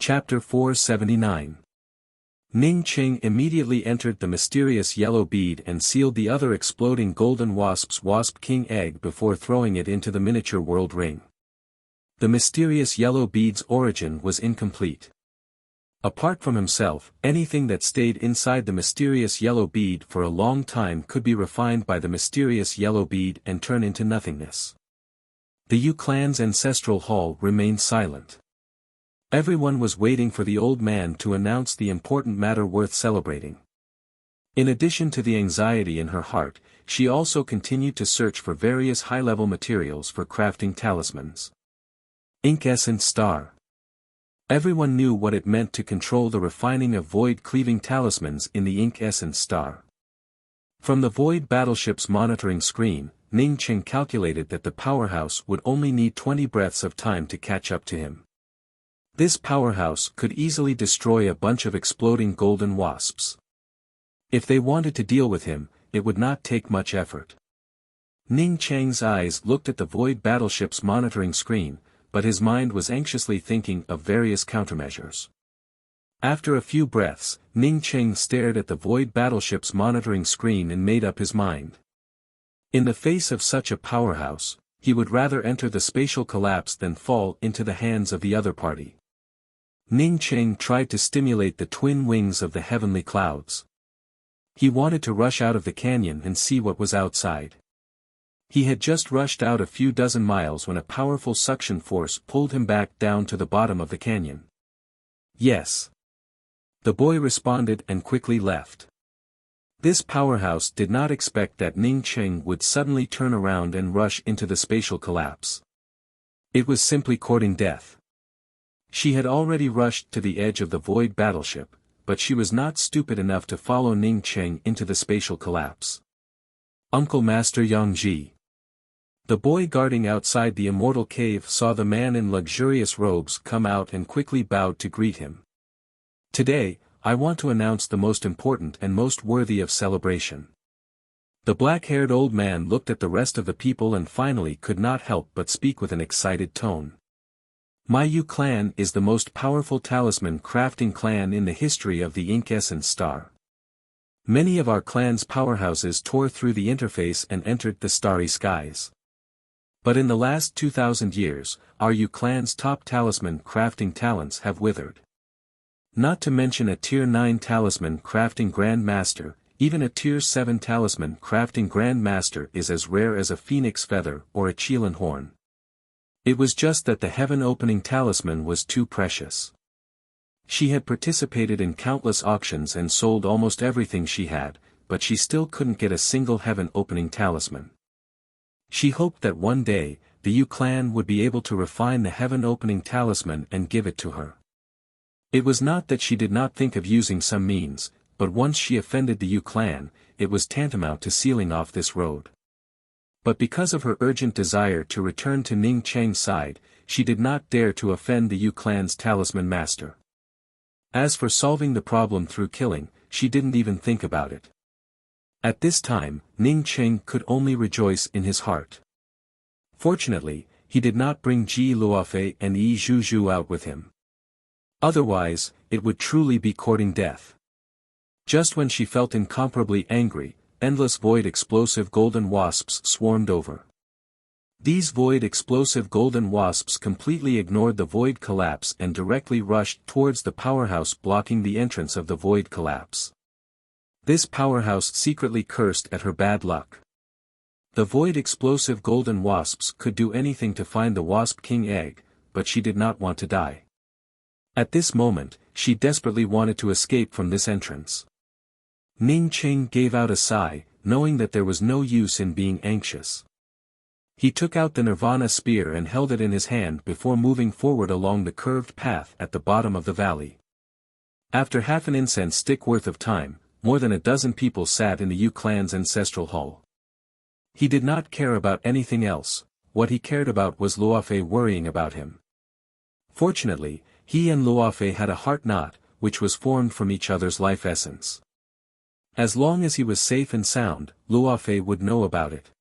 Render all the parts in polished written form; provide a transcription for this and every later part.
Chapter 479. Ning Qing immediately entered the mysterious yellow bead and sealed the other exploding golden wasp's wasp king egg before throwing it into the miniature world ring. The mysterious yellow bead's origin was incomplete. Apart from himself, anything that stayed inside the mysterious yellow bead for a long time could be refined by the mysterious yellow bead and turn into nothingness. The Yu clan's ancestral hall remained silent. Everyone was waiting for the old man to announce the important matter worth celebrating. In addition to the anxiety in her heart, she also continued to search for various high-level materials for crafting talismans. Incandescent star. Everyone knew what it meant to control the refining of void-cleaving talismans in the incandescent star. From the void battleship's monitoring screen, Ning Qing calculated that the powerhouse would only need 20 breaths of time to catch up to him. This powerhouse could easily destroy a bunch of exploding golden wasps. If they wanted to deal with him, it would not take much effort. Ning Chang's eyes looked at the void battleship's monitoring screen, but his mind was anxiously thinking of various countermeasures. After a few breaths, Ning Qing stared at the void battleship's monitoring screen and made up his mind. In the face of such a powerhouse, he would rather enter the spatial collapse than fall into the hands of the other party. Ning Qing tried to stimulate the twin wings of the heavenly clouds. He wanted to rush out of the canyon and see what was outside. He had just rushed out a few dozen miles when a powerful suction force pulled him back down to the bottom of the canyon. Yes. The boy responded and quickly left. This powerhouse did not expect that Ning Qing would suddenly turn around and rush into the spatial collapse. It was simply courting death. She had already rushed to the edge of the void battleship, but she was not stupid enough to follow Ning Qing into the spatial collapse. Uncle Master Yangji. The boy guarding outside the immortal cave saw the man in luxurious robes come out and quickly bowed to greet him. Today, I want to announce the most important and most worthy of celebration. The black-haired old man looked at the rest of the people and finally could not help but speak with an excited tone. My Yu clan is the most powerful talisman crafting clan in the history of the incandescent star. Many of our clan's powerhouses tore through the interface and entered the starry skies. But in the last 2,000 years, our Yu clan's top talisman crafting talents have withered. Not to mention a Tier 9 talisman crafting Grand Master, even a Tier 7 talisman crafting Grand Master is as rare as a phoenix feather or a Qilin horn. It was just that the heaven-opening talisman was too precious. She had participated in countless auctions and sold almost everything she had, but she still couldn't get a single heaven-opening talisman. She hoped that one day, the Yu clan would be able to refine the heaven-opening talisman and give it to her. It was not that she did not think of using some means, but once she offended the Yu clan, it was tantamount to sealing off this road. But because of her urgent desire to return to Ning Chang's side, she did not dare to offend the Yu clan's talisman master. As for solving the problem through killing, she didn't even think about it. At this time, Ning Qing could only rejoice in his heart. Fortunately, he did not bring Ji Luofei and Yi Zhuzhu out with him. Otherwise, it would truly be courting death. Just when she felt incomparably angry, endless void explosive golden wasps swarmed over. These void explosive golden wasps completely ignored the void collapse and directly rushed towards the powerhouse blocking the entrance of the void collapse. This powerhouse secretly cursed at her bad luck. The void explosive golden wasps could do anything to find the wasp king egg, but she did not want to die. At this moment, she desperately wanted to escape from this entrance. Ning Qing gave out a sigh, knowing that there was no use in being anxious. He took out the Nirvana spear and held it in his hand before moving forward along the curved path at the bottom of the valley. After half an incense stick worth of time, more than a dozen people sat in the Yu clan's ancestral hall. He did not care about anything else, what he cared about was Luofei worrying about him. Fortunately, he and Luofei had a heart knot, which was formed from each other's life essence. As long as he was safe and sound, Luofei would know about it.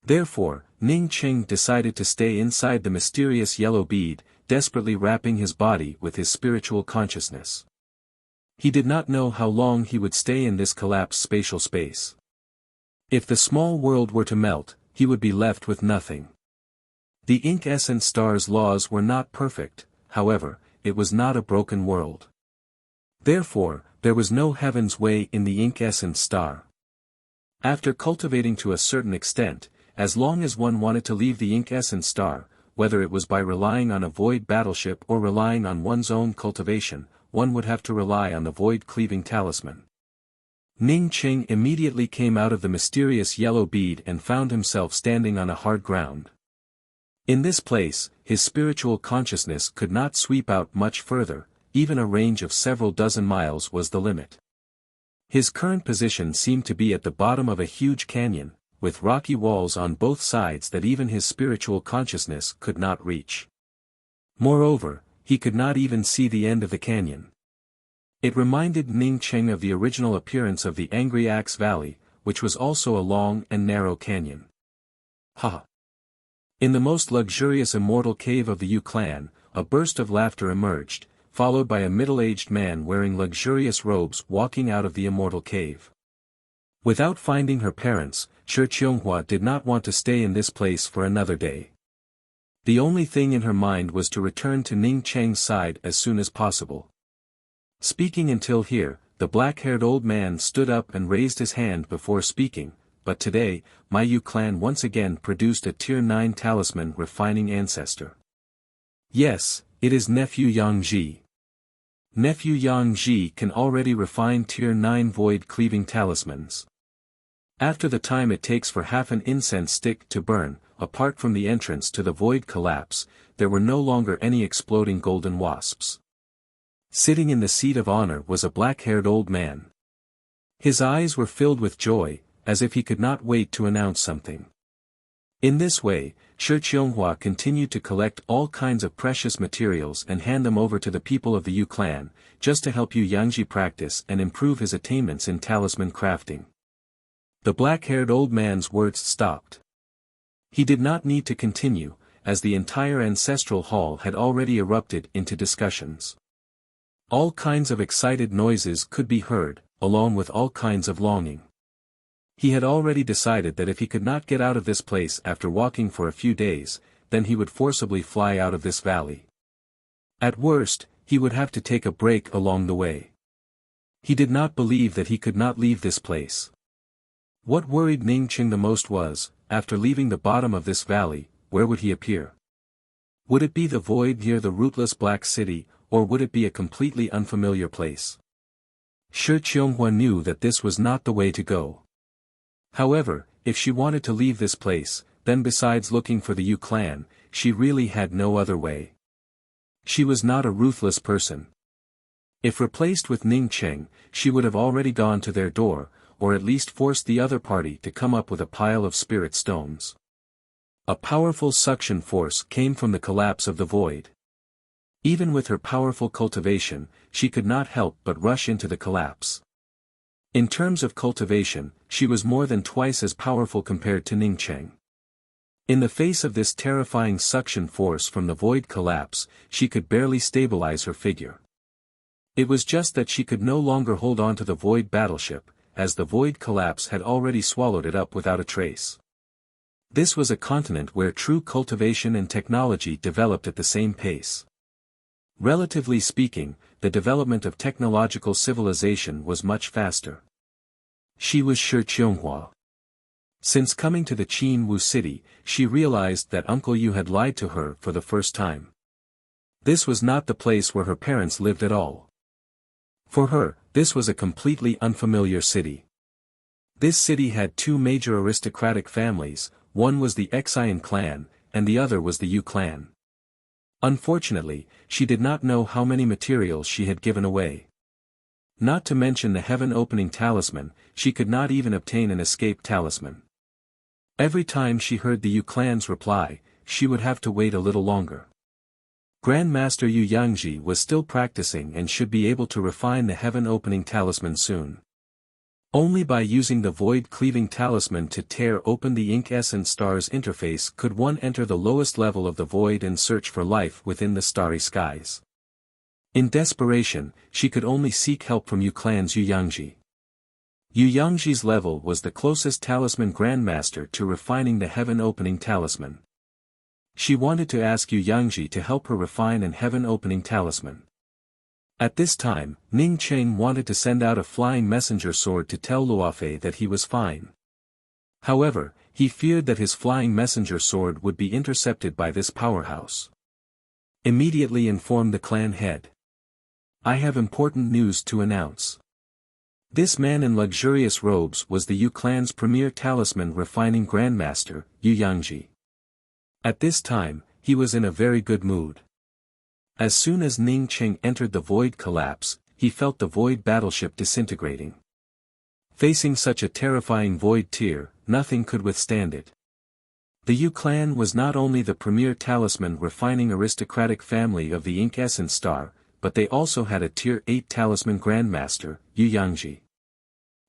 Therefore, Ning Qing decided to stay inside the mysterious yellow bead, desperately wrapping his body with his spiritual consciousness. He did not know how long he would stay in this collapsed spatial space. If the small world were to melt, he would be left with nothing. The ink-essence star's laws were not perfect, however, it was not a broken world. Therefore, there was no heaven's way in the ink-essence star. After cultivating to a certain extent, as long as one wanted to leave the ink-essence star, whether it was by relying on a void battleship or relying on one's own cultivation, one would have to rely on the void-cleaving talisman. Ning Qing immediately came out of the mysterious yellow bead and found himself standing on a hard ground. In this place, his spiritual consciousness could not sweep out much further, even a range of several dozen miles was the limit. His current position seemed to be at the bottom of a huge canyon, with rocky walls on both sides that even his spiritual consciousness could not reach. Moreover, he could not even see the end of the canyon. It reminded Ning Qing of the original appearance of the Angry Axe Valley, which was also a long and narrow canyon. Ha! In the most luxurious immortal cave of the Yu clan, a burst of laughter emerged, followed by a middle-aged man wearing luxurious robes walking out of the immortal cave. Without finding her parents, Shi Qianghua did not want to stay in this place for another day. The only thing in her mind was to return to Ning Cheng's side as soon as possible. Speaking until here, the black-haired old man stood up and raised his hand before speaking, but today, my Yu clan once again produced a Tier 9 talisman refining ancestor. Yes, it is Nephew Yang Ji. Nephew Yang Ji can already refine Tier 9 void-cleaving talismans. After the time it takes for half an incense stick to burn, apart from the entrance to the void collapse, there were no longer any exploding golden wasps. Sitting in the seat of honor was a black-haired old man. His eyes were filled with joy, as if he could not wait to announce something. In this way, Shi Qianghua continued to collect all kinds of precious materials and hand them over to the people of the Yu clan, just to help Yu Yangji practice and improve his attainments in talisman crafting. The black-haired old man's words stopped. He did not need to continue, as the entire ancestral hall had already erupted into discussions. All kinds of excited noises could be heard, along with all kinds of longing. He had already decided that if he could not get out of this place after walking for a few days, then he would forcibly fly out of this valley. At worst, he would have to take a break along the way. He did not believe that he could not leave this place. What worried Ning Qing the most was, after leaving the bottom of this valley, where would he appear? Would it be the void near the rootless Black City, or would it be a completely unfamiliar place? Shi Qianghua knew that this was not the way to go. However, if she wanted to leave this place, then besides looking for the Yu clan, she really had no other way. She was not a ruthless person. If replaced with Ning Qing, she would have already gone to their door, or at least forced the other party to come up with a pile of spirit stones. A powerful suction force came from the collapse of the void. Even with her powerful cultivation, she could not help but rush into the collapse. In terms of cultivation, she was more than twice as powerful compared to Ning Qing. In the face of this terrifying suction force from the void collapse, she could barely stabilize her figure. It was just that she could no longer hold on to the void battleship, as the void collapse had already swallowed it up without a trace. This was a continent where true cultivation and technology developed at the same pace. Relatively speaking, the development of technological civilization was much faster. She was Shi Qianghua. Since coming to the Qin Wu city, she realized that Uncle Yu had lied to her for the first time. This was not the place where her parents lived at all. For her, this was a completely unfamiliar city. This city had two major aristocratic families, one was the Xian clan, and the other was the Yu clan. Unfortunately, she did not know how many materials she had given away. Not to mention the heaven-opening talisman, she could not even obtain an escape talisman. Every time she heard the Yu clan's reply, she would have to wait a little longer. Grandmaster Yu Yangji was still practicing and should be able to refine the heaven-opening talisman soon. Only by using the void-cleaving talisman to tear open the ink essence star's interface could one enter the lowest level of the void and search for life within the starry skies. In desperation, she could only seek help from Yu Clan's Yu Yangji. Yu Yangji's level was the closest talisman grandmaster to refining the heaven-opening talisman. She wanted to ask Yu Yangji to help her refine an heaven-opening talisman. At this time, Ning Cheng wanted to send out a flying messenger sword to tell Luofei that he was fine. However, he feared that his flying messenger sword would be intercepted by this powerhouse. Immediately informed the clan head. I have important news to announce. This man in luxurious robes was the Yu clan's premier talisman refining grandmaster, Yu Yangji. At this time, he was in a very good mood. As soon as Ning Cheng entered the void collapse, he felt the void battleship disintegrating. Facing such a terrifying void tier, nothing could withstand it. The Yu clan was not only the premier talisman refining aristocratic family of the ink essence star, but they also had a tier 8 talisman grandmaster, Yu Yangji.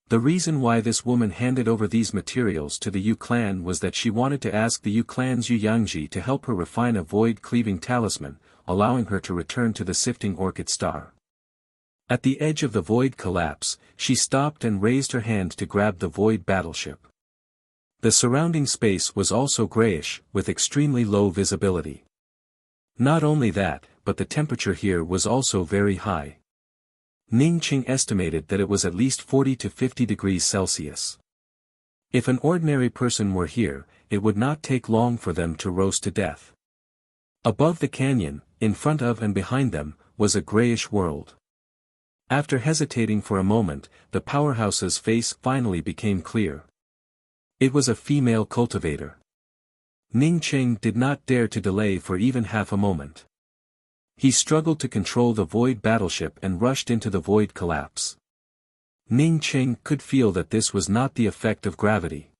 The reason why this woman handed over these materials to the Yu clan was that she wanted to ask the Yu clan's Yu Yangji to help her refine a void-cleaving talisman, allowing her to return to the sifting orchid star. At the edge of the void collapse, she stopped and raised her hand to grab the void battleship. The surrounding space was also grayish, with extremely low visibility. Not only that, but the temperature here was also very high. Ning Cheng estimated that it was at least 40 to 50 degrees Celsius. If an ordinary person were here, it would not take long for them to roast to death. Above the canyon, in front of and behind them, was a grayish world. After hesitating for a moment, the powerhouse's face finally became clear. It was a female cultivator. Ning Cheng did not dare to delay for even half a moment. He struggled to control the void battleship and rushed into the void collapse. Ning Cheng could feel that this was not the effect of gravity.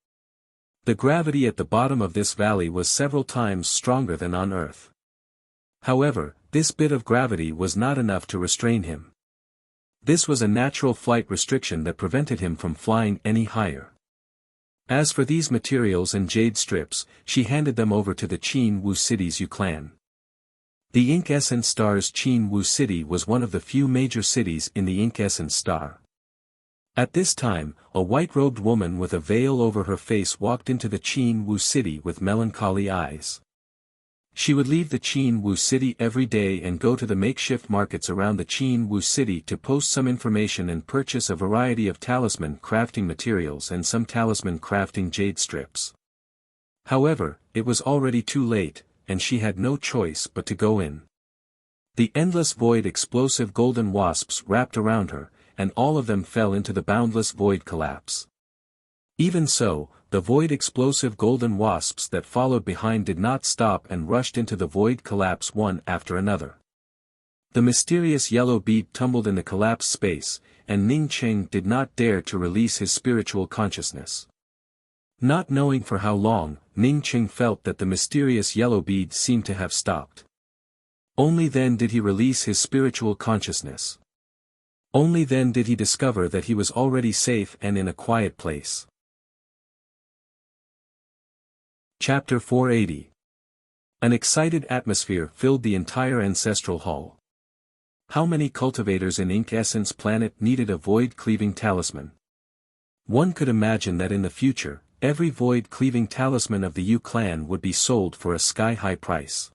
The gravity at the bottom of this valley was several times stronger than on Earth. However, this bit of gravity was not enough to restrain him. This was a natural flight restriction that prevented him from flying any higher. As for these materials and jade strips, she handed them over to the Qin Wu City's Yu clan. The Ink Essence Star's Qin Wu City was one of the few major cities in the Ink Essence Star. At this time, a white-robed woman with a veil over her face walked into the Qin Wu City with melancholy eyes. She would leave the Qin Wu City every day and go to the makeshift markets around the Qin Wu City to post some information and purchase a variety of talisman crafting materials and some talisman crafting jade strips. However, it was already too late, and she had no choice but to go in. The endless void explosive golden wasps wrapped around her, and all of them fell into the boundless void collapse. Even so, the void explosive golden wasps that followed behind did not stop and rushed into the void collapse one after another. The mysterious yellow bead tumbled in the collapsed space, and Ning Cheng did not dare to release his spiritual consciousness. Not knowing for how long, Ning Cheng felt that the mysterious yellow bead seemed to have stopped. Only then did he release his spiritual consciousness. Only then did he discover that he was already safe and in a quiet place. Chapter 480. An excited atmosphere filled the entire ancestral hall. How many cultivators in Ink Essence Planet needed a void-cleaving talisman? One could imagine that in the future, every void-cleaving talisman of the Yu clan would be sold for a sky-high price.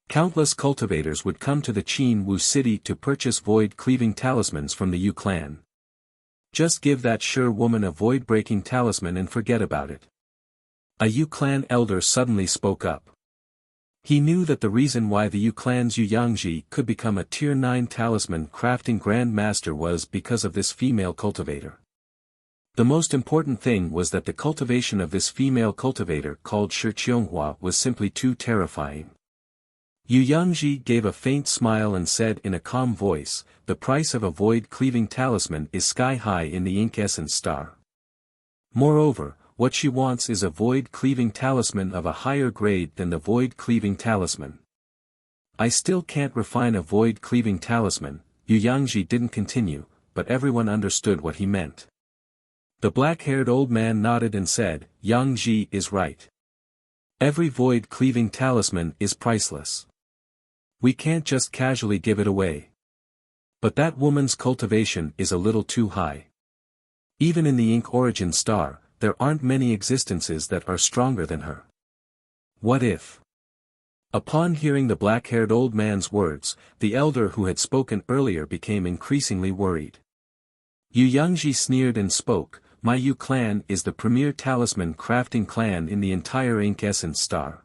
Countless cultivators would come to the Qin Wu City to purchase void-cleaving talismans from the Yu clan. Just give that sure woman a void-breaking talisman and forget about it. A Yu clan elder suddenly spoke up. He knew that the reason why the Yu clan's Yu Yangji could become a Tier 9 talisman crafting Grand Master was because of this female cultivator. The most important thing was that the cultivation of this female cultivator called Shi Qianghua was simply too terrifying. Yu Yangji gave a faint smile and said in a calm voice, "The price of a void-cleaving talisman is sky-high in the Ink Essence Star. Moreover, what she wants is a void-cleaving talisman of a higher grade than the void-cleaving talisman." "I still can't refine a void-cleaving talisman," Yu Yangji didn't continue, but everyone understood what he meant. The black-haired old man nodded and said, Yang Ji is right. Every void-cleaving talisman is priceless. We can't just casually give it away. But that woman's cultivation is a little too high. Even in the Ink Origin Star, there aren't many existences that are stronger than her. What if? Upon hearing the black-haired old man's words, the elder who had spoken earlier became increasingly worried. Yu Yangji sneered and spoke, My Yu clan is the premier talisman crafting clan in the entire Ink Essence Star.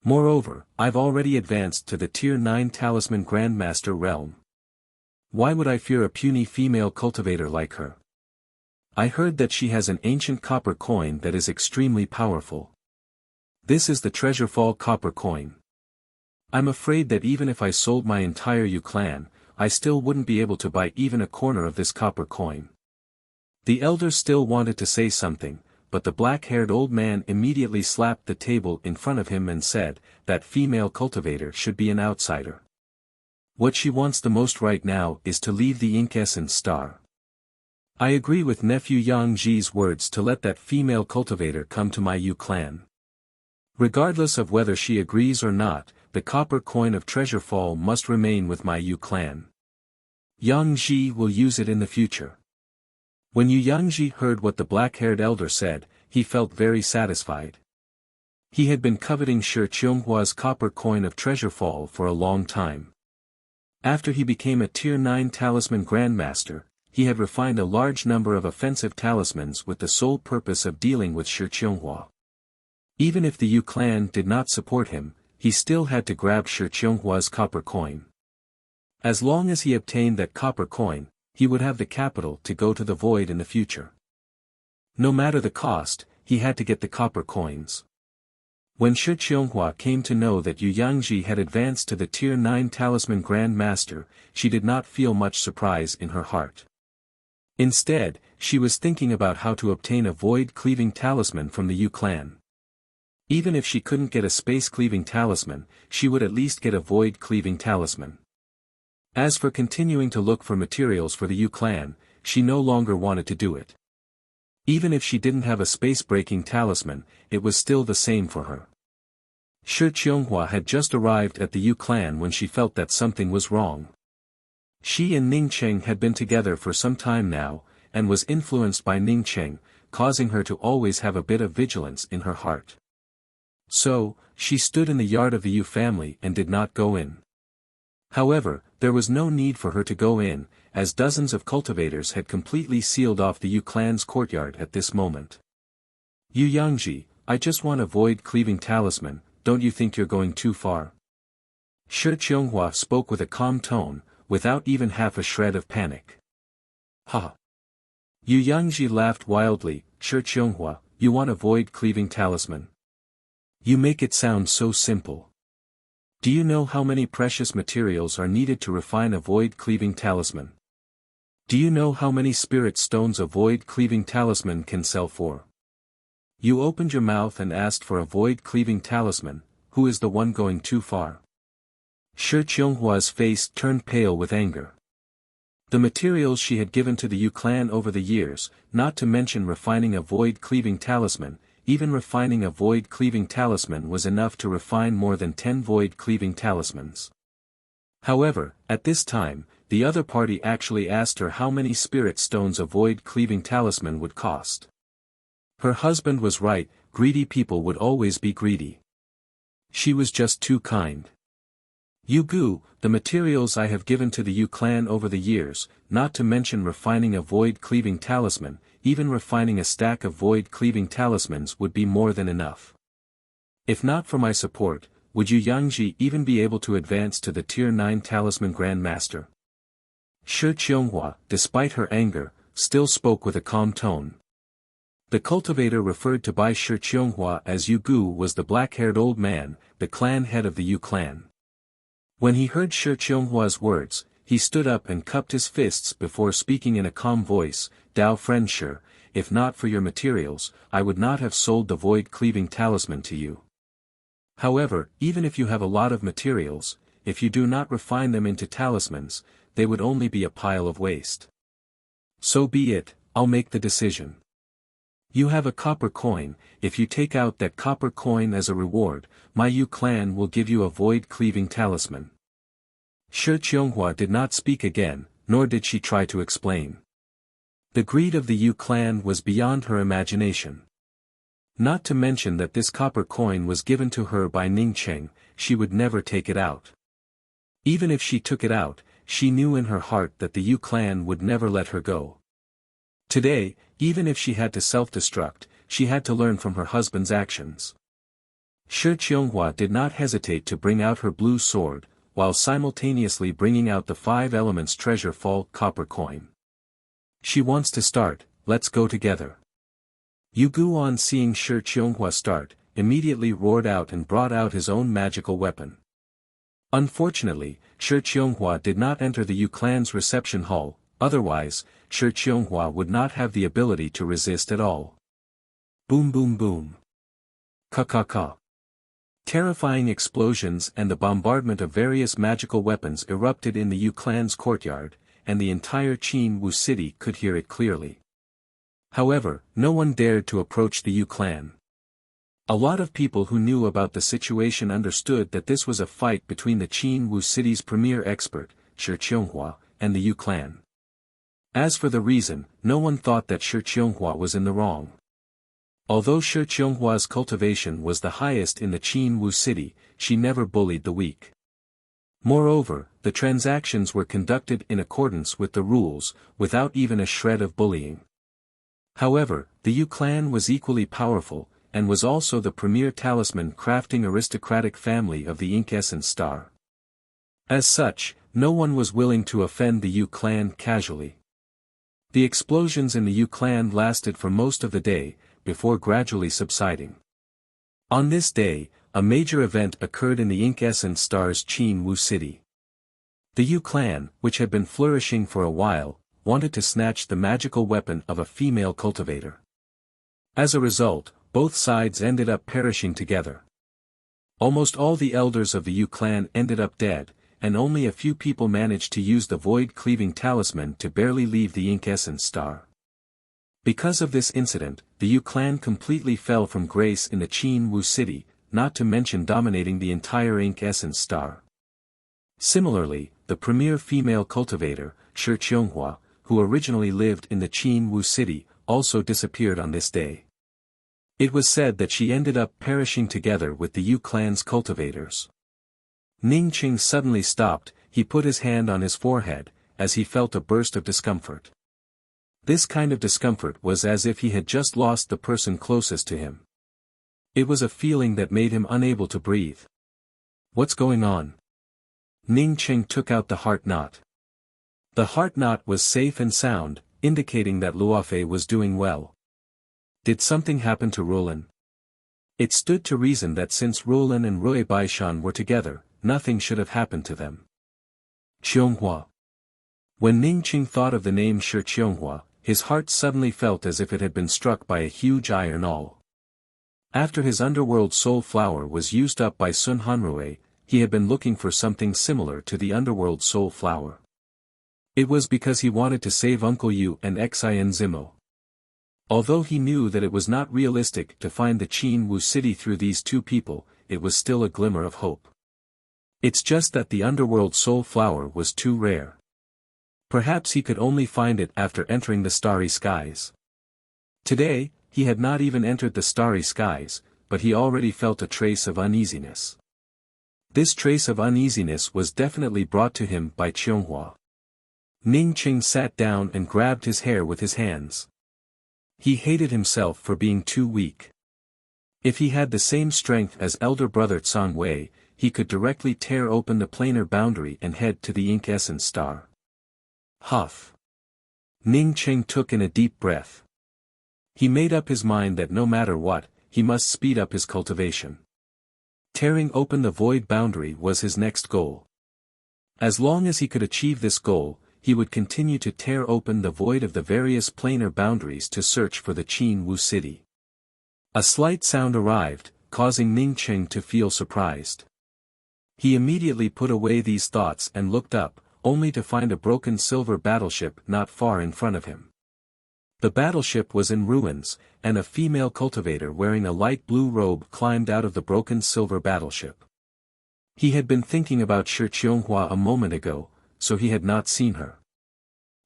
Moreover, I've already advanced to the Tier 9 Talisman Grandmaster realm. Why would I fear a puny female cultivator like her? I heard that she has an ancient copper coin that is extremely powerful. This is the Treasurefall copper coin. I'm afraid that even if I sold my entire Yu clan, I still wouldn't be able to buy even a corner of this copper coin. The elder still wanted to say something, but the black-haired old man immediately slapped the table in front of him and said, that female cultivator should be an outsider. What she wants the most right now is to leave the Ink Essence Star. I agree with nephew Yang Ji's words to let that female cultivator come to my Yu clan. Regardless of whether she agrees or not, the copper coin of Treasurefall must remain with my Yu clan. Yang Ji will use it in the future. When Yu Yangji heard what the black-haired elder said, he felt very satisfied. He had been coveting Shi Qionghua's copper coin of Treasurefall for a long time. After he became a Tier 9 Talisman Grandmaster, he had refined a large number of offensive talismans with the sole purpose of dealing with Shi Qionghuo. Even if the Yu clan did not support him, he still had to grab Shi Qionghua's copper coin. As long as he obtained that copper coin, he would have the capital to go to the void in the future. No matter the cost, he had to get the copper coins. When Shi Qionghuo came to know that Yu Yangji had advanced to the Tier 9 Talisman Grand Master, she did not feel much surprise in her heart. Instead, she was thinking about how to obtain a void-cleaving talisman from the Yu clan. Even if she couldn't get a space-cleaving talisman, she would at least get a void-cleaving talisman. As for continuing to look for materials for the Yu clan, she no longer wanted to do it. Even if she didn't have a space-breaking talisman, it was still the same for her. Shi Qionghuo had just arrived at the Yu clan when she felt that something was wrong. She and Ning Cheng had been together for some time now, and was influenced by Ning Cheng, causing her to always have a bit of vigilance in her heart. So, she stood in the yard of the Yu family and did not go in. However, there was no need for her to go in, as dozens of cultivators had completely sealed off the Yu clan's courtyard at this moment. Yu Yangji, I just want a void-cleaving talisman, don't you think you're going too far? Shi Qionghuo spoke with a calm tone, without even half a shred of panic. Ha! Yu Yangji laughed wildly, Shi Qionghuo, you want a void-cleaving talisman? You make it sound so simple. Do you know how many precious materials are needed to refine a void-cleaving talisman? Do you know how many spirit stones a void-cleaving talisman can sell for? You opened your mouth and asked for a void-cleaving talisman, who is the one going too far? Shi Qionghua's face turned pale with anger. The materials she had given to the Yu clan over the years, not to mention refining a void-cleaving talisman, even refining a void-cleaving talisman was enough to refine more than 10 void-cleaving talismans. However, at this time, the other party actually asked her how many spirit stones a void-cleaving talisman would cost. Her husband was right, greedy people would always be greedy. She was just too kind. Yu Gu, the materials I have given to the Yu clan over the years, not to mention refining a void-cleaving talisman, even refining a stack of void-cleaving talismans would be more than enough. If not for my support, would Yu Yangji even be able to advance to the Tier 9 Talisman Grandmaster? Shi Qionghuo, despite her anger, still spoke with a calm tone. The cultivator referred to by Shi Qionghuo as Yu Gu was the black-haired old man, the clan head of the Yu clan. When he heard Shi Qionghua's words, he stood up and cupped his fists before speaking in a calm voice, Dao friend Shi, if not for your materials, I would not have sold the void-cleaving talisman to you. However, even if you have a lot of materials, if you do not refine them into talismans, they would only be a pile of waste. So be it, I'll make the decision. You have a copper coin. If you take out that copper coin as a reward, my Yu clan will give you a void-cleaving talisman. Shi Qianghua did not speak again, nor did she try to explain. The greed of the Yu clan was beyond her imagination. Not to mention that this copper coin was given to her by Ning Cheng, she would never take it out. Even if she took it out, she knew in her heart that the Yu clan would never let her go. Today, even if she had to self-destruct, she had to learn from her husband's actions. Shi Qianghua did not hesitate to bring out her blue sword, while simultaneously bringing out the 5 elements treasure fall copper coin. She wants to start, let's go together. Yu Guan, seeing Shi Qianghua start, immediately roared out and brought out his own magical weapon. Unfortunately, Shi Qianghua did not enter the Yu clan's reception hall, otherwise, Shi Qianghua would not have the ability to resist at all. Boom boom boom. Ka. Terrifying explosions and the bombardment of various magical weapons erupted in the Yu clan's courtyard, and the entire Qin Wu city could hear it clearly. However, no one dared to approach the Yu clan. A lot of people who knew about the situation understood that this was a fight between the Qin Wu city's premier expert, Shi Qianghua, and the Yu clan. As for the reason, no one thought that Shi Qianghua was in the wrong. Although Shi Qianghua's cultivation was the highest in the Qin Wu city, she never bullied the weak. Moreover, the transactions were conducted in accordance with the rules, without even a shred of bullying. However, the Yu clan was equally powerful, and was also the premier talisman crafting aristocratic family of the Ink Essence Star. As such, no one was willing to offend the Yu clan casually. The explosions in the Yu clan lasted for most of the day, before gradually subsiding. On this day, a major event occurred in the Ink Essence Star's Qin Wu city. The Yu clan, which had been flourishing for a while, wanted to snatch the magical weapon of a female cultivator. As a result, both sides ended up perishing together. Almost all the elders of the Yu clan ended up dead, and only a few people managed to use the void-cleaving talisman to barely leave the Ink Essence Star. Because of this incident, the Yu clan completely fell from grace in the Qin Wu city, not to mention dominating the entire Ink Essence Star. Similarly, the premier female cultivator, Shi Qianghua, who originally lived in the Qin Wu city, also disappeared on this day. It was said that she ended up perishing together with the Yu clan's cultivators. Ning Qing suddenly stopped. He put his hand on his forehead, as he felt a burst of discomfort. This kind of discomfort was as if he had just lost the person closest to him. It was a feeling that made him unable to breathe. What's going on? Ning Qing took out the heart knot. The heart knot was safe and sound, indicating that Luofei was doing well. Did something happen to Ruolin? It stood to reason that since Ruolin and Rui Baishan were together, nothing should have happened to them. Qianghua. When Ning Qing thought of the name Shi Qianghua, his heart suddenly felt as if it had been struck by a huge iron awl. After his underworld soul flower was used up by Sun Hanrui, he had been looking for something similar to the underworld soul flower. It was because he wanted to save Uncle Yu and Xin Zimo. Although he knew that it was not realistic to find the Qin Wu city through these two people, it was still a glimmer of hope. It's just that the underworld soul flower was too rare. Perhaps he could only find it after entering the starry skies. Today, he had not even entered the starry skies, but he already felt a trace of uneasiness. This trace of uneasiness was definitely brought to him by Qianghua. Ning Qing sat down and grabbed his hair with his hands. He hated himself for being too weak. If he had the same strength as elder brother Tsang Wei, he could directly tear open the planar boundary and head to the Ink Essence Star. Huff. Ning Qing took in a deep breath. He made up his mind that no matter what, he must speed up his cultivation. Tearing open the void boundary was his next goal. As long as he could achieve this goal, he would continue to tear open the void of the various planar boundaries to search for the Qin Wu city. A slight sound arrived, causing Ning Qing to feel surprised. He immediately put away these thoughts and looked up, only to find a broken silver battleship not far in front of him. The battleship was in ruins, and a female cultivator wearing a light blue robe climbed out of the broken silver battleship. He had been thinking about Shi Qianghua a moment ago, so he had not seen her.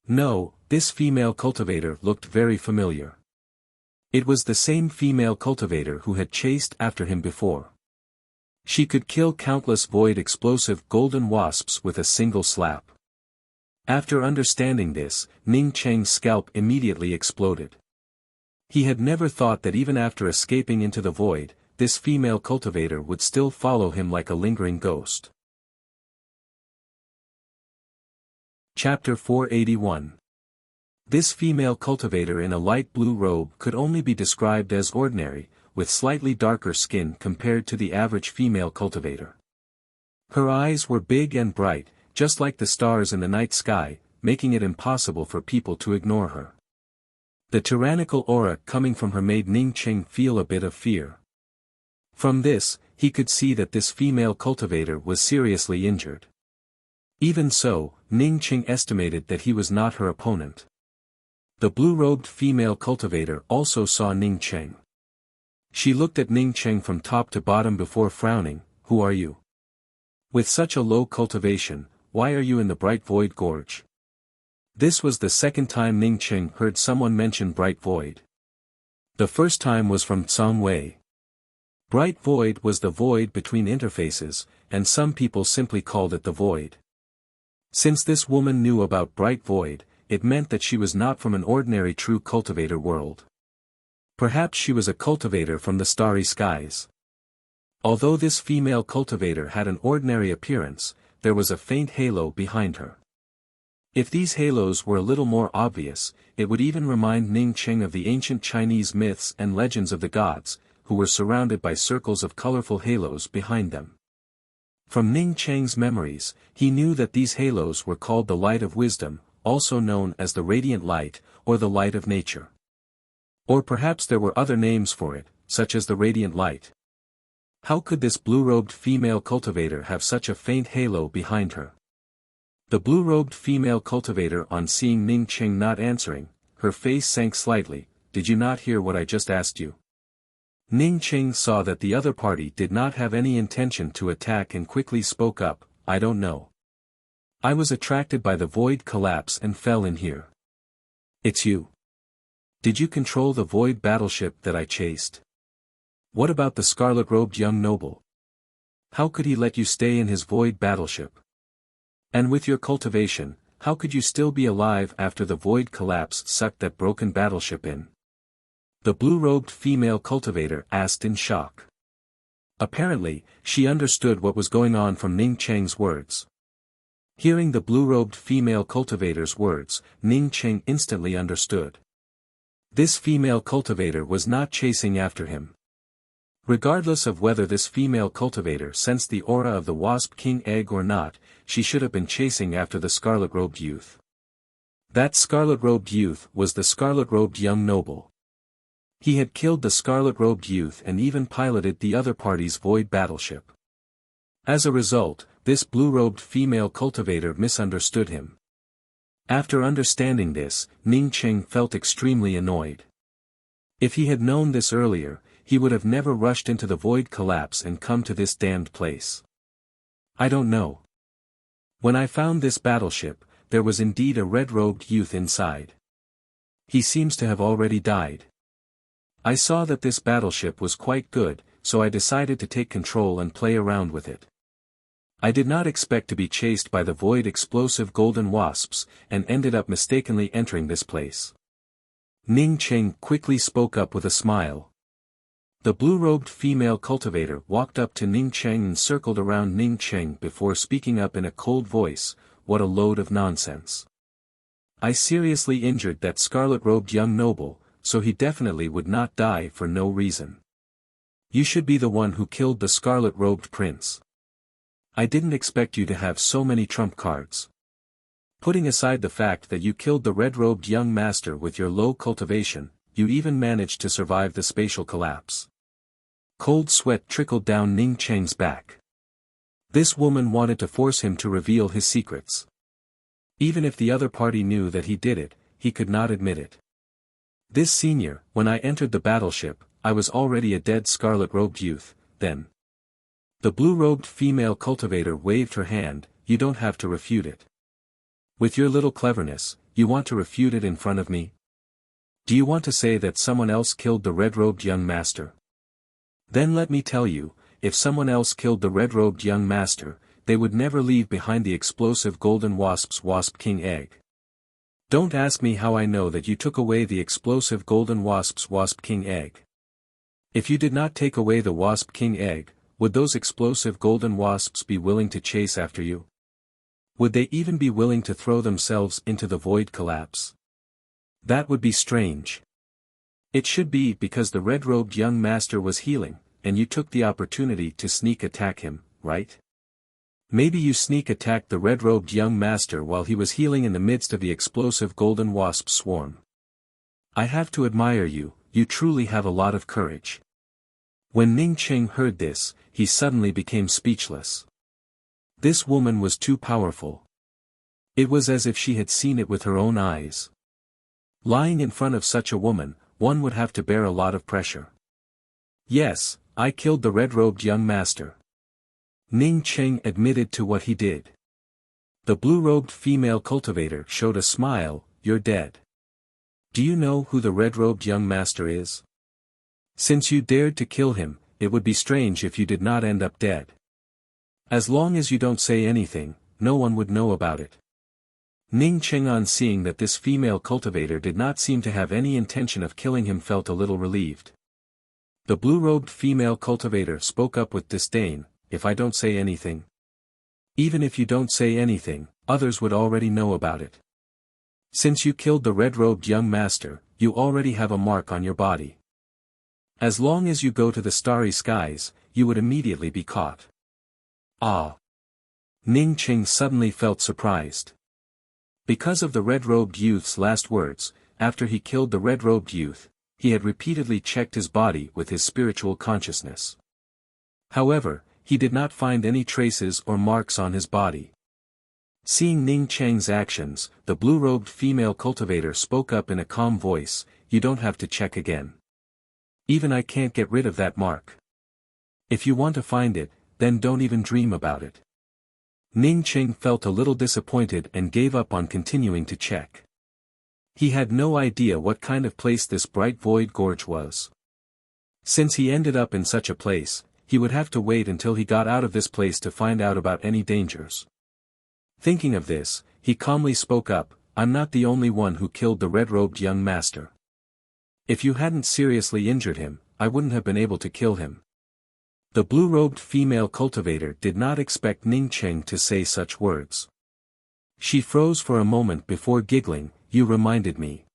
No, this female cultivator looked very familiar. It was the same female cultivator who had chased after him before. She could kill countless void explosive golden wasps with a single slap. After understanding this, Ning Cheng's scalp immediately exploded. He had never thought that even after escaping into the void, this female cultivator would still follow him like a lingering ghost. Chapter 481. This female cultivator in a light blue robe could only be described as ordinary, with slightly darker skin compared to the average female cultivator. Her eyes were big and bright, just like the stars in the night sky, making it impossible for people to ignore her. The tyrannical aura coming from her made Ning Cheng feel a bit of fear. From this, he could see that this female cultivator was seriously injured. Even so, Ning Cheng estimated that he was not her opponent. The blue-robed female cultivator also saw Ning Cheng. She looked at Ning Cheng from top to bottom before frowning. "Who are you? With such a low cultivation, why are you in the Bright Void Gorge?" This was the second time Ning Cheng heard someone mention Bright Void. The first time was from Tsang Wei. Bright Void was the void between interfaces, and some people simply called it the Void. Since this woman knew about Bright Void, it meant that she was not from an ordinary true cultivator world. Perhaps she was a cultivator from the starry skies. Although this female cultivator had an ordinary appearance, there was a faint halo behind her. If these halos were a little more obvious, it would even remind Ning Cheng of the ancient Chinese myths and legends of the gods, who were surrounded by circles of colorful halos behind them. From Ning Cheng's memories, he knew that these halos were called the light of wisdom, also known as the radiant light, or the light of nature. Or perhaps there were other names for it, such as the radiant light. How could this blue-robed female cultivator have such a faint halo behind her? The blue-robed female cultivator, on seeing Ning Cheng not answering, her face sank slightly. "Did you not hear what I just asked you?" Ning Cheng saw that the other party did not have any intention to attack and quickly spoke up. "I don't know. I was attracted by the void collapse and fell in here." "It's you. Did you control the void battleship that I chased? What about the scarlet-robed young noble? How could he let you stay in his void battleship? And with your cultivation, how could you still be alive after the void collapse sucked that broken battleship in?" The blue-robed female cultivator asked in shock. Apparently, she understood what was going on from Ning Cheng's words. Hearing the blue-robed female cultivator's words, Ning Cheng instantly understood. This female cultivator was not chasing after him. Regardless of whether this female cultivator sensed the aura of the Wasp King egg or not, she should have been chasing after the scarlet-robed youth. That scarlet-robed youth was the scarlet-robed young noble. He had killed the scarlet-robed youth and even piloted the other party's void battleship. As a result, this blue-robed female cultivator misunderstood him. After understanding this, Ning Cheng felt extremely annoyed. If he had known this earlier, he would have never rushed into the void collapse and come to this damned place. "I don't know. When I found this battleship, there was indeed a red-robed youth inside. He seems to have already died. I saw that this battleship was quite good, so I decided to take control and play around with it. I did not expect to be chased by the void explosive golden wasps, and ended up mistakenly entering this place." Ning Cheng quickly spoke up with a smile. The blue-robed female cultivator walked up to Ning Cheng and circled around Ning Cheng before speaking up in a cold voice. "What a load of nonsense. I seriously injured that scarlet-robed young noble, so he definitely would not die for no reason. You should be the one who killed the scarlet-robed prince. I didn't expect you to have so many trump cards. Putting aside the fact that you killed the red-robed young master with your low cultivation, you even managed to survive the spatial collapse." Cold sweat trickled down Ning Cheng's back. This woman wanted to force him to reveal his secrets. Even if the other party knew that he did it, he could not admit it. This senior, when I entered the battleship, I was already a dead scarlet-robed youth, then. The blue-robed female cultivator waved her hand. You don't have to refute it. With your little cleverness, you want to refute it in front of me? Do you want to say that someone else killed the red-robed young master? Then let me tell you, if someone else killed the red-robed young master, they would never leave behind the explosive golden wasp's wasp king egg. Don't ask me how I know that you took away the explosive golden wasp's wasp king egg. If you did not take away the wasp king egg, would those explosive golden wasps be willing to chase after you? Would they even be willing to throw themselves into the void collapse? That would be strange. It should be because the red-robed young master was healing, and you took the opportunity to sneak attack him, right? Maybe you sneak attacked the red-robed young master while he was healing in the midst of the explosive golden wasp swarm. I have to admire you, you truly have a lot of courage. When Ning Cheng heard this, he suddenly became speechless. This woman was too powerful. It was as if she had seen it with her own eyes. Lying in front of such a woman, one would have to bear a lot of pressure. Yes, I killed the red-robed young master. Ning Cheng admitted to what he did. The blue-robed female cultivator showed a smile. You're dead. Do you know who the red-robed young master is? Since you dared to kill him, it would be strange if you did not end up dead. As long as you don't say anything, no one would know about it. Ning Cheng, on seeing that this female cultivator did not seem to have any intention of killing him, felt a little relieved. The blue-robed female cultivator spoke up with disdain. If I don't say anything? Even if you don't say anything, others would already know about it. Since you killed the red-robed young master, you already have a mark on your body. As long as you go to the starry skies, you would immediately be caught. Ah! Ning Cheng suddenly felt surprised. Because of the red-robed youth's last words, after he killed the red-robed youth, he had repeatedly checked his body with his spiritual consciousness. However, he did not find any traces or marks on his body. Seeing Ning Cheng's actions, the blue-robed female cultivator spoke up in a calm voice. You don't have to check again. Even I can't get rid of that mark. If you want to find it, then don't even dream about it. Ning Cheng felt a little disappointed and gave up on continuing to check. He had no idea what kind of place this bright void gorge was. Since he ended up in such a place, he would have to wait until he got out of this place to find out about any dangers. Thinking of this, he calmly spoke up. I'm not the only one who killed the red-robed young master. If you hadn't seriously injured him, I wouldn't have been able to kill him. The blue-robed female cultivator did not expect Ning Cheng to say such words. She froze for a moment before giggling. You reminded me.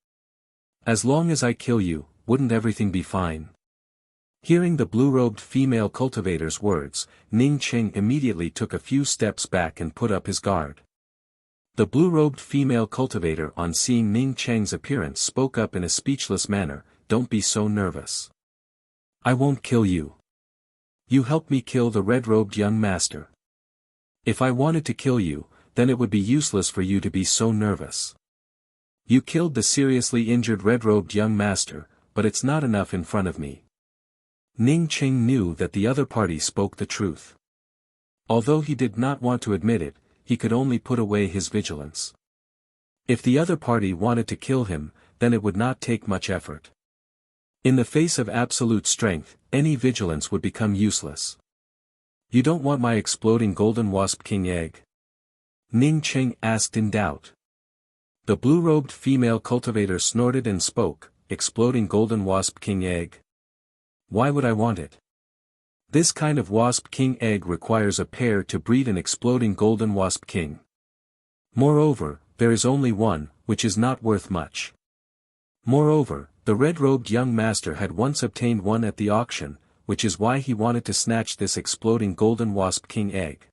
As long as I kill you, wouldn't everything be fine? Hearing the blue-robed female cultivator's words, Ning Cheng immediately took a few steps back and put up his guard. The blue-robed female cultivator, on seeing Ning Cheng's appearance, spoke up in a speechless manner. Don't be so nervous. I won't kill you. You helped me kill the red-robed young master. If I wanted to kill you, then it would be useless for you to be so nervous. You killed the seriously injured red-robed young master, but it's not enough in front of me. Ning Cheng knew that the other party spoke the truth. Although he did not want to admit it, he could only put away his vigilance. If the other party wanted to kill him, then it would not take much effort. In the face of absolute strength, any vigilance would become useless. You don't want my exploding golden wasp king egg? Ning Cheng asked in doubt. The blue-robed female cultivator snorted and spoke. Exploding golden wasp king egg? Why would I want it? This kind of wasp king egg requires a pair to breed an exploding golden wasp king. Moreover, there is only one, which is not worth much. Moreover, the red-robed young master had once obtained one at the auction, which is why he wanted to snatch this exploding golden wasp king egg.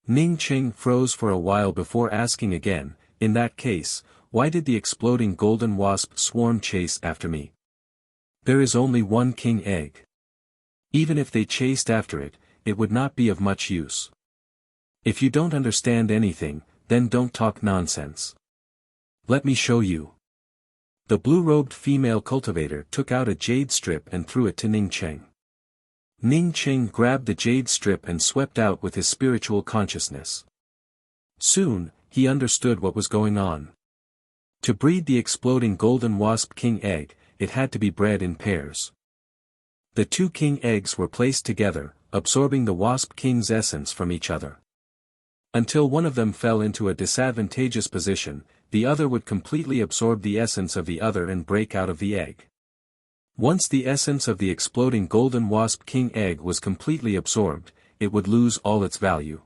Ning Cheng froze for a while before asking again. In that case, why did the exploding golden wasp swarm chase after me? There is only one king egg. Even if they chased after it, it would not be of much use. If you don't understand anything, then don't talk nonsense. Let me show you. The blue-robed female cultivator took out a jade strip and threw it to Ning Cheng. Ning Cheng grabbed the jade strip and swept out with his spiritual consciousness. Soon, he understood what was going on. To breed the exploding golden wasp king egg, it had to be bred in pairs. The two king eggs were placed together, absorbing the wasp king's essence from each other. Until one of them fell into a disadvantageous position, the other would completely absorb the essence of the other and break out of the egg. Once the essence of the exploding golden wasp king egg was completely absorbed, it would lose all its value.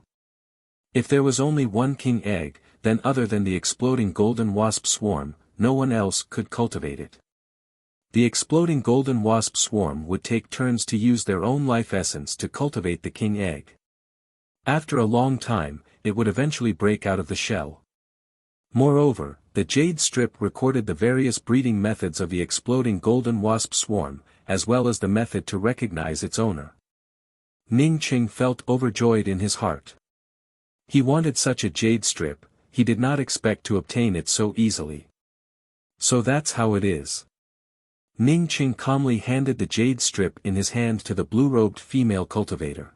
If there was only one king egg, then other than the exploding golden wasp swarm, no one else could cultivate it. The exploding golden wasp swarm would take turns to use their own life essence to cultivate the king egg. After a long time, it would eventually break out of the shell. Moreover, the jade strip recorded the various breeding methods of the exploding golden wasp swarm, as well as the method to recognize its owner. Ning Cheng felt overjoyed in his heart. He wanted such a jade strip, he did not expect to obtain it so easily. So that's how it is. Ning Cheng calmly handed the jade strip in his hand to the blue-robed female cultivator.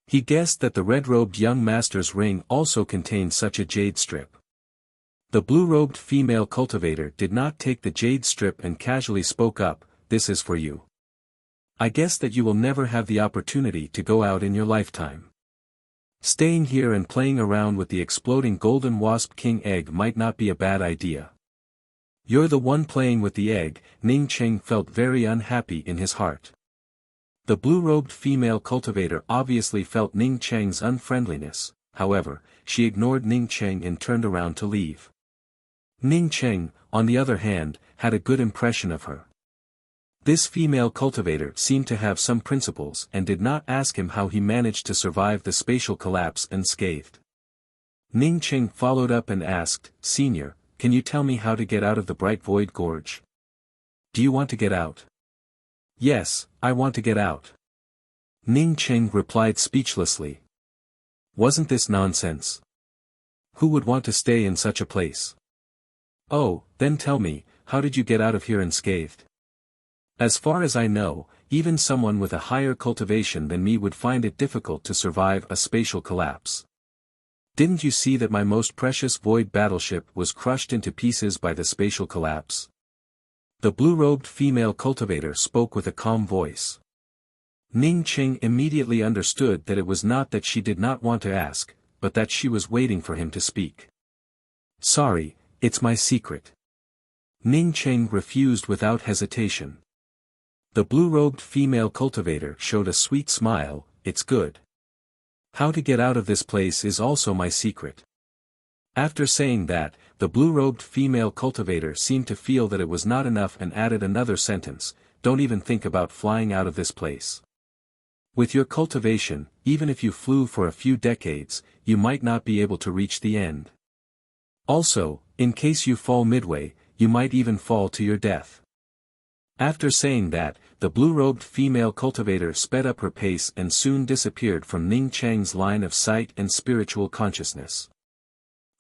He guessed that the red-robed young master's ring also contained such a jade strip. The blue-robed female cultivator did not take the jade strip and casually spoke up, "This is for you. I guess that you will never have the opportunity to go out in your lifetime. Staying here and playing around with the exploding golden wasp king egg might not be a bad idea. You're the one playing with the egg." Ning Cheng felt very unhappy in his heart. The blue-robed female cultivator obviously felt Ning Cheng's unfriendliness, however, she ignored Ning Cheng and turned around to leave. Ning Cheng, on the other hand, had a good impression of her. This female cultivator seemed to have some principles and did not ask him how he managed to survive the spatial collapse unscathed. Ning Cheng followed up and asked, "Senior, can you tell me how to get out of the Bright Void Gorge? Do you want to get out?" "Yes, I want to get out." Ning Cheng replied speechlessly. Wasn't this nonsense? Who would want to stay in such a place? "Oh, then tell me, how did you get out of here unscathed? As far as I know, even someone with a higher cultivation than me would find it difficult to survive a spatial collapse. Didn't you see that my most precious void battleship was crushed into pieces by the spatial collapse?" The blue-robed female cultivator spoke with a calm voice. Ning Cheng immediately understood that it was not that she did not want to ask, but that she was waiting for him to speak. "Sorry, it's my secret." Ning Cheng refused without hesitation. The blue-robed female cultivator showed a sweet smile, "It's good. How to get out of this place is also my secret." After saying that, the blue-robed female cultivator seemed to feel that it was not enough and added another sentence, "Don't even think about flying out of this place. With your cultivation, even if you flew for a few decades, you might not be able to reach the end. Also, in case you fall midway, you might even fall to your death." After saying that, the blue-robed female cultivator sped up her pace and soon disappeared from Ning Cheng's line of sight and spiritual consciousness.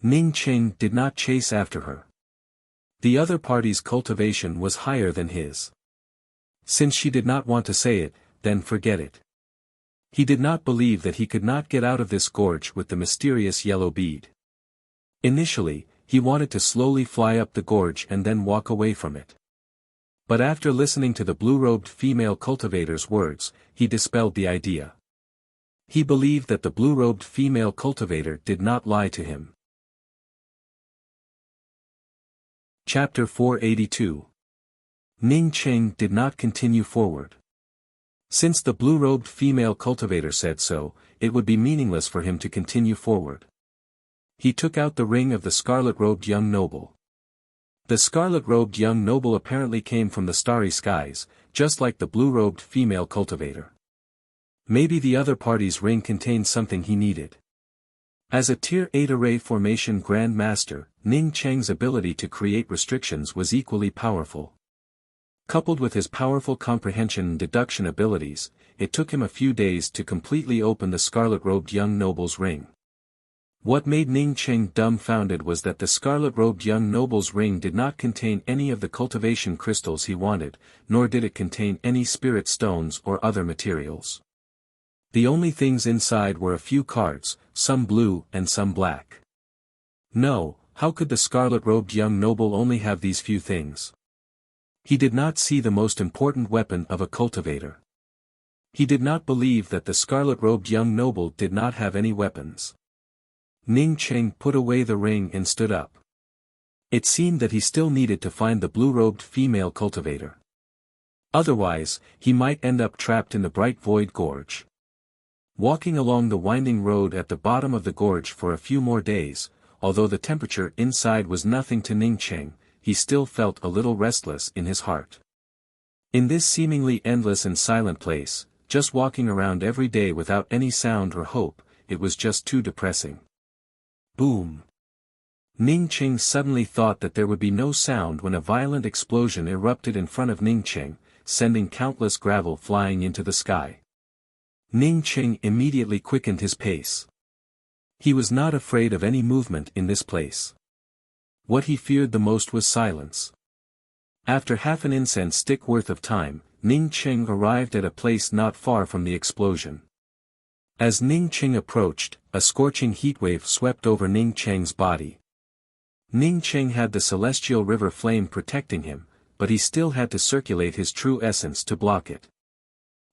Ning Cheng did not chase after her. The other party's cultivation was higher than his. Since she did not want to say it, then forget it. He did not believe that he could not get out of this gorge with the mysterious yellow bead. Initially, he wanted to slowly fly up the gorge and then walk away from it. But after listening to the blue-robed female cultivator's words, he dispelled the idea. He believed that the blue-robed female cultivator did not lie to him. Chapter 482. Ning Cheng did not continue forward. Since the blue-robed female cultivator said so, it would be meaningless for him to continue forward. He took out the ring of the scarlet-robed young noble. The scarlet-robed young noble apparently came from the starry skies, just like the blue-robed female cultivator. Maybe the other party's ring contained something he needed. As a Tier 8 array formation Grand Master, Ning Cheng's ability to create restrictions was equally powerful. Coupled with his powerful comprehension and deduction abilities, it took him a few days to completely open the scarlet-robed young noble's ring. What made Ning Cheng dumbfounded was that the scarlet-robed young noble's ring did not contain any of the cultivation crystals he wanted, nor did it contain any spirit stones or other materials. The only things inside were a few cards, some blue and some black. No, how could the scarlet-robed young noble only have these few things? He did not see the most important weapon of a cultivator. He did not believe that the scarlet-robed young noble did not have any weapons. Ning Cheng put away the ring and stood up. It seemed that he still needed to find the blue-robed female cultivator. Otherwise, he might end up trapped in the bright void gorge. Walking along the winding road at the bottom of the gorge for a few more days, although the temperature inside was nothing to Ning Cheng, he still felt a little restless in his heart. In this seemingly endless and silent place, just walking around every day without any sound or hope, it was just too depressing. Boom! Ning Cheng suddenly thought that there would be no sound when a violent explosion erupted in front of Ning Cheng, sending countless gravel flying into the sky. Ning Cheng immediately quickened his pace. He was not afraid of any movement in this place. What he feared the most was silence. After half an incense stick worth of time, Ning Cheng arrived at a place not far from the explosion. As Ning Cheng approached, a scorching heatwave swept over Ning Cheng's body. Ning Cheng had the celestial river flame protecting him, but he still had to circulate his true essence to block it.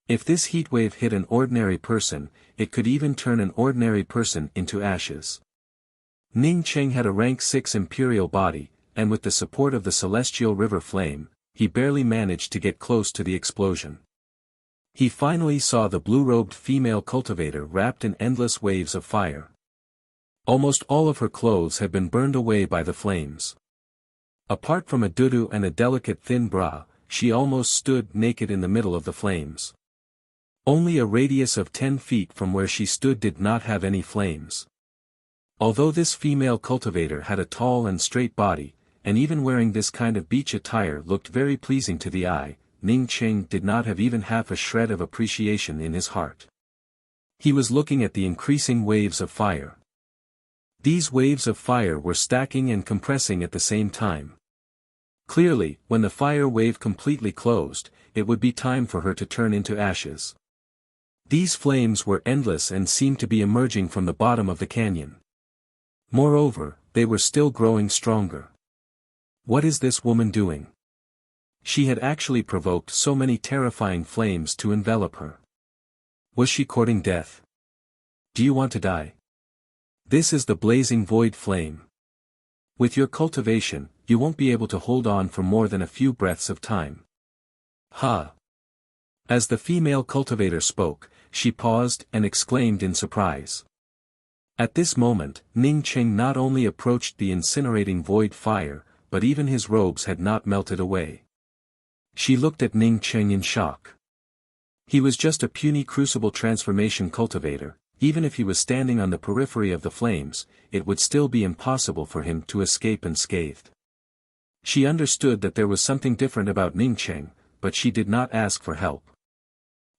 If this heatwave hit an ordinary person, it could even turn an ordinary person into ashes. Ning Cheng had a rank 6 imperial body, and with the support of the celestial river flame, he barely managed to get close to the explosion. He finally saw the blue-robed female cultivator wrapped in endless waves of fire. Almost all of her clothes had been burned away by the flames. Apart from a dudu and a delicate thin bra, she almost stood naked in the middle of the flames. Only a radius of 10 feet from where she stood did not have any flames. Although this female cultivator had a tall and straight body, and even wearing this kind of beach attire looked very pleasing to the eye, Ning Cheng did not have even half a shred of appreciation in his heart. He was looking at the increasing waves of fire. These waves of fire were stacking and compressing at the same time. Clearly, when the fire wave completely closed, it would be time for her to turn into ashes. These flames were endless and seemed to be emerging from the bottom of the canyon. Moreover, they were still growing stronger. What is this woman doing? She had actually provoked so many terrifying flames to envelop her. Was she courting death? Do you want to die? This is the blazing void flame. With your cultivation, you won't be able to hold on for more than a few breaths of time. Ha! As the female cultivator spoke, she paused and exclaimed in surprise. At this moment, Ning Cheng not only approached the incinerating void fire, but even his robes had not melted away. She looked at Ning Cheng in shock. He was just a puny crucible transformation cultivator. Even if he was standing on the periphery of the flames, it would still be impossible for him to escape unscathed. She understood that there was something different about Ning Cheng, but she did not ask for help.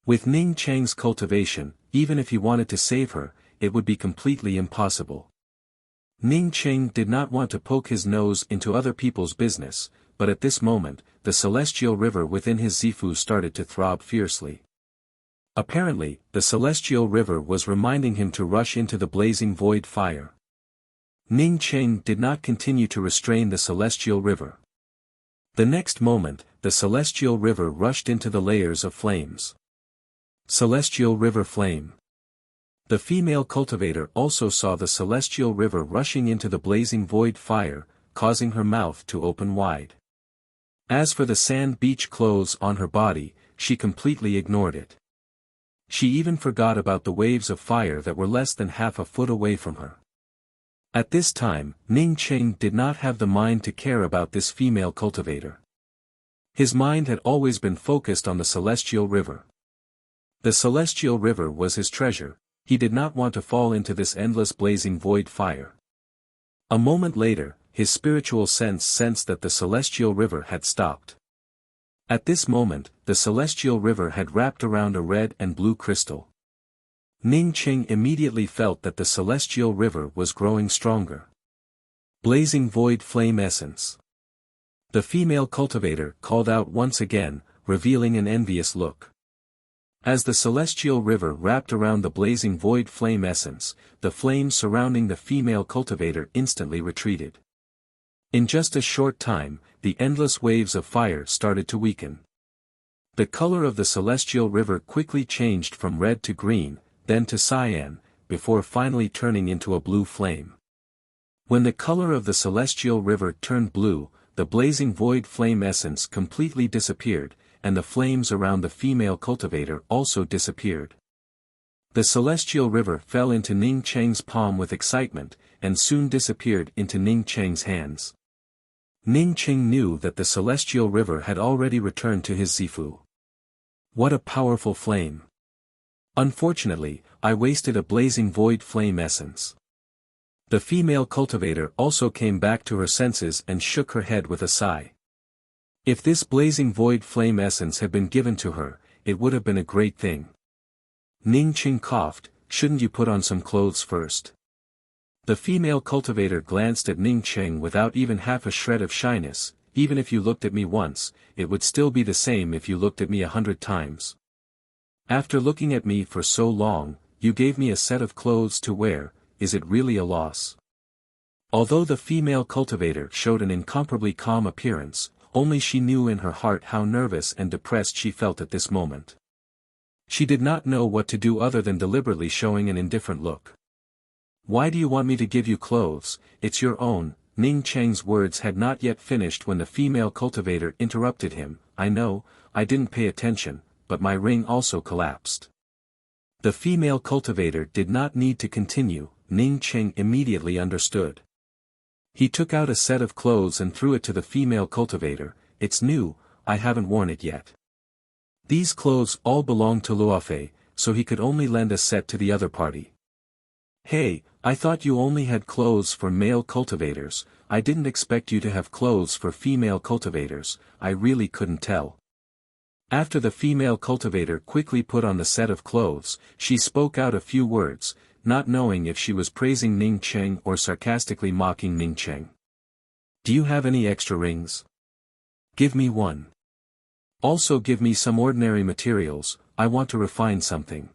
With Ning Cheng's cultivation, even if he wanted to save her, it would be completely impossible. Ning Cheng did not want to poke his nose into other people's business, but at this moment, the celestial river within his Zifu started to throb fiercely. Apparently, the celestial river was reminding him to rush into the blazing void fire. Ning Cheng did not continue to restrain the celestial river. The next moment, the celestial river rushed into the layers of flames. Celestial river flame. The female cultivator also saw the celestial river rushing into the blazing void fire, causing her mouth to open wide. As for the sand beach clothes on her body, she completely ignored it. She even forgot about the waves of fire that were less than half a foot away from her. At this time, Ning Cheng did not have the mind to care about this female cultivator. His mind had always been focused on the celestial river. The celestial river was his treasure. He did not want to fall into this endless blazing void fire. A moment later, his spiritual sense sensed that the celestial river had stopped. At this moment, the celestial river had wrapped around a red and blue crystal. Ning Qing immediately felt that the celestial river was growing stronger. Blazing void flame essence. The female cultivator called out once again, revealing an envious look. As the celestial river wrapped around the blazing void flame essence, the flames surrounding the female cultivator instantly retreated. In just a short time, the endless waves of fire started to weaken. The color of the celestial river quickly changed from red to green, then to cyan, before finally turning into a blue flame. When the color of the celestial river turned blue, the blazing void flame essence completely disappeared, and the flames around the female cultivator also disappeared. The celestial river fell into Ning Cheng's palm with excitement, and soon disappeared into Ning Cheng's hands. Ning Cheng knew that the celestial river had already returned to his Zifu. What a powerful flame! Unfortunately, I wasted a blazing void flame essence. The female cultivator also came back to her senses and shook her head with a sigh. If this blazing void flame essence had been given to her, it would have been a great thing. Ning Qing coughed, shouldn't you put on some clothes first? The female cultivator glanced at Ning Cheng without even half a shred of shyness. Even if you looked at me once, it would still be the same if you looked at me 100 times. After looking at me for so long, you gave me a set of clothes to wear, is it really a loss? Although the female cultivator showed an incomparably calm appearance, only she knew in her heart how nervous and depressed she felt at this moment. She did not know what to do other than deliberately showing an indifferent look. Why do you want me to give you clothes? It's your own. Ning Cheng's words had not yet finished when the female cultivator interrupted him. I know, I didn't pay attention, but my ring also collapsed. The female cultivator did not need to continue. Ning Cheng immediately understood. He took out a set of clothes and threw it to the female cultivator. It's new, I haven't worn it yet. These clothes all belong to Luofei, so he could only lend a set to the other party. Hey, I thought you only had clothes for male cultivators. I didn't expect you to have clothes for female cultivators. I really couldn't tell. After the female cultivator quickly put on the set of clothes, she spoke out a few words, not knowing if she was praising Ning Cheng or sarcastically mocking Ning Cheng. Do you have any extra rings? Give me one. Also give me some ordinary materials, I want to refine something.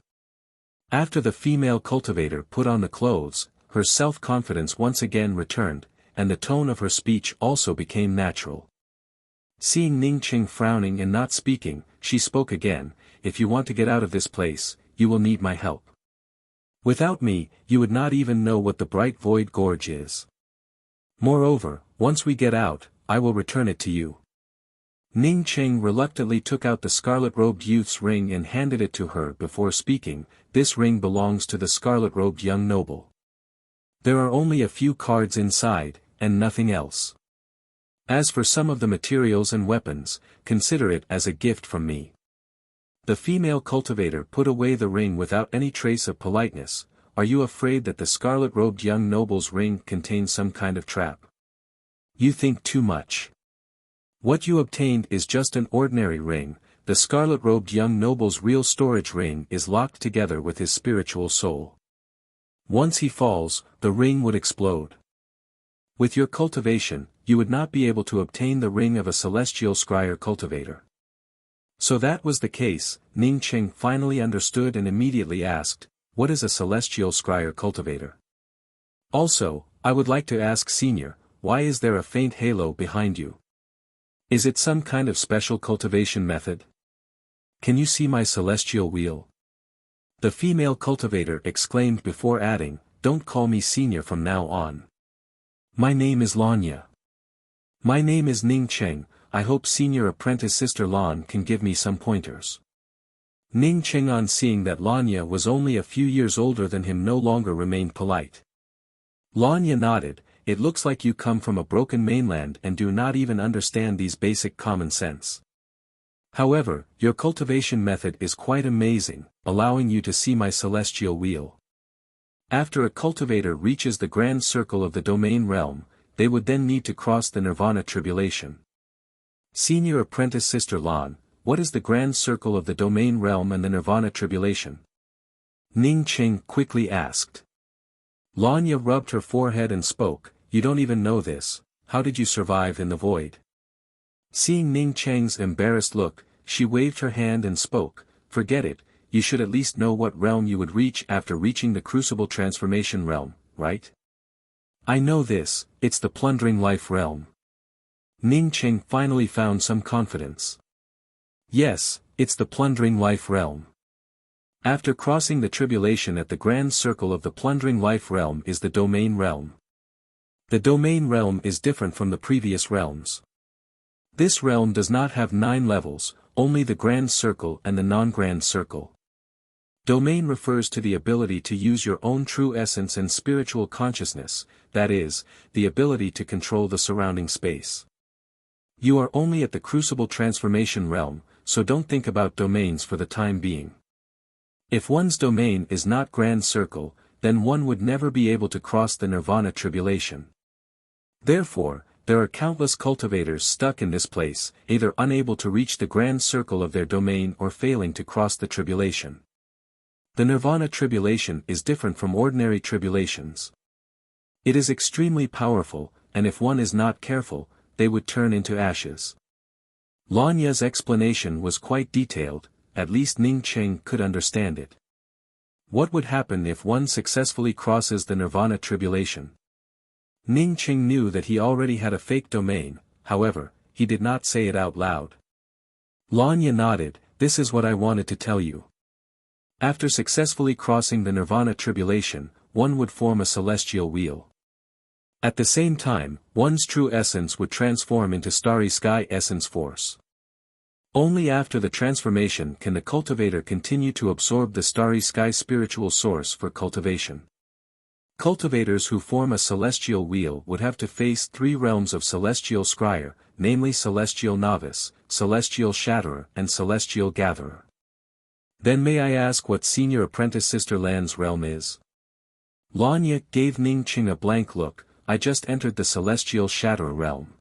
After the female cultivator put on the clothes, her self-confidence once again returned, and the tone of her speech also became natural. Seeing Ning Cheng frowning and not speaking, she spoke again, if you want to get out of this place, you will need my help. Without me, you would not even know what the bright void gorge is. Moreover, once we get out, I will return it to you. Ning Cheng reluctantly took out the scarlet-robed youth's ring and handed it to her before speaking. This ring belongs to the scarlet-robed young noble. There are only a few cards inside, and nothing else. As for some of the materials and weapons, consider it as a gift from me. The female cultivator put away the ring without any trace of politeness. Are you afraid that the scarlet-robed young noble's ring contains some kind of trap? You think too much. What you obtained is just an ordinary ring. The scarlet-robed young noble's real storage ring is locked together with his spiritual soul. Once he falls, the ring would explode. With your cultivation, you would not be able to obtain the ring of a celestial scryer cultivator. So that was the case. Ning Cheng finally understood and immediately asked, what is a celestial scryer cultivator? Also, I would like to ask Senior, why is there a faint halo behind you? Is it some kind of special cultivation method? Can you see my celestial wheel? The female cultivator exclaimed before adding, don't call me Senior from now on. My name is Lanya. My name is Ning Cheng. I hope Senior Apprentice Sister Lan can give me some pointers. Ning Cheng, on seeing that Lanya was only a few years older than him, no longer remained polite. Lanya nodded. It looks like you come from a broken mainland and do not even understand these basic common sense. However, your cultivation method is quite amazing, allowing you to see my celestial wheel. After a cultivator reaches the grand circle of the domain realm, they would then need to cross the nirvana tribulation. Senior Apprentice Sister Lan, what is the grand circle of the domain realm and the nirvana tribulation? Ning Qing quickly asked. Lanya rubbed her forehead and spoke, "You don't even know this, how did you survive in the void?" Seeing Ning Cheng's embarrassed look, she waved her hand and spoke, "Forget it, you should at least know what realm you would reach after reaching the Crucible Transformation realm, right?" "I know this, it's the Plundering Life realm." Ning Qing finally found some confidence. "Yes, it's the Plundering Life realm. After crossing the tribulation at the grand circle of the Plundering Life realm is the Domain realm. The Domain realm is different from the previous realms. This realm does not have 9 levels, only the Grand Circle and the Non-Grand Circle. Domain refers to the ability to use your own true essence and spiritual consciousness, that is, the ability to control the surrounding space. You are only at the Crucible Transformation realm, so don't think about domains for the time being. If one's domain is not Grand Circle, then one would never be able to cross the Nirvana tribulation. Therefore, there are countless cultivators stuck in this place, either unable to reach the Grand Circle of their domain or failing to cross the tribulation. The Nirvana tribulation is different from ordinary tribulations. It is extremely powerful, and if one is not careful, they would turn into ashes. Lanya's explanation was quite detailed, at least Ning Qing could understand it. What would happen if one successfully crosses the Nirvana tribulation? Ning Qing knew that he already had a fake domain, however, he did not say it out loud. Lanya nodded, "This is what I wanted to tell you. After successfully crossing the Nirvana tribulation, one would form a celestial wheel. At the same time, one's true essence would transform into starry sky essence force. Only after the transformation can the cultivator continue to absorb the starry sky spiritual source for cultivation. Cultivators who form a celestial wheel would have to face 3 realms of celestial scryer, namely celestial novice, celestial shatterer and celestial gatherer. Then may I ask what senior apprentice Sister Lan's realm is?" Lanya gave Ning Qing a blank look. "I just entered the celestial shatterer realm.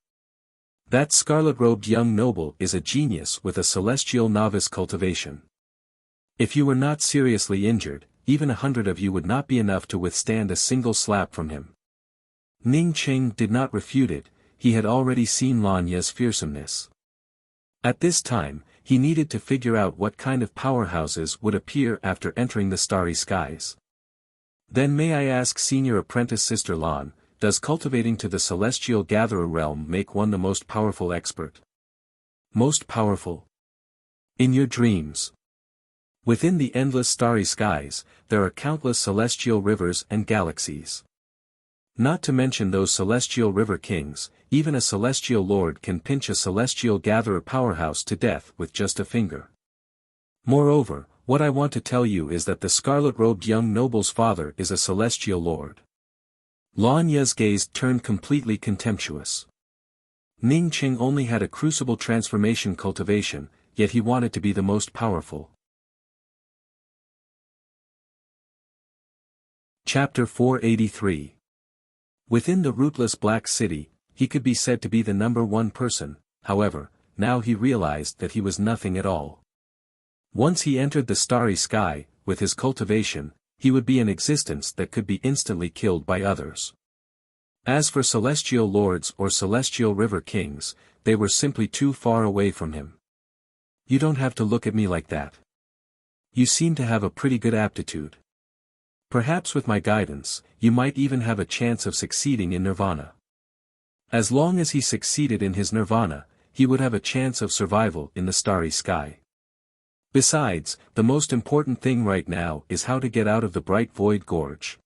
That scarlet-robed young noble is a genius with a celestial novice cultivation. If you were not seriously injured, even 100 of you would not be enough to withstand a single slap from him." Ning Qing did not refute it, he had already seen Lanya's fearsomeness. At this time, he needed to figure out what kind of powerhouses would appear after entering the starry skies. "Then may I ask Senior Apprentice Sister Lan, does cultivating to the Celestial Gatherer realm make one the most powerful expert?" "Most powerful? In your dreams. Within the endless starry skies, there are countless celestial rivers and galaxies. Not to mention those celestial river kings, even a celestial lord can pinch a celestial gatherer powerhouse to death with just a finger. Moreover, what I want to tell you is that the scarlet-robed young noble's father is a celestial lord." Lanya's gaze turned completely contemptuous. Ning Qing only had a crucible transformation cultivation, yet he wanted to be the most powerful. Chapter 483. Within the rootless Black City, he could be said to be the #1 person, however, now he realized that he was nothing at all. Once he entered the starry sky, with his cultivation, he would be an existence that could be instantly killed by others. As for celestial lords or celestial river kings, they were simply too far away from him. "You don't have to look at me like that. You seem to have a pretty good aptitude. Perhaps with my guidance, you might even have a chance of succeeding in Nirvana." As long as he succeeded in his Nirvana, he would have a chance of survival in the starry sky. Besides, the most important thing right now is how to get out of the bright void gorge.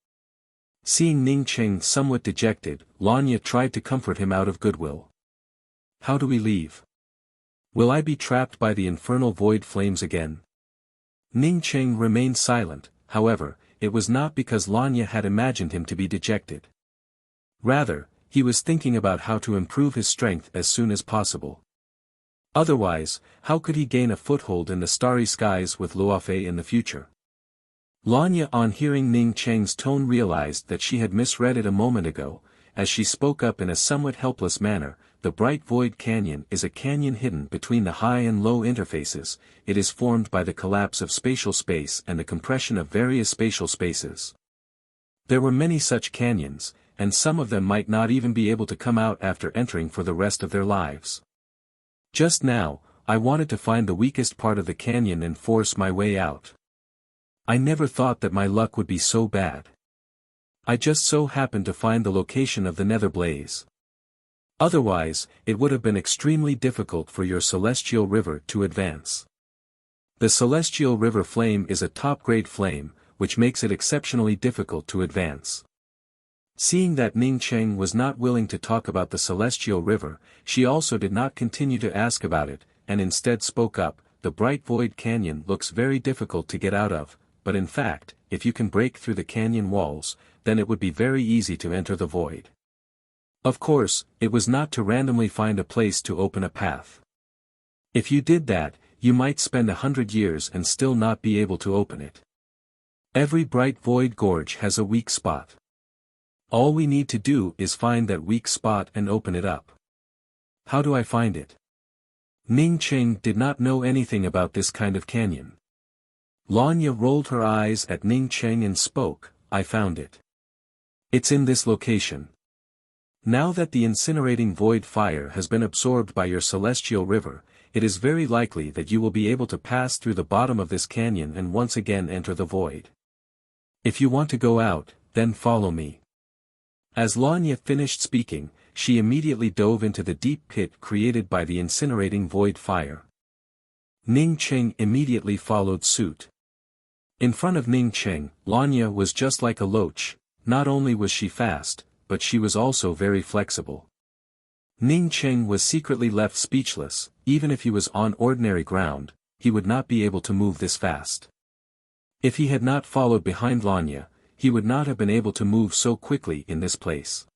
Seeing Ning Qing somewhat dejected, Lanya tried to comfort him out of goodwill. "How do we leave? Will I be trapped by the infernal void flames again?" Ning Qing remained silent, however, it was not because Lanya had imagined him to be dejected. Rather, he was thinking about how to improve his strength as soon as possible. Otherwise, how could he gain a foothold in the starry skies with Luofei in the future? Lanya on hearing Ning Cheng's tone realized that she had misread it a moment ago, as she spoke up in a somewhat helpless manner, the Bright Void Canyon is a canyon hidden between the high and low interfaces. It is formed by the collapse of spatial space and the compression of various spatial spaces. There were many such canyons, and some of them might not even be able to come out after entering for the rest of their lives. Just now, I wanted to find the weakest part of the canyon and force my way out. I never thought that my luck would be so bad. I just so happened to find the location of the nether blaze. Otherwise, it would have been extremely difficult for your celestial river to advance. The celestial river flame is a top-grade flame, which makes it exceptionally difficult to advance. Seeing that Ning Cheng was not willing to talk about the celestial river, she also did not continue to ask about it, and instead spoke up. The Bright Void Canyon looks very difficult to get out of, but in fact, if you can break through the canyon walls, then it would be very easy to enter the void. Of course, it was not to randomly find a place to open a path. If you did that, you might spend 100 years and still not be able to open it. Every Bright Void Gorge has a weak spot. All we need to do is find that weak spot and open it up. How do I find it? Ning Cheng did not know anything about this kind of canyon. Lanya rolled her eyes at Ning Cheng and spoke, I found it. It's in this location. Now that the incinerating void fire has been absorbed by your celestial river, it is very likely that you will be able to pass through the bottom of this canyon and once again enter the void. If you want to go out, then follow me. As Lanya finished speaking, she immediately dove into the deep pit created by the incinerating void fire. Ning Cheng immediately followed suit. In front of Ning Cheng, Lanya was just like a loach. Not only was she fast, but she was also very flexible. Ning Cheng was secretly left speechless. Even if he was on ordinary ground, he would not be able to move this fast. If he had not followed behind Lanya, he would not have been able to move so quickly in this place.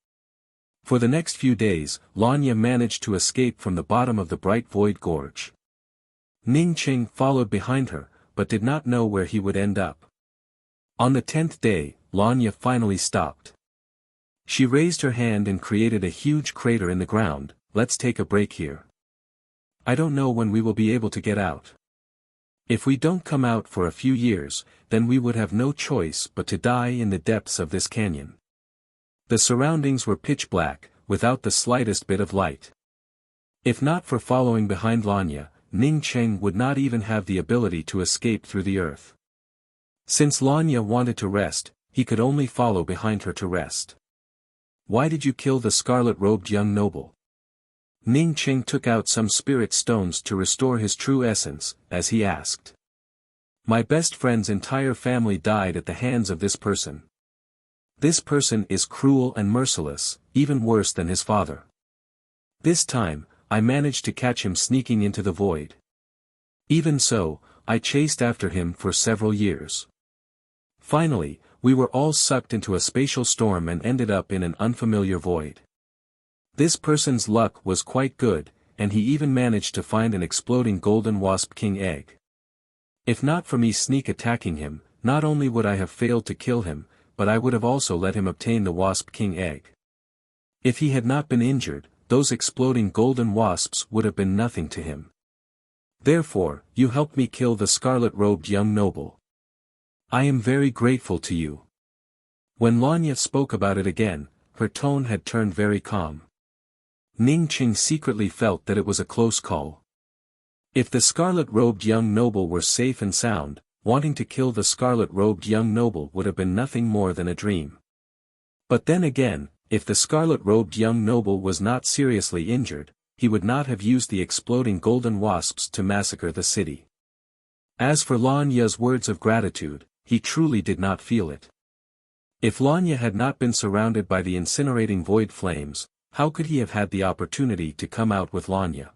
For the next few days, Lanya managed to escape from the bottom of the Bright Void Gorge. Ning Cheng followed behind her, but did not know where he would end up. On the 10th day, Lanya finally stopped. She raised her hand and created a huge crater in the ground. Let's take a break here. I don't know when we will be able to get out. If we don't come out for a few years, then we would have no choice but to die in the depths of this canyon. The surroundings were pitch black, without the slightest bit of light. If not for following behind Lanya, Ning Cheng would not even have the ability to escape through the earth. Since Lanya wanted to rest, he could only follow behind her to rest. Why did you kill the scarlet-robed young noble? Ning Cheng took out some spirit stones to restore his true essence, as he asked. My best friend's entire family died at the hands of this person. This person is cruel and merciless, even worse than his father. This time, I managed to catch him sneaking into the void. Even so, I chased after him for several years. Finally, we were all sucked into a spatial storm and ended up in an unfamiliar void. This person's luck was quite good, and he even managed to find an exploding golden wasp king egg. If not for me sneak attacking him, not only would I have failed to kill him, but I would have also let him obtain the wasp king egg. If he had not been injured, those exploding golden wasps would have been nothing to him. Therefore, you helped me kill the scarlet-robed young noble. I am very grateful to you. When Lanya spoke about it again, her tone had turned very calm. Ning Cheng secretly felt that it was a close call. If the scarlet-robed young noble were safe and sound, wanting to kill the scarlet-robed young noble would have been nothing more than a dream. But then again, if the scarlet-robed young noble was not seriously injured, he would not have used the exploding golden wasps to massacre the city. As for Lanya's words of gratitude, he truly did not feel it. If Lanya had not been surrounded by the incinerating void flames, how could he have had the opportunity to come out with Lanya?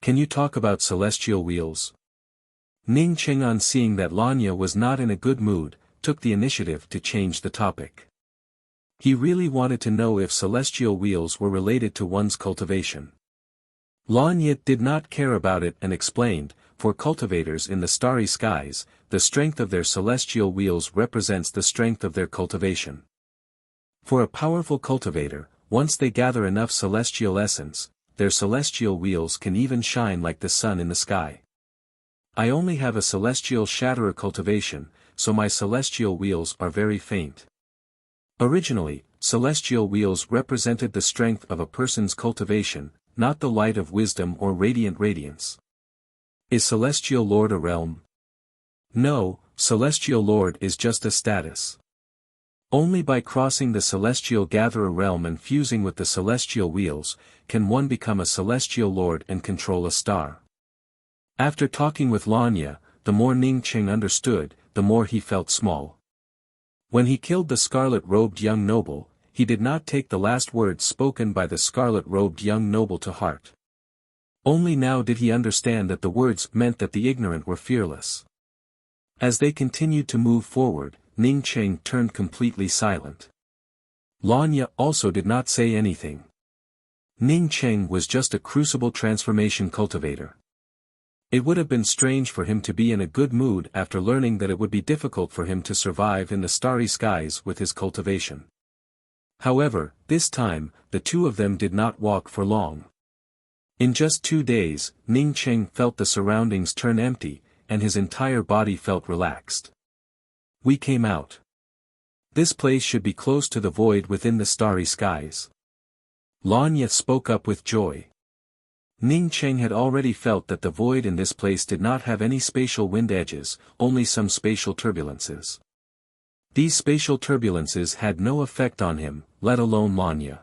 Can you talk about celestial wheels? Ning Cheng, on seeing that Lanya was not in a good mood, took the initiative to change the topic. He really wanted to know if celestial wheels were related to one's cultivation. Lanya did not care about it and explained, for cultivators in the starry skies, the strength of their celestial wheels represents the strength of their cultivation. For a powerful cultivator, once they gather enough celestial essence, their celestial wheels can even shine like the sun in the sky. I only have a celestial shatterer cultivation, so my celestial wheels are very faint. Originally, celestial wheels represented the strength of a person's cultivation, not the light of wisdom or radiant radiance. Is Celestial Lord a realm? No, Celestial Lord is just a status. Only by crossing the Celestial Gatherer realm and fusing with the Celestial Wheels, can one become a Celestial Lord and control a star. After talking with Lanya, the more Ning Cheng understood, the more he felt small. When he killed the scarlet-robed young noble, he did not take the last words spoken by the scarlet-robed young noble to heart. Only now did he understand that the words meant that the ignorant were fearless. As they continued to move forward, Ning Cheng turned completely silent. Lanya also did not say anything. Ning Cheng was just a crucible transformation cultivator. It would have been strange for him to be in a good mood after learning that it would be difficult for him to survive in the starry skies with his cultivation. However, this time, the two of them did not walk for long. In just 2 days, Ning Cheng felt the surroundings turn empty, and his entire body felt relaxed. We came out. This place should be close to the void within the starry skies. Lanya spoke up with joy. Ning Cheng had already felt that the void in this place did not have any spatial wind edges, only some spatial turbulences. These spatial turbulences had no effect on him, let alone Lanya.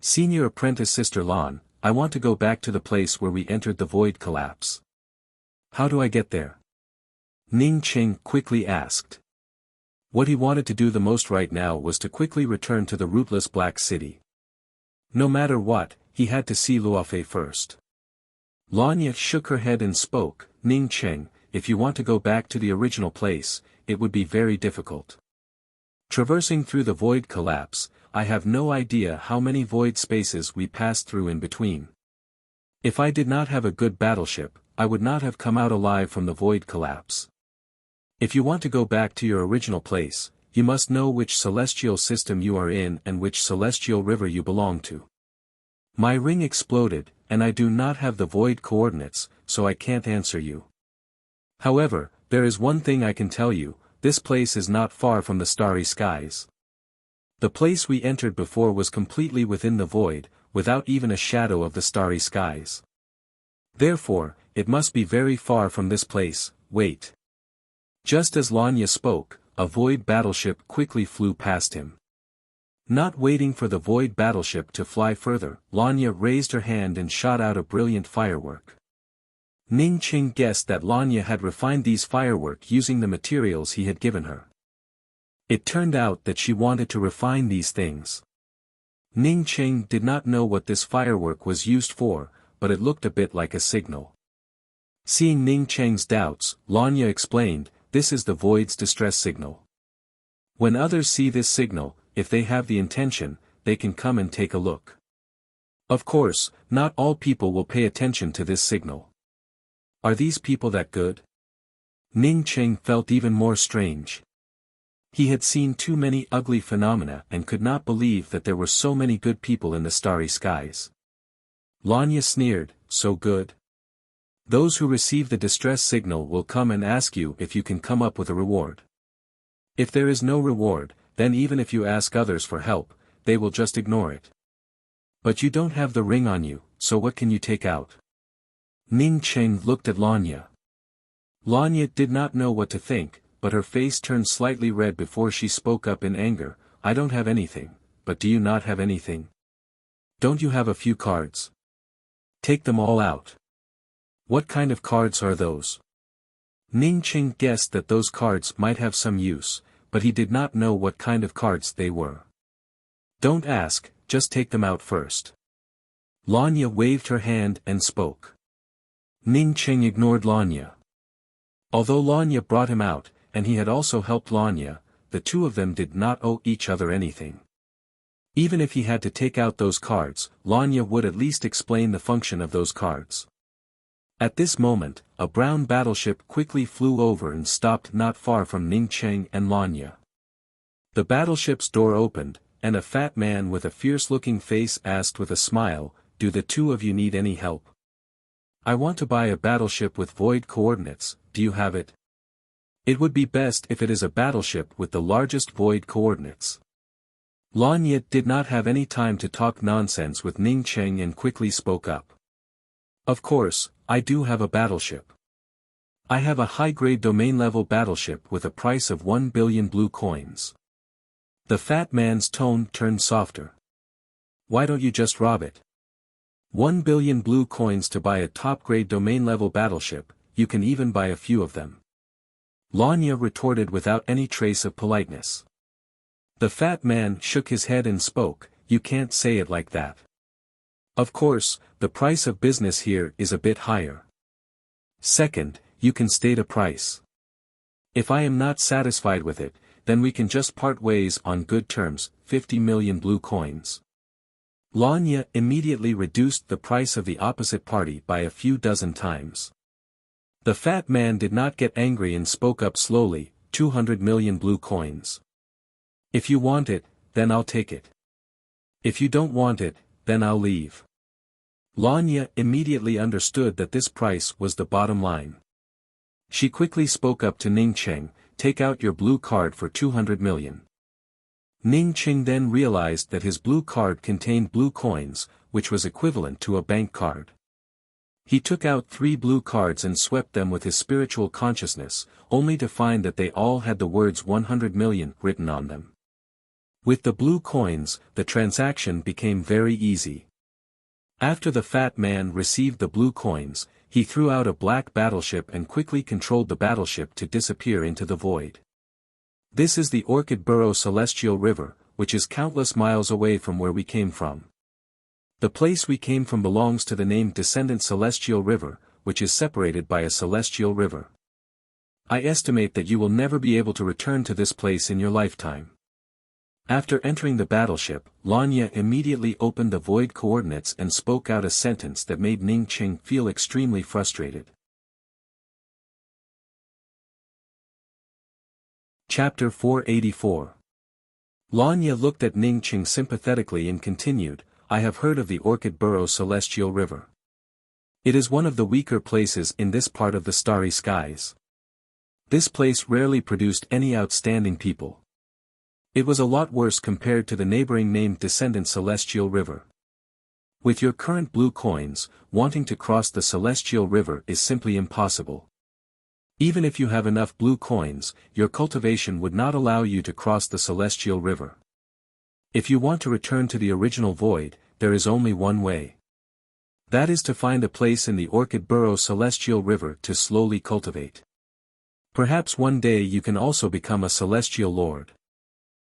Senior apprentice Sister Lan, I want to go back to the place where we entered the void collapse. How do I get there? Ning Cheng quickly asked. What he wanted to do the most right now was to quickly return to the rootless Black City. No matter what, he had to see Luofei first. Lanya shook her head and spoke, Ning Cheng, if you want to go back to the original place, it would be very difficult. Traversing through the void collapse, I have no idea how many void spaces we passed through in between. If I did not have a good battleship, I would not have come out alive from the void collapse. If you want to go back to your original place, you must know which celestial system you are in and which celestial river you belong to. My ring exploded, and I do not have the void coordinates, so I can't answer you. However, there is one thing I can tell you, this place is not far from the starry skies. The place we entered before was completely within the void, without even a shadow of the starry skies. Therefore, it must be very far from this place. Wait. Just as Lanya spoke, a void battleship quickly flew past him. Not waiting for the void battleship to fly further, Lanya raised her hand and shot out a brilliant firework. Ning Cheng guessed that Lanya had refined these fireworks using the materials he had given her. It turned out that she wanted to refine these things. Ning Cheng did not know what this firework was used for, but it looked a bit like a signal. Seeing Ning Cheng's doubts, Lanya explained, this is the void's distress signal. When others see this signal, if they have the intention, they can come and take a look. Of course, not all people will pay attention to this signal. Are these people that good? Ning Cheng felt even more strange. He had seen too many ugly phenomena and could not believe that there were so many good people in the starry skies. Lanya sneered, so good? Those who receive the distress signal will come and ask you if you can come up with a reward. If there is no reward, then even if you ask others for help, they will just ignore it. But you don't have the ring on you, so what can you take out? Ning Cheng looked at Lanya. Lanya did not know what to think, but her face turned slightly red before she spoke up in anger, I don't have anything, but do you not have anything? Don't you have a few cards? Take them all out. What kind of cards are those? Ning Cheng guessed that those cards might have some use, but he did not know what kind of cards they were. Don't ask, just take them out first. Lanya waved her hand and spoke. Ning Cheng ignored Lanya. Although Lanya brought him out, and he had also helped Lanya, the two of them did not owe each other anything. Even if he had to take out those cards, Lanya would at least explain the function of those cards. At this moment, a brown battleship quickly flew over and stopped not far from Ning Cheng and Lanya. The battleship's door opened, and a fat man with a fierce-looking face asked with a smile, "Do the two of you need any help? I want to buy a battleship with void coordinates, do you have it? It would be best if it is a battleship with the largest void coordinates." Lanya did not have any time to talk nonsense with Ning Cheng and quickly spoke up. "Of course, I do have a battleship. I have a high-grade domain-level battleship with a price of 1 billion blue coins." The fat man's tone turned softer. "Why don't you just rob it? 1 billion blue coins to buy a top-grade domain-level battleship, you can even buy a few of them." Lanya retorted without any trace of politeness. The fat man shook his head and spoke, "You can't say it like that. Of course, the price of business here is a bit higher. Second, you can state a price. If I am not satisfied with it, then we can just part ways on good terms, 50 million blue coins." Lanya immediately reduced the price of the opposite party by a few dozen times. The fat man did not get angry and spoke up slowly, 200 million blue coins. If you want it, then I'll take it. If you don't want it, then I'll leave. Lanya immediately understood that this price was the bottom line. She quickly spoke up to Ning Cheng, "Take out your blue card for 200 million. Ning Cheng then realized that his blue card contained blue coins, which was equivalent to a bank card. He took out 3 blue cards and swept them with his spiritual consciousness, only to find that they all had the words 100 million written on them. With the blue coins, the transaction became very easy. After the fat man received the blue coins, he threw out a black battleship and quickly controlled the battleship to disappear into the void. This is the Orchid Burrow Celestial River, which is countless miles away from where we came from. The place we came from belongs to the named Descendant Celestial River, which is separated by a celestial river. I estimate that you will never be able to return to this place in your lifetime." After entering the battleship, Lanya immediately opened the void coordinates and spoke out a sentence that made Ning Cheng feel extremely frustrated. Chapter 484. Lanya looked at Ning Cheng sympathetically and continued, "I have heard of the Orchid Burrow Celestial River. It is one of the weaker places in this part of the starry skies. This place rarely produced any outstanding people. It was a lot worse compared to the neighboring named Descendant Celestial River. With your current blue coins, wanting to cross the Celestial River is simply impossible. Even if you have enough blue coins, your cultivation would not allow you to cross the Celestial River. If you want to return to the original void, there is only one way. That is to find a place in the Orchid Burrow Celestial River to slowly cultivate. Perhaps one day you can also become a Celestial Lord.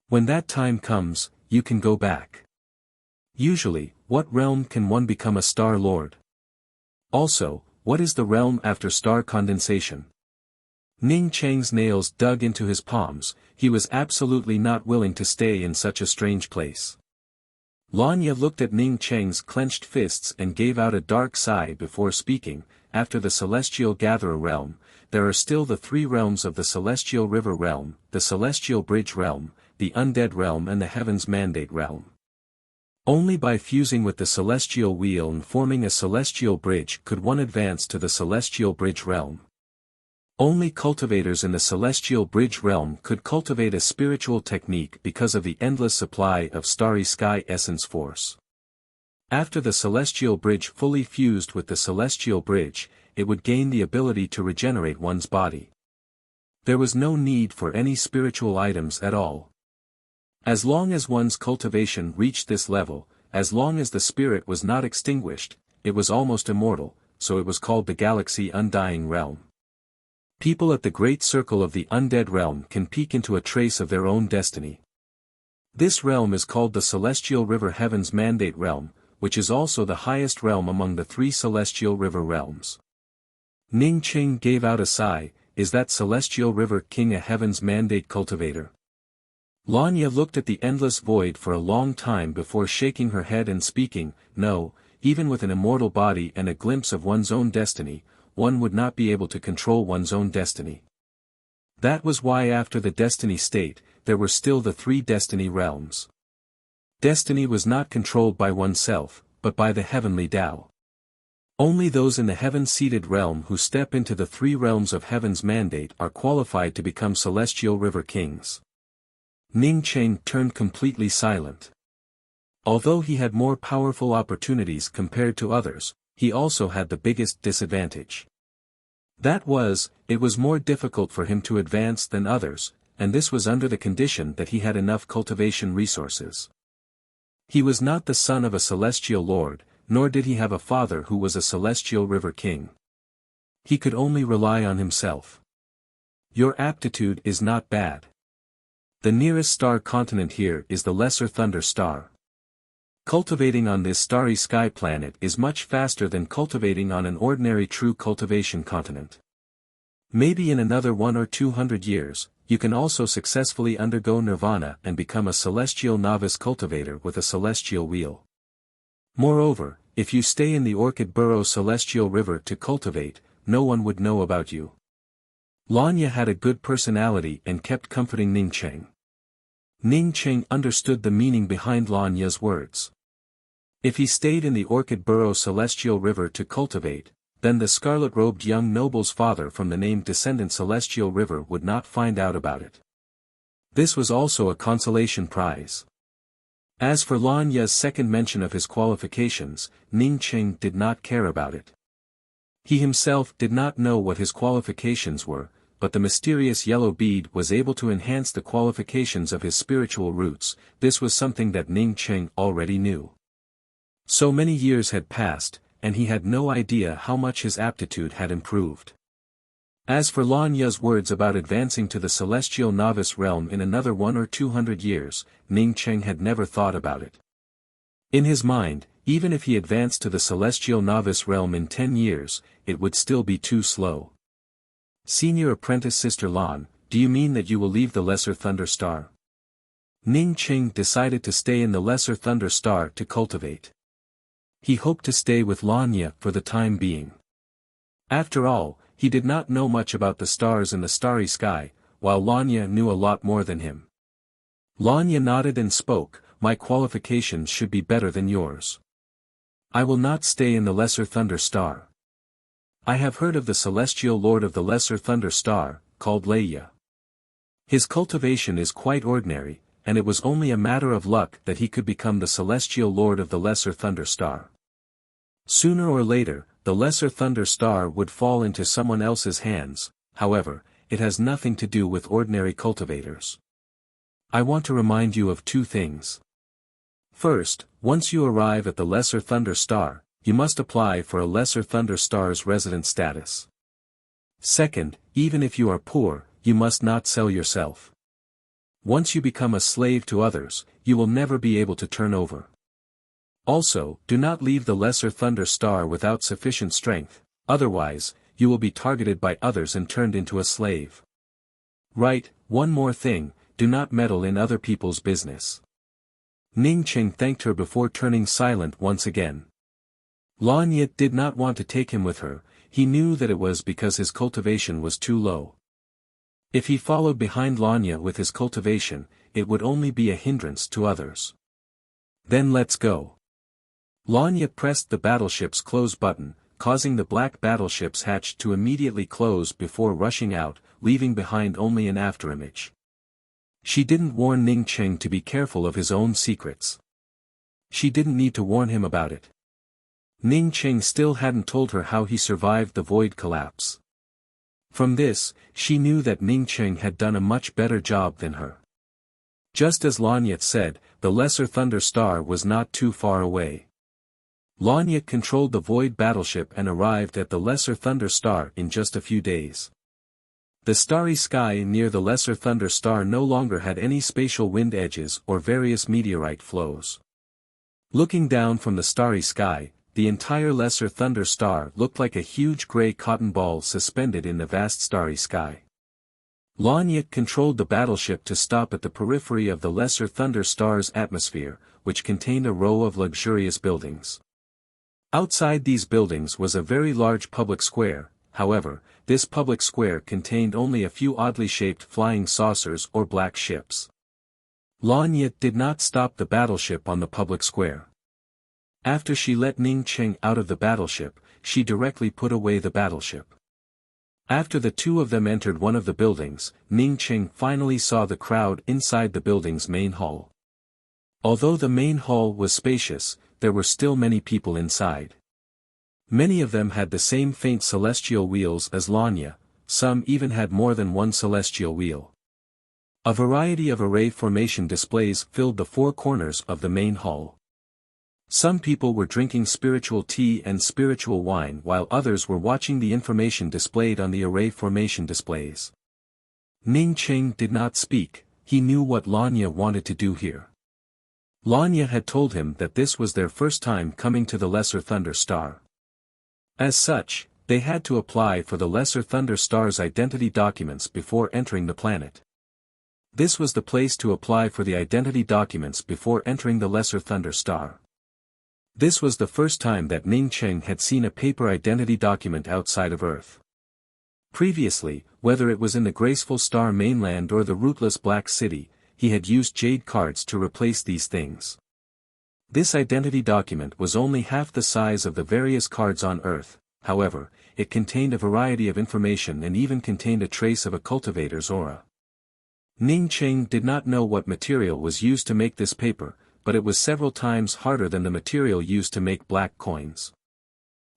When that time comes, you can go back. Usually, what realm can one become a Star Lord? Also, what is the realm after star condensation?" Ning Cheng's nails dug into his palms, he was absolutely not willing to stay in such a strange place. Lanya looked at Ning Cheng's clenched fists and gave out a dark sigh before speaking. "After the Celestial Gatherer realm, there are still the 3 realms of the Celestial River realm, the Celestial Bridge realm, the Undead realm and the Heaven's Mandate realm. Only by fusing with the Celestial Wheel and forming a Celestial Bridge could one advance to the Celestial Bridge realm. Only cultivators in the Celestial Bridge realm could cultivate a spiritual technique because of the endless supply of starry sky essence force. After the Celestial Bridge fully fused with the Celestial Bridge, it would gain the ability to regenerate one's body. There was no need for any spiritual items at all. As long as one's cultivation reached this level, as long as the spirit was not extinguished, it was almost immortal, so it was called the Galaxy Undying Realm. People at the Great Circle of the Undead Realm can peek into a trace of their own destiny. This realm is called the Celestial River Heaven's Mandate Realm, which is also the highest realm among the 3 Celestial River realms." Ning Cheng gave out a sigh. "Is that Celestial River King a Heaven's Mandate cultivator?" Lanya looked at the endless void for a long time before shaking her head and speaking, "No, even with an immortal body and a glimpse of one's own destiny, one would not be able to control one's own destiny. That was why after the Destiny State, there were still the 3 Destiny realms. Destiny was not controlled by oneself, but by the heavenly Tao. Only those in the heaven-seated realm who step into the three realms of heaven's mandate are qualified to become celestial river kings. Ning Cheng turned completely silent. Although he had more powerful opportunities compared to others, he also had the biggest disadvantage. That was, it was more difficult for him to advance than others, and this was under the condition that he had enough cultivation resources. He was not the son of a celestial lord, nor did he have a father who was a celestial river king. He could only rely on himself. Your aptitude is not bad. The nearest star continent here is the Lesser Thunder Star. Cultivating on this starry sky planet is much faster than cultivating on an ordinary true cultivation continent. Maybe in another 100 or 200 years, you can also successfully undergo nirvana and become a celestial novice cultivator with a celestial wheel. Moreover, if you stay in the Orchid Burrow Celestial River to cultivate, no one would know about you. Lanya had a good personality and kept comforting Ning Cheng. Ning Cheng understood the meaning behind Lanya's words. If he stayed in the Orchid Burrow Celestial River to cultivate, then the scarlet-robed young noble's father from the named descendant Celestial River would not find out about it. This was also a consolation prize. As for Lanya's second mention of his qualifications, Ning Cheng did not care about it. He himself did not know what his qualifications were, but the mysterious yellow bead was able to enhance the qualifications of his spiritual roots. This was something that Ning Cheng already knew. So many years had passed, and he had no idea how much his aptitude had improved. As for Lanya's words about advancing to the celestial novice realm in another 100 or 200 years, Ning Cheng had never thought about it. In his mind, even if he advanced to the celestial novice realm in 10 years, it would still be too slow. Senior Apprentice Sister Lan, do you mean that you will leave the Lesser Thunder Star? Ning Cheng decided to stay in the Lesser Thunder Star to cultivate. He hoped to stay with Lanya for the time being. After all, he did not know much about the stars in the starry sky, while Lanya knew a lot more than him. Lanya nodded and spoke, my qualifications should be better than yours. I will not stay in the Lesser Thunder Star. I have heard of the celestial lord of the Lesser Thunder Star, called Leia. His cultivation is quite ordinary, and it was only a matter of luck that he could become the celestial lord of the Lesser Thunder Star. Sooner or later, the Lesser Thunder Star would fall into someone else's hands. However, it has nothing to do with ordinary cultivators. I want to remind you of two things. First, once you arrive at the Lesser Thunder Star, you must apply for a Lesser Thunder Star's resident status. Second, even if you are poor, you must not sell yourself. Once you become a slave to others, you will never be able to turn over. Also, do not leave the Lesser Thunder Star without sufficient strength, otherwise, you will be targeted by others and turned into a slave. Right, one more thing, do not meddle in other people's business. Ning Cheng thanked her before turning silent once again. Lanya did not want to take him with her, he knew that it was because his cultivation was too low. If he followed behind Lanya with his cultivation, it would only be a hindrance to others. Then let's go. Lanya pressed the battleship's close button, causing the black battleship's hatch to immediately close before rushing out, leaving behind only an afterimage. She didn't warn Ning Cheng to be careful of his own secrets. She didn't need to warn him about it. Ning Cheng still hadn't told her how he survived the void collapse. From this, she knew that Ning Cheng had done a much better job than her. Just as Lanya said, the Lesser Thunder Star was not too far away. Lanya controlled the void battleship and arrived at the Lesser Thunder Star in just a few days. The starry sky near the Lesser Thunder Star no longer had any spatial wind edges or various meteorite flows. Looking down from the starry sky, the entire Lesser Thunder Star looked like a huge gray cotton ball suspended in the vast starry sky. Lanya controlled the battleship to stop at the periphery of the Lesser Thunder Star's atmosphere, which contained a row of luxurious buildings. Outside these buildings was a very large public square. However, this public square contained only a few oddly shaped flying saucers or black ships. Lanya did not stop the battleship on the public square. After she let Ning Cheng out of the battleship, she directly put away the battleship. After the two of them entered one of the buildings, Ning Cheng finally saw the crowd inside the building's main hall. Although the main hall was spacious, there were still many people inside. Many of them had the same faint celestial wheels as Lanya, some even had more than one celestial wheel. A variety of array formation displays filled the four corners of the main hall. Some people were drinking spiritual tea and spiritual wine while others were watching the information displayed on the array formation displays. Ning Cheng did not speak, he knew what Lanya wanted to do here. Lanya had told him that this was their first time coming to the Lesser Thunder Star. As such, they had to apply for the Lesser Thunder Star's identity documents before entering the planet. This was the place to apply for the identity documents before entering the Lesser Thunder Star. This was the first time that Ning Cheng had seen a paper identity document outside of Earth. Previously, whether it was in the Graceful Star mainland or the rootless Black City, he had used jade cards to replace these things. This identity document was only half the size of the various cards on Earth, however, it contained a variety of information and even contained a trace of a cultivator's aura. Ning Cheng did not know what material was used to make this paper, but it was several times harder than the material used to make black coins.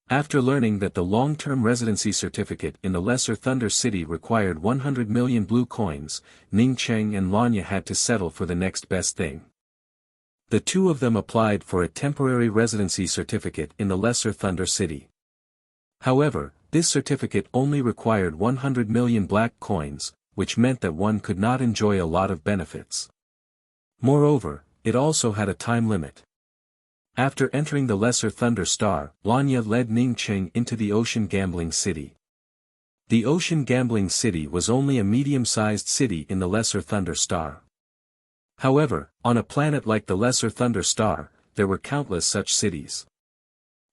After learning that the long-term residency certificate in the Lesser Thunder City required 100 million blue coins, Ning Cheng and Lanya had to settle for the next best thing. The two of them applied for a temporary residency certificate in the Lesser Thunder City. However, this certificate only required 100 million black coins, which meant that one could not enjoy a lot of benefits. Moreover, it also had a time limit. After entering the Lesser Thunder Star, Lanya led Ning Cheng into the Ocean Gambling City. The Ocean Gambling City was only a medium-sized city in the Lesser Thunder Star. However, on a planet like the Lesser Thunder Star, there were countless such cities.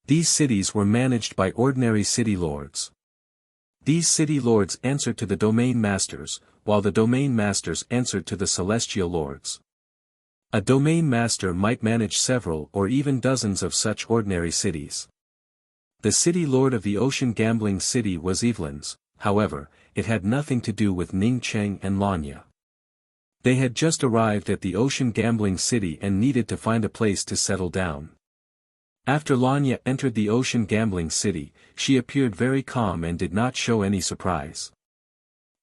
These cities were managed by ordinary city lords. These city lords answered to the domain masters, while the domain masters answered to the celestial lords. A domain master might manage several or even dozens of such ordinary cities. The city lord of the Ocean Gambling City was Evelyn's, however, it had nothing to do with Ning Cheng and Lanya. They had just arrived at the Ocean Gambling City and needed to find a place to settle down. After Lanya entered the Ocean Gambling City, she appeared very calm and did not show any surprise.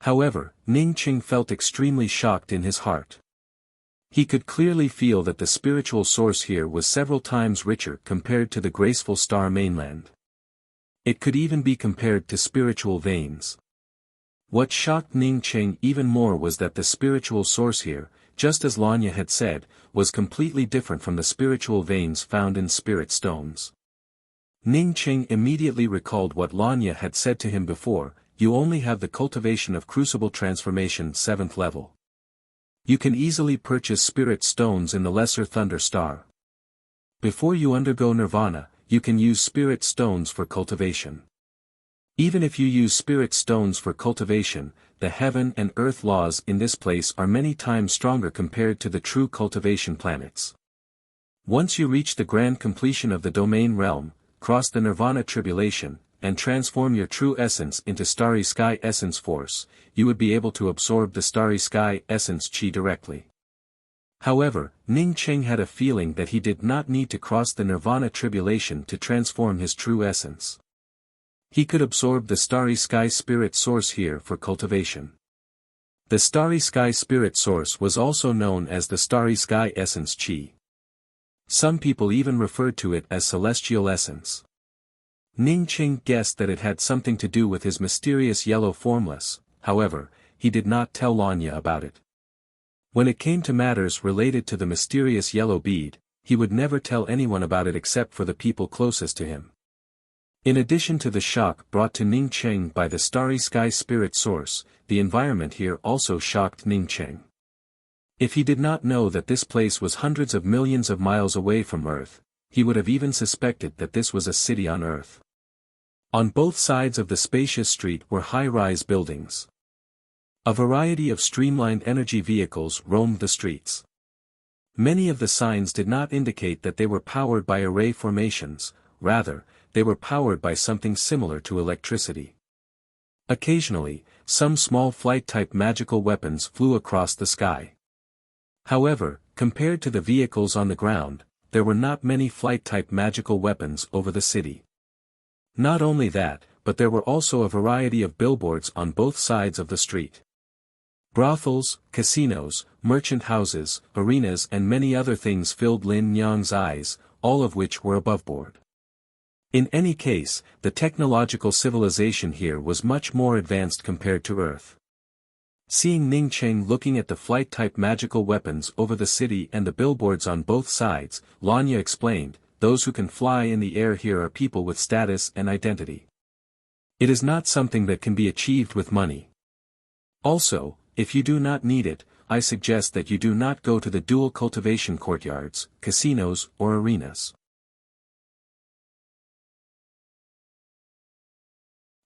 However, Ning Cheng felt extremely shocked in his heart. He could clearly feel that the spiritual source here was several times richer compared to the Graceful Star mainland. It could even be compared to spiritual veins. What shocked Ning Cheng even more was that the spiritual source here, just as Lanya had said, was completely different from the spiritual veins found in spirit stones. Ning Cheng immediately recalled what Lanya had said to him before, you only have the cultivation of Crucible Transformation 7th level. You can easily purchase spirit stones in the Lesser Thunder Star. Before you undergo nirvana, you can use spirit stones for cultivation. Even if you use spirit stones for cultivation, the heaven and earth laws in this place are many times stronger compared to the true cultivation planets. Once you reach the grand completion of the domain realm, cross the nirvana tribulation, and transform your true essence into Starry Sky Essence Force, you would be able to absorb the Starry Sky Essence Chi directly. However, Ning Cheng had a feeling that he did not need to cross the nirvana tribulation to transform his true essence. He could absorb the Starry Sky Spirit Source here for cultivation. The Starry Sky Spirit Source was also known as the Starry Sky Essence Chi. Some people even referred to it as Celestial Essence. Ning Cheng guessed that it had something to do with his mysterious yellow formless, however, he did not tell Lanya about it. When it came to matters related to the mysterious yellow bead, he would never tell anyone about it except for the people closest to him. In addition to the shock brought to Ning Cheng by the Starry Sky Spirit Source, the environment here also shocked Ning Cheng. If he did not know that this place was hundreds of millions of miles away from Earth, he would have even suspected that this was a city on Earth. On both sides of the spacious street were high-rise buildings. A variety of streamlined energy vehicles roamed the streets. Many of the signs did not indicate that they were powered by array formations, rather, they were powered by something similar to electricity. Occasionally, some small flight-type magical weapons flew across the sky. However, compared to the vehicles on the ground, there were not many flight-type magical weapons over the city. Not only that, but there were also a variety of billboards on both sides of the street. Brothels, casinos, merchant houses, arenas and many other things filled Lin Yang's eyes, all of which were aboveboard. In any case, the technological civilization here was much more advanced compared to Earth. Seeing Ning Cheng looking at the flight-type magical weapons over the city and the billboards on both sides, Lanya explained, "Those who can fly in the air here are people with status and identity. It is not something that can be achieved with money. Also, if you do not need it, I suggest that you do not go to the dual cultivation courtyards, casinos or arenas."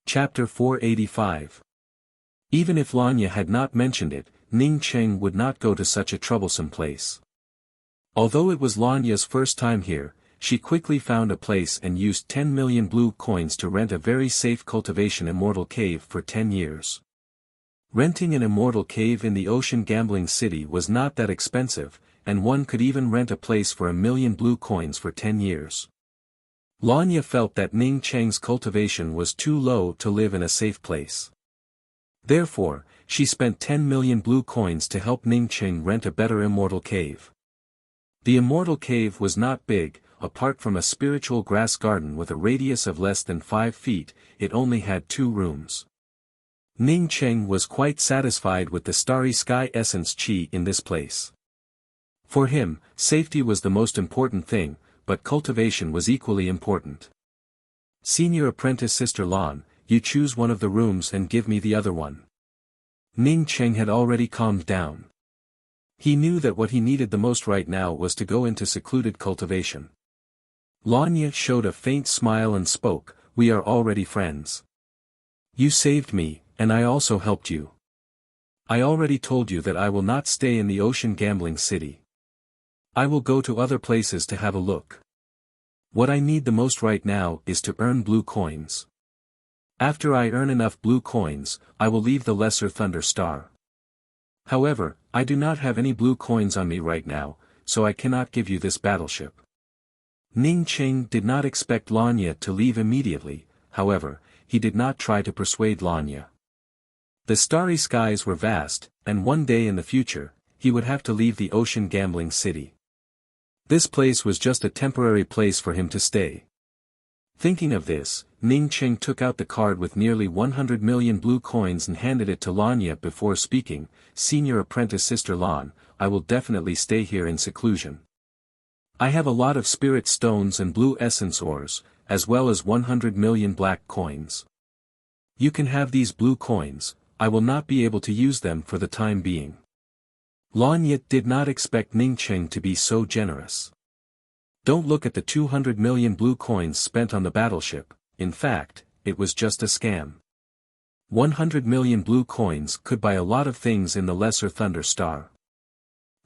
Chapter 485. Even if Lanya had not mentioned it, Ning Cheng would not go to such a troublesome place. Although it was Lanya's first time here, she quickly found a place and used 10 million blue coins to rent a very safe cultivation immortal cave for 10 years. Renting an immortal cave in the ocean gambling city was not that expensive, and one could even rent a place for 1 million blue coins for 10 years. Lanya felt that Ning Cheng's cultivation was too low to live in a safe place. Therefore, she spent 10 million blue coins to help Ning Cheng rent a better immortal cave. The immortal cave was not big. Apart from a spiritual grass garden with a radius of less than 5 feet, it only had 2 rooms. Ning Cheng was quite satisfied with the starry sky essence chi in this place. For him, safety was the most important thing, but cultivation was equally important. "Senior apprentice Sister Lan, you choose one of the rooms and give me the other one." Ning Cheng had already calmed down. He knew that what he needed the most right now was to go into secluded cultivation. Lanya showed a faint smile and spoke, "We are already friends. You saved me, and I also helped you. I already told you that I will not stay in the ocean gambling city. I will go to other places to have a look. What I need the most right now is to earn blue coins. After I earn enough blue coins, I will leave the Lesser Thunder Star. However, I do not have any blue coins on me right now, so I cannot give you this battleship." Ning Cheng did not expect Lanya to leave immediately, however, he did not try to persuade Lanya. The starry skies were vast, and one day in the future, he would have to leave the ocean gambling city. This place was just a temporary place for him to stay. Thinking of this, Ning Cheng took out the card with nearly 100 million blue coins and handed it to Lanya before speaking, "Senior apprentice Sister Lan, I will definitely stay here in seclusion. I have a lot of spirit stones and blue essence ores, as well as 100 million black coins. You can have these blue coins, I will not be able to use them for the time being." Lanya did not expect Ning Cheng to be so generous. Don't look at the 200 million blue coins spent on the battleship, in fact, it was just a scam. 100 million blue coins could buy a lot of things in the Lesser Thunder Star.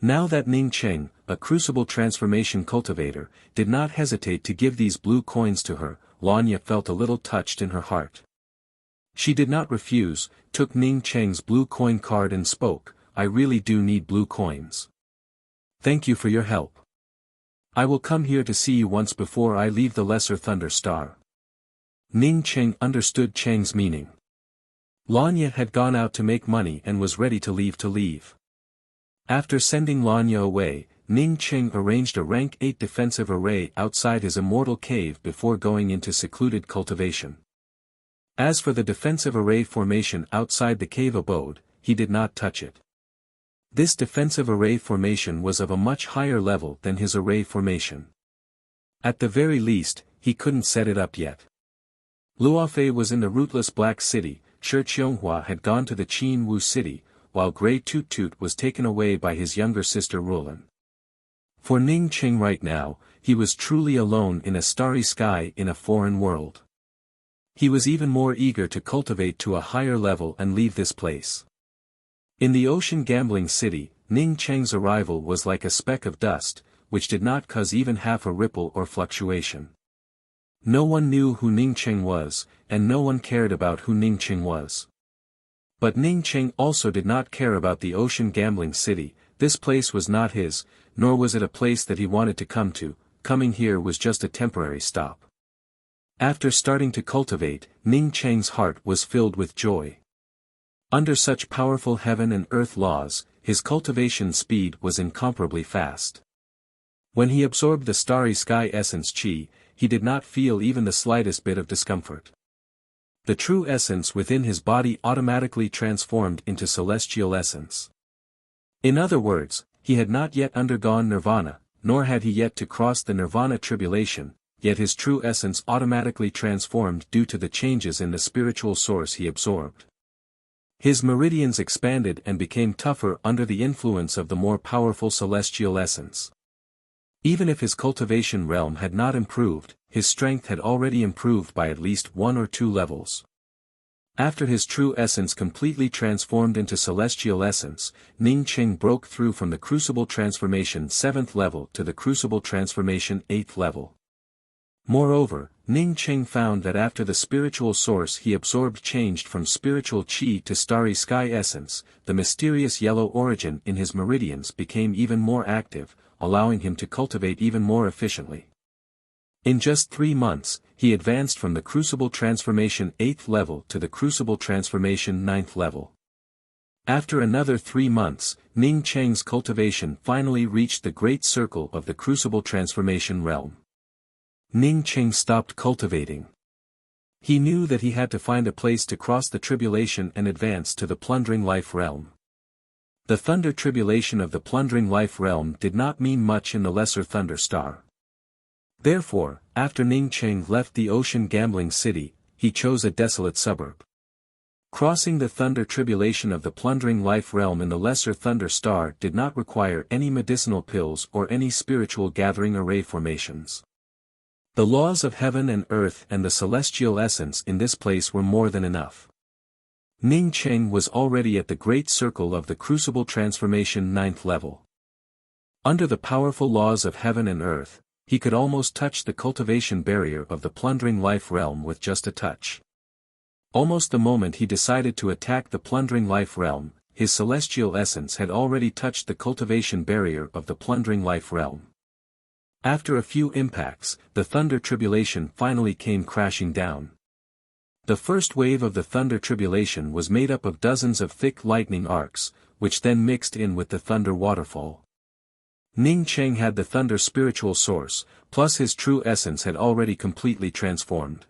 Now that Ning Cheng, a crucible transformation cultivator, did not hesitate to give these blue coins to her, Lanya felt a little touched in her heart. She did not refuse, took Ning Cheng's blue coin card and spoke, "I really do need blue coins. Thank you for your help. I will come here to see you once before I leave the Lesser Thunder Star." Ning Cheng understood Cheng's meaning. Lanya had gone out to make money and was ready to leave. After sending Lanya away, Ning Cheng arranged a rank 8 defensive array outside his immortal cave before going into secluded cultivation. As for the defensive array formation outside the cave abode, he did not touch it. This defensive array formation was of a much higher level than his array formation. At the very least, he couldn't set it up yet. Luofei was in the rootless Black City, Shi Qianghua had gone to the Qin Wu City, while Grey Toot Toot was taken away by his younger sister Rulan. For Ning Cheng right now, he was truly alone in a starry sky in a foreign world. He was even more eager to cultivate to a higher level and leave this place. In the ocean gambling city, Ning Cheng's arrival was like a speck of dust, which did not cause even half a ripple or fluctuation. No one knew who Ning Cheng was, and no one cared about who Ning Cheng was. But Ning Cheng also did not care about the ocean gambling city. This place was not his, nor was it a place that he wanted to come to. Coming here was just a temporary stop. After starting to cultivate, Ning Cheng's heart was filled with joy. Under such powerful heaven and earth laws, his cultivation speed was incomparably fast. When he absorbed the starry sky essence qi, he did not feel even the slightest bit of discomfort. The true essence within his body automatically transformed into celestial essence. In other words, he had not yet undergone nirvana, nor had he yet to cross the nirvana tribulation, yet his true essence automatically transformed due to the changes in the spiritual source he absorbed. His meridians expanded and became tougher under the influence of the more powerful celestial essence. Even if his cultivation realm had not improved, his strength had already improved by at least 1 or 2 levels. After his true essence completely transformed into celestial essence, Ning Cheng broke through from the crucible transformation 7th level to the crucible transformation 8th level. Moreover, Ning Cheng found that after the spiritual source he absorbed changed from spiritual qi to starry sky essence, the mysterious yellow origin in his meridians became even more active, allowing him to cultivate even more efficiently. In just 3 months, he advanced from the crucible transformation 8th level to the crucible transformation 9th level. After another 3 months, Ning Cheng's cultivation finally reached the great circle of the crucible transformation realm. Ning Cheng stopped cultivating. He knew that he had to find a place to cross the tribulation and advance to the plundering life realm. The thunder tribulation of the plundering life realm did not mean much in the lesser thunder star. Therefore, after Ning Cheng left the ocean gambling city, he chose a desolate suburb. Crossing the thunder tribulation of the plundering life realm in the lesser thunder star did not require any medicinal pills or any spiritual gathering array formations. The laws of heaven and earth and the celestial essence in this place were more than enough. Ning Cheng was already at the great circle of the crucible transformation 9th level. Under the powerful laws of heaven and earth, he could almost touch the cultivation barrier of the plundering life realm with just a touch. Almost the moment he decided to attack the plundering life realm, his celestial essence had already touched the cultivation barrier of the plundering life realm. After a few impacts, the thunder tribulation finally came crashing down. The first wave of the thunder tribulation was made up of dozens of thick lightning arcs, which then mixed in with the thunder waterfall. Ning Cheng had the thunder spiritual source, plus his true essence had already completely transformed.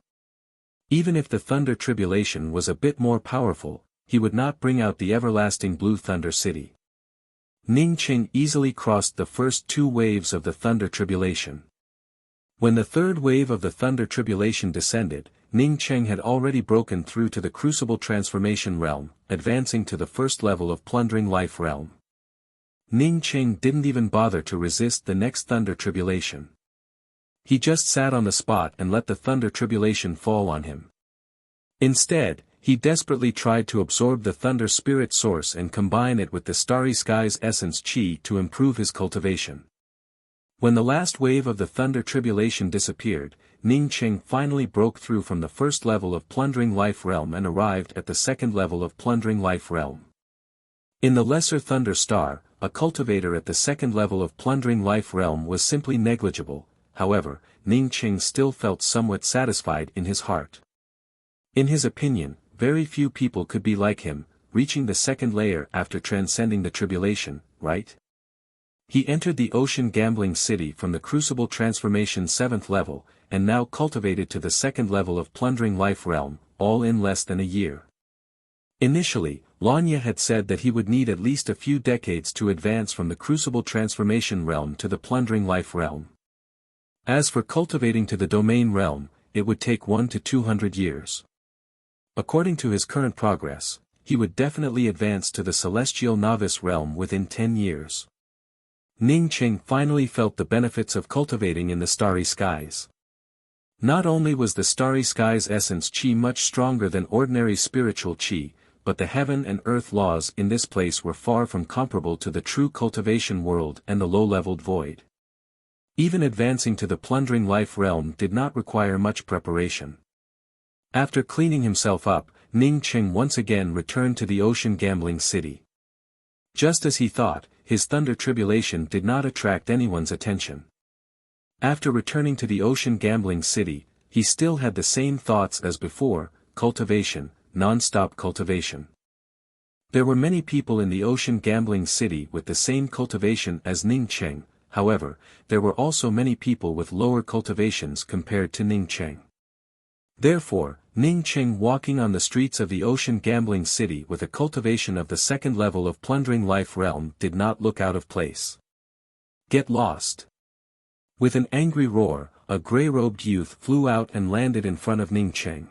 Even if the thunder tribulation was a bit more powerful, he would not bring out the everlasting blue thunder city. Ning Cheng easily crossed the first 2 waves of the thunder tribulation. When the third wave of the thunder tribulation descended, Ning Cheng had already broken through to the crucible transformation realm, advancing to the first level of plundering life realm. Ning Cheng didn't even bother to resist the next thunder tribulation. He just sat on the spot and let the thunder tribulation fall on him. Instead, he desperately tried to absorb the thunder spirit source and combine it with the starry sky's essence qi to improve his cultivation. When the last wave of the thunder tribulation disappeared, Ning Cheng finally broke through from the first level of plundering life realm and arrived at the second level of plundering life realm. In the lesser thunder star, a cultivator at the second level of plundering life realm was simply negligible. However, Ning Cheng still felt somewhat satisfied in his heart. In his opinion, very few people could be like him, reaching the second layer after transcending the tribulation, right? He entered the ocean gambling city from the crucible transformation 7th level, and now cultivated to the second level of plundering life realm, all in less than a year. Initially, Lanya had said that he would need at least a few decades to advance from the crucible transformation realm to the plundering life realm. As for cultivating to the domain realm, it would take 1 to 200 years. According to his current progress, he would definitely advance to the celestial novice realm within 10 years. Ning Cheng finally felt the benefits of cultivating in the starry skies. Not only was the starry sky's essence qi much stronger than ordinary spiritual qi, but the heaven and earth laws in this place were far from comparable to the true cultivation world and the low-leveled void. Even advancing to the plundering life realm did not require much preparation. After cleaning himself up, Ning Cheng once again returned to the ocean gambling city. Just as he thought, his thunder tribulation did not attract anyone's attention. After returning to the ocean gambling city, he still had the same thoughts as before: cultivation, non-stop cultivation. There were many people in the ocean gambling city with the same cultivation as Ning Cheng. However, there were also many people with lower cultivations compared to Ning Cheng. Therefore, Ning Cheng, walking on the streets of the ocean gambling city with a cultivation of the second level of plundering life realm, did not look out of place. Get lost! With an angry roar, a grey-robed youth flew out and landed in front of Ning Cheng.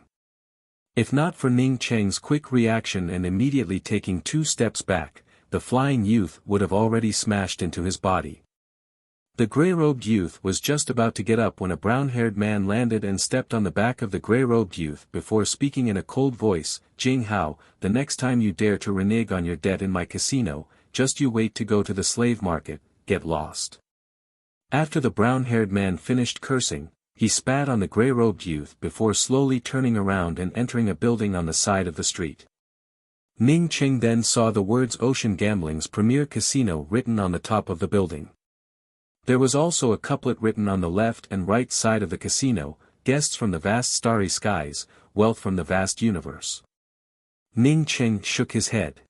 If not for Ning Cheng's quick reaction and immediately taking 2 steps back, the flying youth would have already smashed into his body. The grey-robed youth was just about to get up when a brown-haired man landed and stepped on the back of the grey-robed youth before speaking in a cold voice: "Jing Hao, the next time you dare to renege on your debt in my casino, just you wait to go to the slave market, get lost." After the brown-haired man finished cursing, he spat on the grey-robed youth before slowly turning around and entering a building on the side of the street. Ning Cheng then saw the words "Ocean Gambling's Premier Casino" written on the top of the building. There was also a couplet written on the left and right side of the casino: "Guests from the vast starry skies, wealth from the vast universe." Ning Cheng shook his head.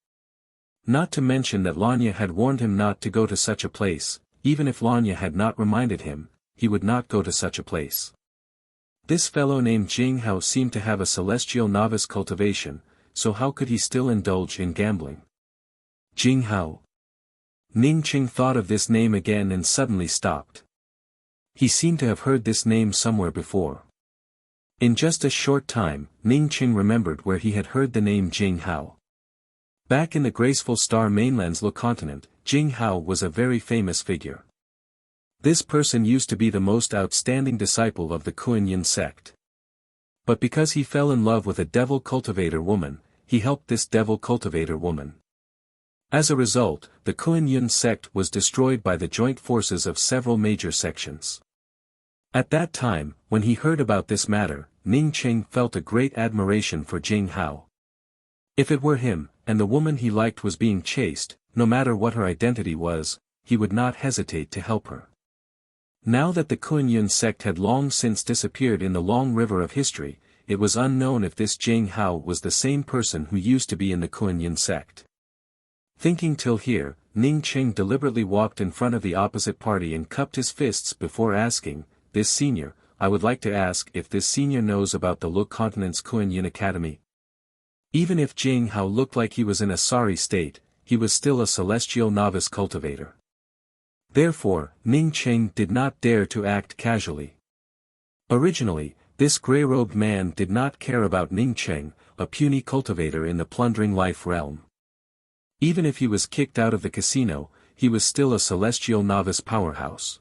Not to mention that Lanya had warned him not to go to such a place. Even if Lanya had not reminded him, he would not go to such a place. This fellow named Jing Hao seemed to have a celestial novice cultivation, so how could he still indulge in gambling? Jing Hao. Ning Cheng thought of this name again and suddenly stopped. He seemed to have heard this name somewhere before. In just a short time, Ning Cheng remembered where he had heard the name Jing Hao. Back in the graceful Star Mainland's Lu continent, Jing Hao was a very famous figure. This person used to be the most outstanding disciple of the Kuan-Yin sect. But because he fell in love with a devil cultivator woman, he helped this devil cultivator woman. As a result, the Kuan-Yin sect was destroyed by the joint forces of several major sections. At that time, when he heard about this matter, Ning Cheng felt a great admiration for Jing Hao. If it were him, and the woman he liked was being chased, no matter what her identity was, he would not hesitate to help her. Now that the Kuan-Yin sect had long since disappeared in the long river of history, it was unknown if this Jing Hao was the same person who used to be in the Kuan-Yin sect. Thinking till here, Ning Cheng deliberately walked in front of the opposite party and cupped his fists before asking, "This senior, I would like to ask if this senior knows about the Lu continent's Kuan-Yin Academy." Even if Jing Hao looked like he was in a sorry state, he was still a celestial novice cultivator. Therefore, Ning Cheng did not dare to act casually. Originally, this grey-robed man did not care about Ning Cheng, a puny cultivator in the plundering life realm. Even if he was kicked out of the casino, he was still a celestial novice powerhouse.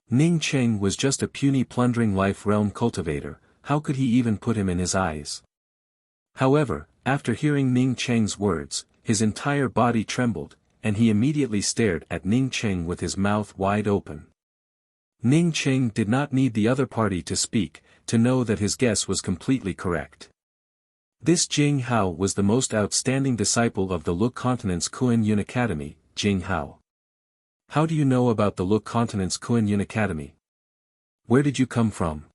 Ning Cheng was just a puny plundering life realm cultivator. How could he even put him in his eyes? However, after hearing Ning Cheng's words, his entire body trembled, and he immediately stared at Ning Cheng with his mouth wide open. Ning Cheng did not need the other party to speak, to know that his guess was completely correct. This Jing Hao was the most outstanding disciple of the Lu continent's Kuan-Yin Academy. Jing Hao. How do you know about the Lu continent's Kuan-Yin Academy? Where did you come from?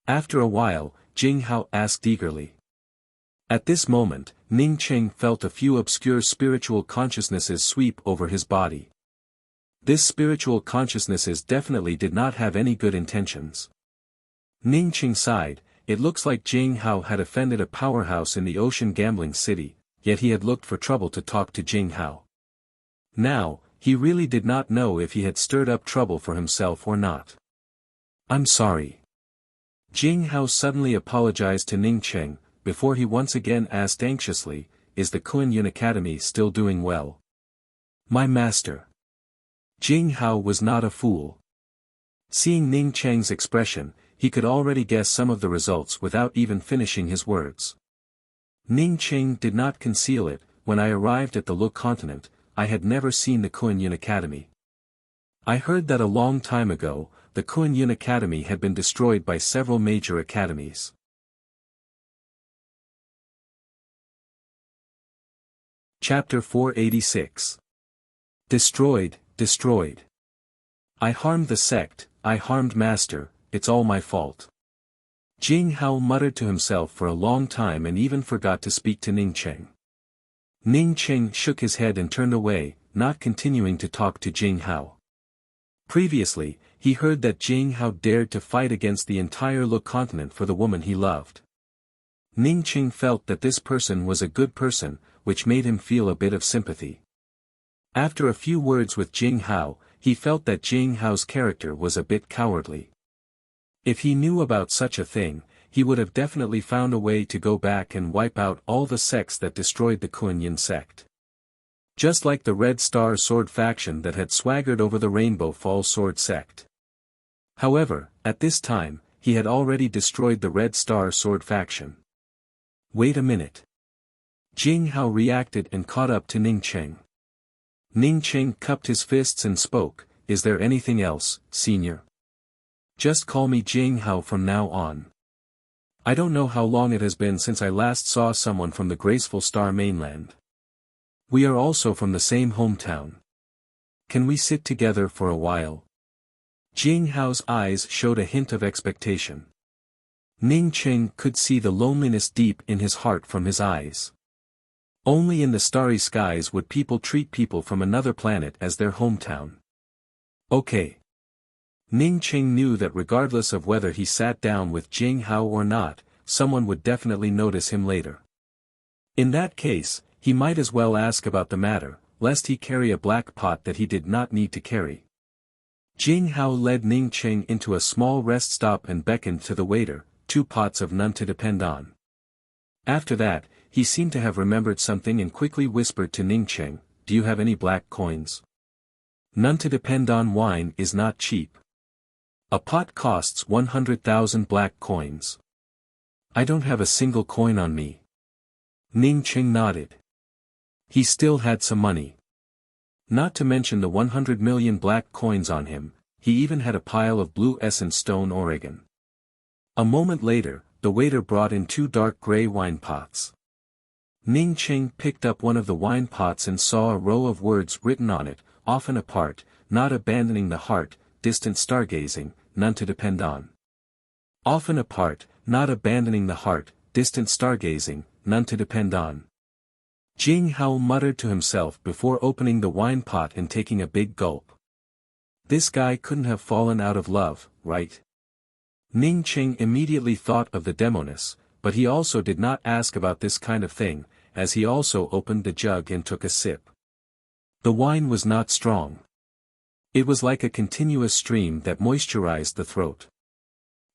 After a while, Jing Hao asked eagerly. At this moment, Ning Cheng felt a few obscure spiritual consciousnesses sweep over his body. This spiritual consciousnesses definitely did not have any good intentions. Ning Cheng sighed. It looks like Jing Hao had offended a powerhouse in the ocean gambling city, yet he had looked for trouble to talk to Jing Hao. Now, he really did not know if he had stirred up trouble for himself or not. "I'm sorry." Jing Hao suddenly apologized to Ning Cheng, before he once again asked anxiously, "Is the Kuan-Yin Academy still doing well?" "My master." Jing Hao was not a fool. Seeing Ning Cheng's expression, he could already guess some of the results without even finishing his words. Ning Qing did not conceal it. When I arrived at the Lu continent, I had never seen the Kuan-Yin Academy. I heard that a long time ago, the Kuan-Yin Academy had been destroyed by several major academies. Chapter 486. Destroyed, destroyed. I harmed the sect, I harmed Master, it's all my fault. Jing Hao muttered to himself for a long time and even forgot to speak to Ning Cheng. Ning Cheng shook his head and turned away, not continuing to talk to Jing Hao. Previously, he heard that Jing Hao dared to fight against the entire Lu continent for the woman he loved. Ning Cheng felt that this person was a good person, which made him feel a bit of sympathy. After a few words with Jing Hao, he felt that Jing Hao's character was a bit cowardly. If he knew about such a thing, he would have definitely found a way to go back and wipe out all the sects that destroyed the Kuan-Yin sect. Just like the Red Star Sword faction that had swaggered over the Rainbow Fall Sword sect. However, at this time, he had already destroyed the Red Star Sword faction. Wait a minute. Jing Hao reacted and caught up to Ning Cheng. Ning Cheng cupped his fists and spoke, "Is there anything else, senior? Just call me Jing Hao from now on. I don't know how long it has been since I last saw someone from the graceful Star mainland. We are also from the same hometown. Can we sit together for a while?" Jing Hao's eyes showed a hint of expectation. Ning Cheng could see the loneliness deep in his heart from his eyes. Only in the starry skies would people treat people from another planet as their hometown. Okay. Ning Cheng knew that regardless of whether he sat down with Jing Hao or not, someone would definitely notice him later. In that case, he might as well ask about the matter, lest he carry a black pot that he did not need to carry. Jing Hao led Ning Cheng into a small rest stop and beckoned to the waiter, 2 pots of none to depend on. After that, he seemed to have remembered something and quickly whispered to Ning Cheng, "Do you have any black coins? None to depend on wine is not cheap. A pot costs 100,000 black coins. I don't have a single coin on me." Ning Cheng nodded. He still had some money. Not to mention the 100 million black coins on him, he even had a pile of blue essence stone Oregon. A moment later, the waiter brought in 2 dark gray wine pots. Ning Cheng picked up one of the wine pots and saw a row of words written on it, "Often apart, not abandoning the heart, distant stargazing, none to depend on." Often apart, not abandoning the heart, distant stargazing, none to depend on. Jing Hao muttered to himself before opening the wine pot and taking a big gulp. This guy couldn't have fallen out of love, right? Ning Cheng immediately thought of the demoness, but he also did not ask about this kind of thing, as he also opened the jug and took a sip. The wine was not strong. It was like a continuous stream that moisturized the throat.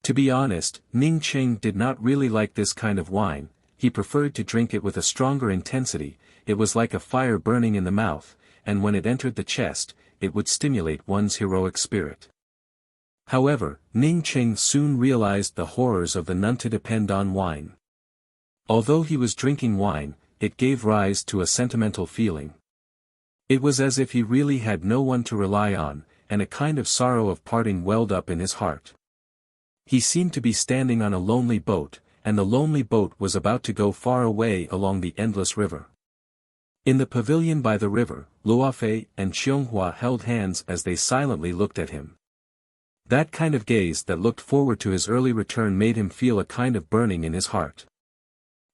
To be honest, Ning Cheng did not really like this kind of wine. He preferred to drink it with a stronger intensity. It was like a fire burning in the mouth, and when it entered the chest, it would stimulate one's heroic spirit. However, Ning Cheng soon realized the horrors of the none to depend on wine. Although he was drinking wine, it gave rise to a sentimental feeling. It was as if he really had no one to rely on, and a kind of sorrow of parting welled up in his heart. He seemed to be standing on a lonely boat, and the lonely boat was about to go far away along the endless river. In the pavilion by the river, Luofei and Xianghua held hands as they silently looked at him. That kind of gaze that looked forward to his early return made him feel a kind of burning in his heart.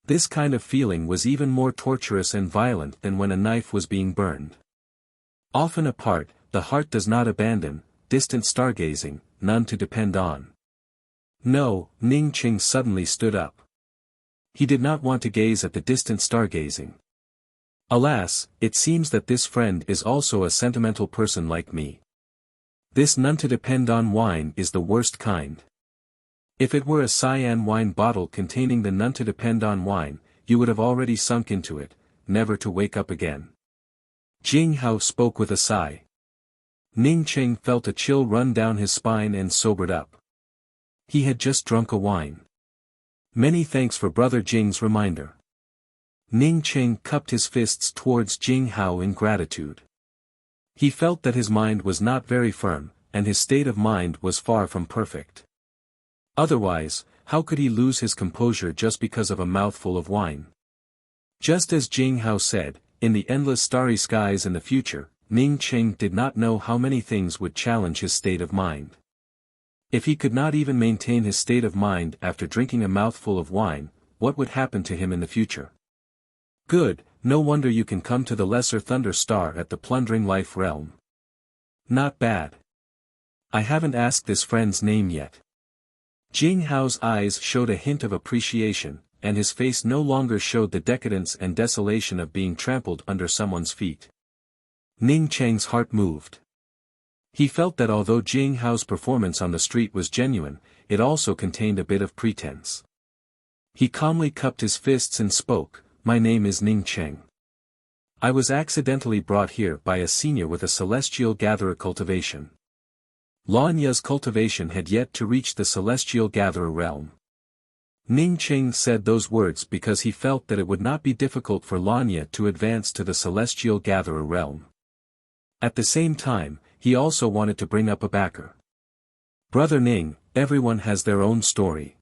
This kind of feeling was even more torturous and violent than when a knife was being burned. Often apart, the heart does not abandon, distant stargazing, none to depend on. No, Ning Cheng suddenly stood up. He did not want to gaze at the distant stargazing. Alas, it seems that this friend is also a sentimental person like me. This none to depend on wine is the worst kind. If it were a cyan wine bottle containing the none to depend on wine, you would have already sunk into it, never to wake up again. Jing Hao spoke with a sigh. Ning Cheng felt a chill run down his spine and sobered up. He had just drunk a wine. Many thanks for Brother Jing's reminder. Ning Cheng cupped his fists towards Jing Hao in gratitude. He felt that his mind was not very firm, and his state of mind was far from perfect. Otherwise, how could he lose his composure just because of a mouthful of wine? Just as Jing Hao said, in the endless starry skies in the future, Ning Cheng did not know how many things would challenge his state of mind. If he could not even maintain his state of mind after drinking a mouthful of wine, what would happen to him in the future? Good, no wonder you can come to the Lesser Thunder Star at the Plundering Life realm. Not bad. I haven't asked this friend's name yet. Jing Hao's eyes showed a hint of appreciation, and his face no longer showed the decadence and desolation of being trampled under someone's feet. Ning Cheng's heart moved. He felt that although Jing Hao's performance on the street was genuine, it also contained a bit of pretense. He calmly cupped his fists and spoke, "My name is Ning Cheng. I was accidentally brought here by a senior with a celestial gatherer cultivation." Lanya's cultivation had yet to reach the celestial gatherer realm. Ning Cheng said those words because he felt that it would not be difficult for Lanya to advance to the celestial gatherer realm. At the same time, he also wanted to bring up a backer. "Brother Ning, everyone has their own story.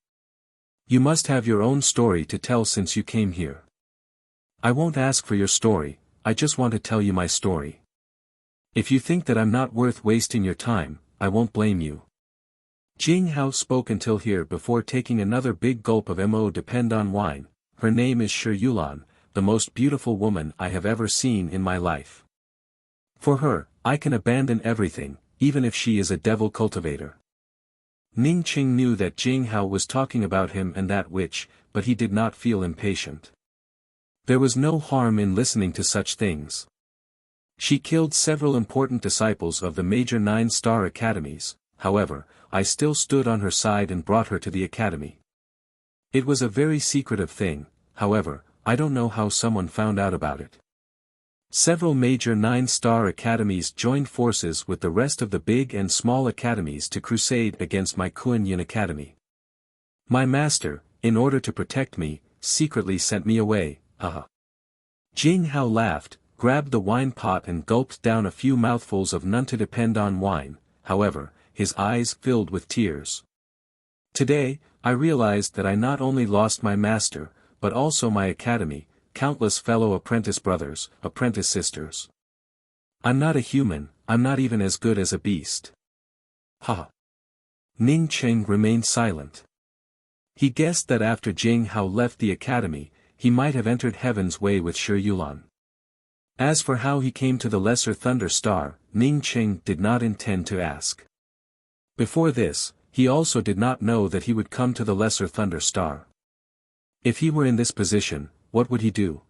You must have your own story to tell since you came here. I won't ask for your story, I just want to tell you my story. If you think that I'm not worth wasting your time, I won't blame you." Jing Hao spoke until here before taking another big gulp of mo depend on wine. "Her name is Shi Yulan, the most beautiful woman I have ever seen in my life. For her, I can abandon everything, even if she is a devil cultivator." Ning Cheng knew that Jing Hao was talking about him and that witch, but he did not feel impatient. There was no harm in listening to such things. She killed several important disciples of the major 9-star academies, however, I still stood on her side and brought her to the academy. It was a very secretive thing, however, I don't know how someone found out about it. Several major 9-star academies joined forces with the rest of the big and small academies to crusade against my Kuan-Yin Academy. My master, in order to protect me, secretly sent me away, haha. Jing Hao laughed, grabbed the wine pot and gulped down a few mouthfuls of none to depend on wine, however, his eyes filled with tears. "Today, I realized that I not only lost my master, but also my academy, countless fellow apprentice brothers, apprentice sisters. I'm not a human, I'm not even as good as a beast. Ha." Ning Cheng remained silent. He guessed that after Jing Hao left the academy, he might have entered heaven's way with Shi Yulan. As for how he came to the Lesser Thunder Star, Ning Cheng did not intend to ask. Before this, he also did not know that he would come to the Lesser Thunder Star. If he were in this position, what would he do?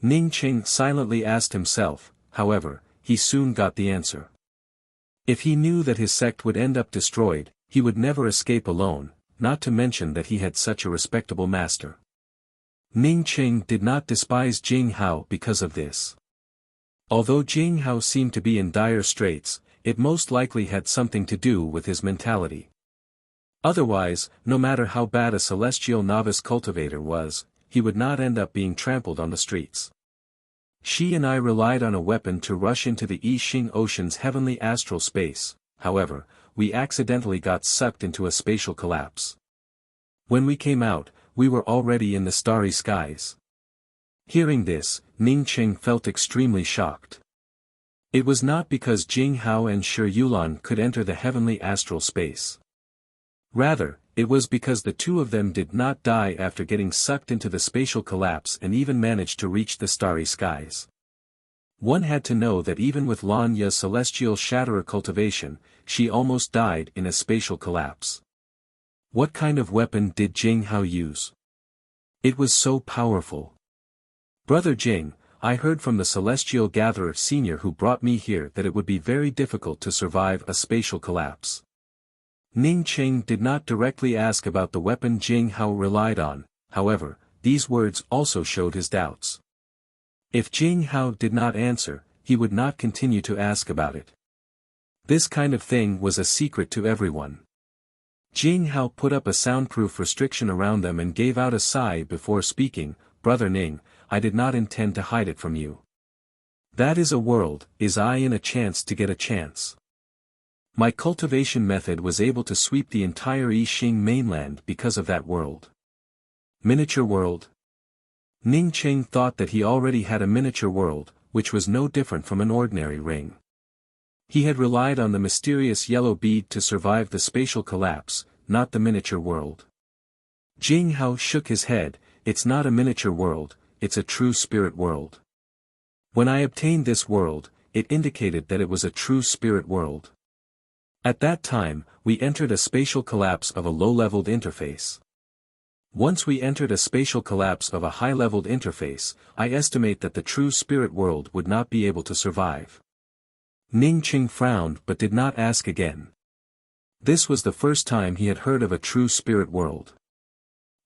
Ning Cheng silently asked himself, however, he soon got the answer. If he knew that his sect would end up destroyed, he would never escape alone, not to mention that he had such a respectable master. Ning Cheng did not despise Jing Hao because of this. Although Jing Hao seemed to be in dire straits, it most likely had something to do with his mentality. Otherwise, no matter how bad a celestial novice cultivator was, he would not end up being trampled on the streets. She and I relied on a weapon to rush into the I Ching Ocean's heavenly astral space, however, we accidentally got sucked into a spatial collapse. When we came out, we were already in the starry skies. Hearing this, Ning Cheng felt extremely shocked. It was not because Jing Hao and Shi Yulan could enter the heavenly astral space. Rather, it was because the two of them did not die after getting sucked into the spatial collapse and even managed to reach the starry skies. One had to know that even with Lanya's celestial shatterer cultivation, she almost died in a spatial collapse. What kind of weapon did Jing Hao use? It was so powerful. "Brother Jing, I heard from the Celestial Gatherer Senior who brought me here that it would be very difficult to survive a spatial collapse." Ning Cheng did not directly ask about the weapon Jing Hao relied on, however, these words also showed his doubts. If Jing Hao did not answer, he would not continue to ask about it. This kind of thing was a secret to everyone. Jing Hao put up a soundproof restriction around them and gave out a sigh before speaking. "Brother Ning, I did not intend to hide it from you. That is a world, is I in a chance to get a chance. My cultivation method was able to sweep the entire Yixing mainland because of that world. Miniature world? Ning Cheng thought that he already had a miniature world, which was no different from an ordinary ring. He had relied on the mysterious yellow bead to survive the spatial collapse, not the miniature world. Jing Hao shook his head. It's not a miniature world, it's a true spirit world. When I obtained this world, it indicated that it was a true spirit world. At that time, we entered a spatial collapse of a low-leveled interface. Once we entered a spatial collapse of a high-leveled interface, I estimate that the true spirit world would not be able to survive. Ning Cheng frowned but did not ask again. This was the first time he had heard of a true spirit world.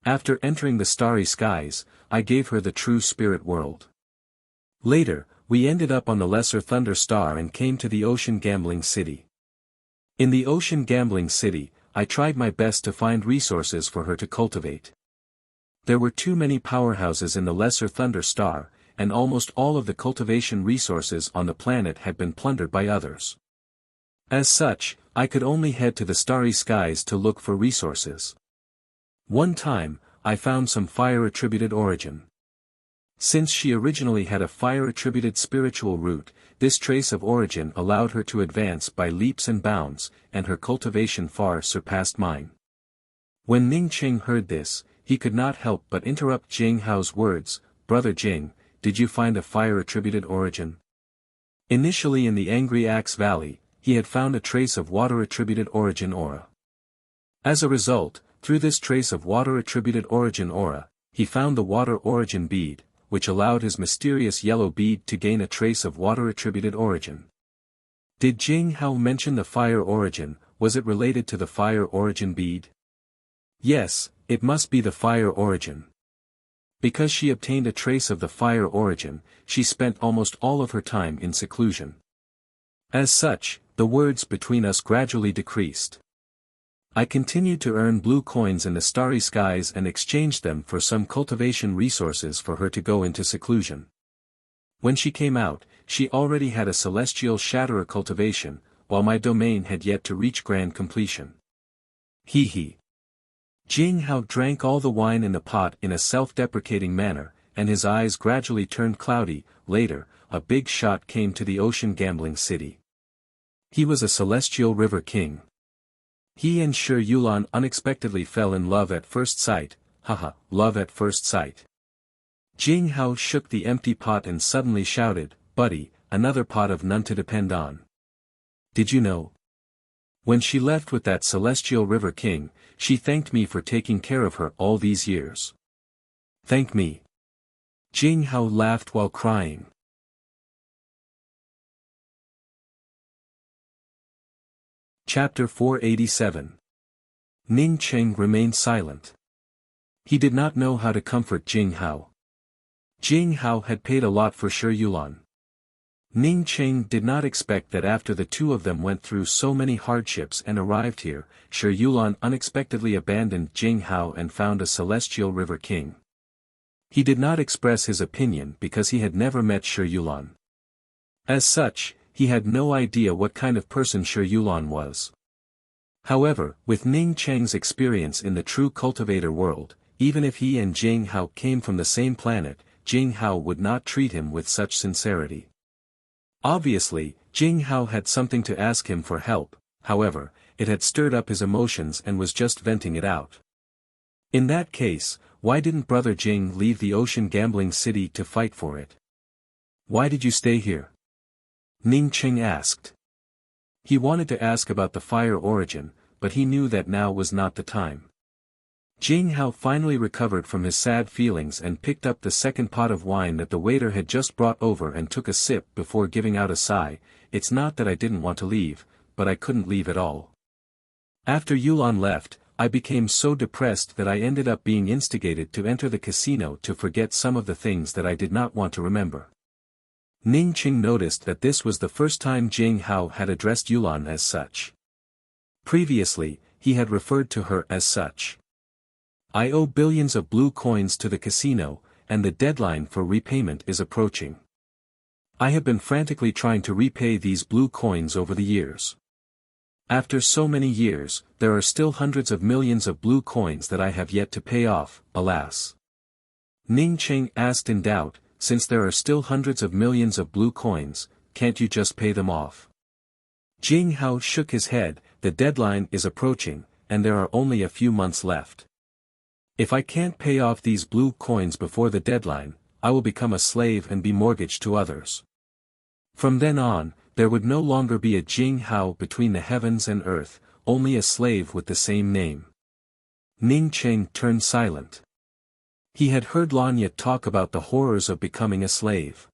After entering the starry skies, I gave her the true spirit world. Later, we ended up on the Lesser Thunder Star and came to the Ocean Gambling City. In the Ocean Gambling City, I tried my best to find resources for her to cultivate. There were too many powerhouses in the Lesser Thunder Star, and almost all of the cultivation resources on the planet had been plundered by others. As such, I could only head to the starry skies to look for resources. One time, I found some fire-attributed origin. Since she originally had a fire-attributed spiritual root, this trace of origin allowed her to advance by leaps and bounds, and her cultivation far surpassed mine. When Ning Cheng heard this, he could not help but interrupt Jing Hao's words. Brother Jing, did you find a fire-attributed origin? Initially in the Angry Axe Valley, he had found a trace of water-attributed origin aura. As a result, through this trace of water-attributed origin aura, he found the water origin bead, which allowed his mysterious yellow bead to gain a trace of water-attributed origin. Did Jing Hao mention the fire origin? Was it related to the fire origin bead? Yes, it must be the fire origin. Because she obtained a trace of the fire origin, she spent almost all of her time in seclusion. As such, the words between us gradually decreased. I continued to earn blue coins in the starry skies and exchanged them for some cultivation resources for her to go into seclusion. When she came out, she already had a celestial shatterer cultivation, while my domain had yet to reach grand completion. Hee hee. Jing Hao drank all the wine in the pot in a self-deprecating manner, and his eyes gradually turned cloudy. Later, a big shot came to the Ocean Gambling City. He was a celestial river king. He and Shi Yulan unexpectedly fell in love at first sight. Haha, love at first sight. Jing Hao shook the empty pot and suddenly shouted, Buddy, another pot of none to depend on. Did you know? When she left with that celestial river king, she thanked me for taking care of her all these years. Thank me. Jing Hao laughed while crying. Chapter 487. Ning Cheng remained silent. He did not know how to comfort Jing Hao. Jing Hao had paid a lot for Shi Yulan. Ning Cheng did not expect that after the two of them went through so many hardships and arrived here, Shi Yulan unexpectedly abandoned Jing Hao and found a celestial river king. He did not express his opinion because he had never met Shi Yulan. As such, he had no idea what kind of person Shi Yulan was. However, with Ning Cheng's experience in the true cultivator world, even if he and Jing Hao came from the same planet, Jing Hao would not treat him with such sincerity. Obviously, Jing Hao had something to ask him for help, however, it had stirred up his emotions and was just venting it out. In that case, why didn't Brother Jing leave the Ocean Gambling City to fight for it? Why did you stay here? Ning Cheng asked. He wanted to ask about the fire origin, but he knew that now was not the time. Jing Hao finally recovered from his sad feelings and picked up the second pot of wine that the waiter had just brought over and took a sip before giving out a sigh. It's not that I didn't want to leave, but I couldn't leave at all. After Yulan left, I became so depressed that I ended up being instigated to enter the casino to forget some of the things that I did not want to remember. Ning Cheng noticed that this was the first time Jing Hao had addressed Yulan as such. Previously, he had referred to her as such. I owe billions of blue coins to the casino, and the deadline for repayment is approaching. I have been frantically trying to repay these blue coins over the years. After so many years, there are still hundreds of millions of blue coins that I have yet to pay off, alas. Ning Cheng asked in doubt, since there are still hundreds of millions of blue coins, can't you just pay them off? Jing Hao shook his head, the deadline is approaching, and there are only a few months left. If I can't pay off these blue coins before the deadline, I will become a slave and be mortgaged to others. From then on, there would no longer be a Jing Hao between the heavens and earth, only a slave with the same name. Ning Cheng turned silent. He had heard Lanya talk about the horrors of becoming a slave.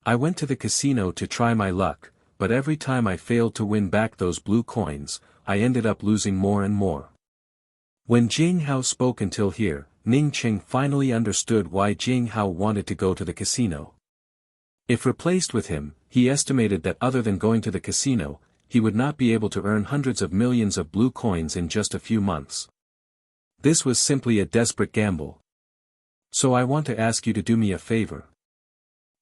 I went to the casino to try my luck, but every time I failed to win back those blue coins, I ended up losing more and more. When Jing Hao spoke until here, Ning Cheng finally understood why Jing Hao wanted to go to the casino. If replaced with him, he estimated that other than going to the casino, he would not be able to earn hundreds of millions of blue coins in just a few months. This was simply a desperate gamble. So I want to ask you to do me a favor.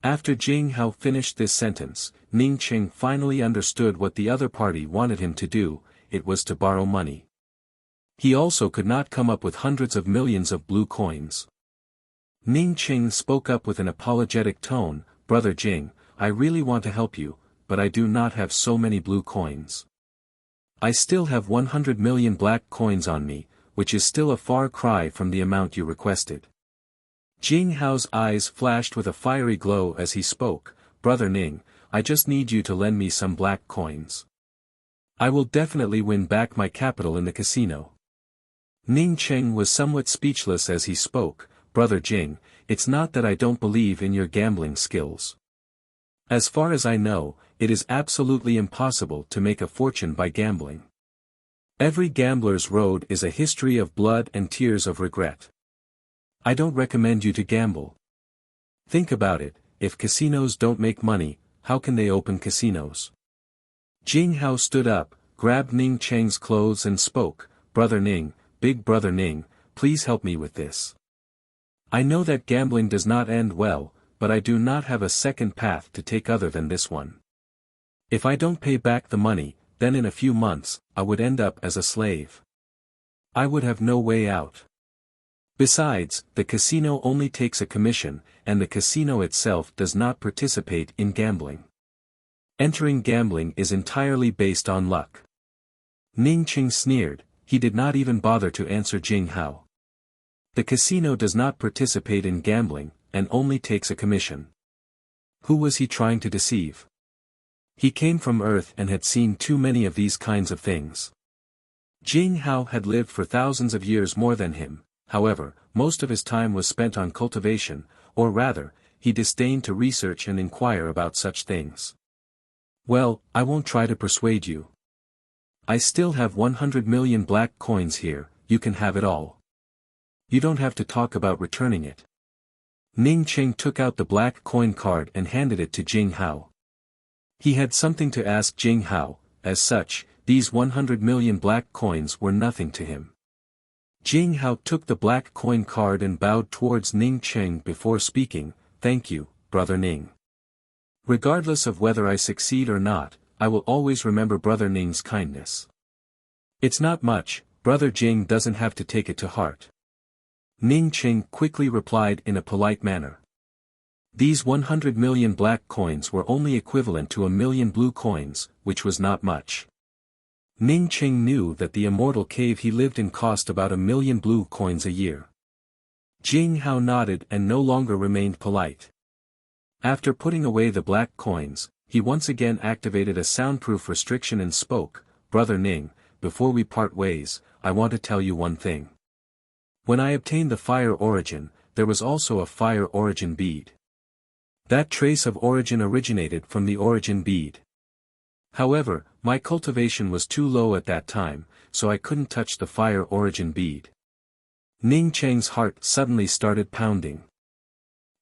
After Jing Hao finished this sentence, Ning Cheng finally understood what the other party wanted him to do, it was to borrow money. He also could not come up with hundreds of millions of blue coins. Ning Cheng spoke up with an apologetic tone, Brother Jing, I really want to help you, but I do not have so many blue coins. I still have 100 million black coins on me, which is still a far cry from the amount you requested. Jing Hao's eyes flashed with a fiery glow as he spoke, Brother Ning, I just need you to lend me some black coins. I will definitely win back my capital in the casino. Ning Cheng was somewhat speechless as he spoke, Brother Jing, it's not that I don't believe in your gambling skills. As far as I know, it is absolutely impossible to make a fortune by gambling. Every gambler's road is a history of blood and tears of regret. I don't recommend you to gamble. Think about it, if casinos don't make money, how can they open casinos? Jing Hao stood up, grabbed Ning Cheng's clothes and spoke, Brother Ning, Big Brother Ning, please help me with this. I know that gambling does not end well, but I do not have a second path to take other than this one. If I don't pay back the money, then in a few months, I would end up as a slave. I would have no way out. Besides, the casino only takes a commission, and the casino itself does not participate in gambling. Entering gambling is entirely based on luck. Ning Cheng sneered, he did not even bother to answer Jing Hao. The casino does not participate in gambling, and only takes a commission. Who was he trying to deceive? He came from Earth and had seen too many of these kinds of things. Jing Hao had lived for thousands of years more than him, however, most of his time was spent on cultivation, or rather, he disdained to research and inquire about such things. Well, I won't try to persuade you. I still have 100 million black coins here, you can have it all. You don't have to talk about returning it. Ning Cheng took out the black coin card and handed it to Jing Hao. He had something to ask Jing Hao, as such, these 100 million black coins were nothing to him. Jing Hao took the black coin card and bowed towards Ning Cheng before speaking, Thank you, Brother Ning. Regardless of whether I succeed or not, I will always remember Brother Ning's kindness. It's not much, Brother Jing doesn't have to take it to heart. Ning Cheng quickly replied in a polite manner. These 100 million black coins were only equivalent to 1 million blue coins, which was not much. Ning Cheng knew that the immortal cave he lived in cost about 1 million blue coins a year. Jing Hao nodded and no longer remained polite. After putting away the black coins, he once again activated a soundproof restriction and spoke, Brother Ning, before we part ways, I want to tell you one thing. When I obtained the fire origin, there was also a fire origin bead. That trace of origin originated from the origin bead. However, my cultivation was too low at that time, so I couldn't touch the fire origin bead. Ning Cheng's heart suddenly started pounding.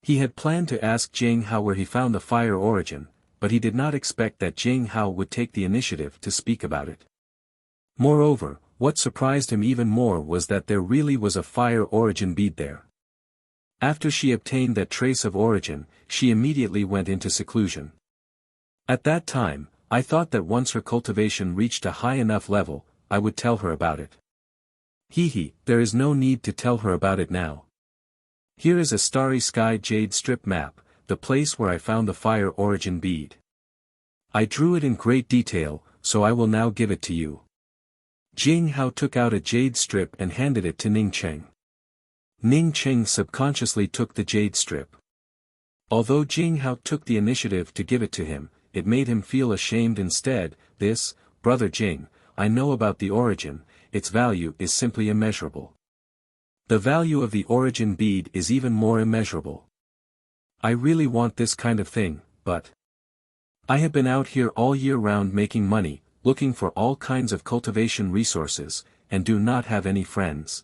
He had planned to ask Jing Hao where he found the fire origin, but he did not expect that Jing Hao would take the initiative to speak about it. Moreover, what surprised him even more was that there really was a fire origin bead there. After she obtained that trace of origin, she immediately went into seclusion. At that time, I thought that once her cultivation reached a high enough level, I would tell her about it. There is no need to tell her about it now. Here is a starry sky jade strip map, the place where I found the fire origin bead. I drew it in great detail, so I will now give it to you. Jing Hao took out a jade strip and handed it to Ning Cheng. Ning Cheng subconsciously took the jade strip. Although Jing Hao took the initiative to give it to him, it made him feel ashamed instead. This, brother Jing, I know about the origin, its value is simply immeasurable. The value of the origin bead is even more immeasurable. I really want this kind of thing, but I have been out here all year round making money, looking for all kinds of cultivation resources, and do not have any friends.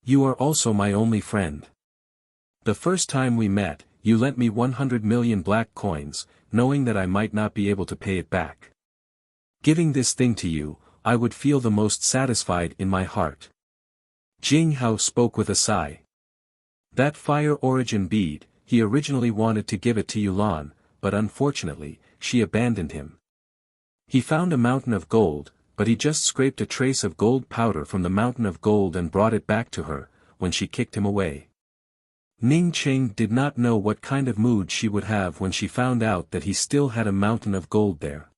You are also my only friend. The first time we met, you lent me 100 million black coins, knowing that I might not be able to pay it back. Giving this thing to you, I would feel the most satisfied in my heart. Jing Hao spoke with a sigh. That fire origin bead, he originally wanted to give it to Yulan, but unfortunately, she abandoned him. He found a mountain of gold, but he just scraped a trace of gold powder from the mountain of gold and brought it back to her, when she kicked him away. Ning Cheng did not know what kind of mood she would have when she found out that he still had a mountain of gold there.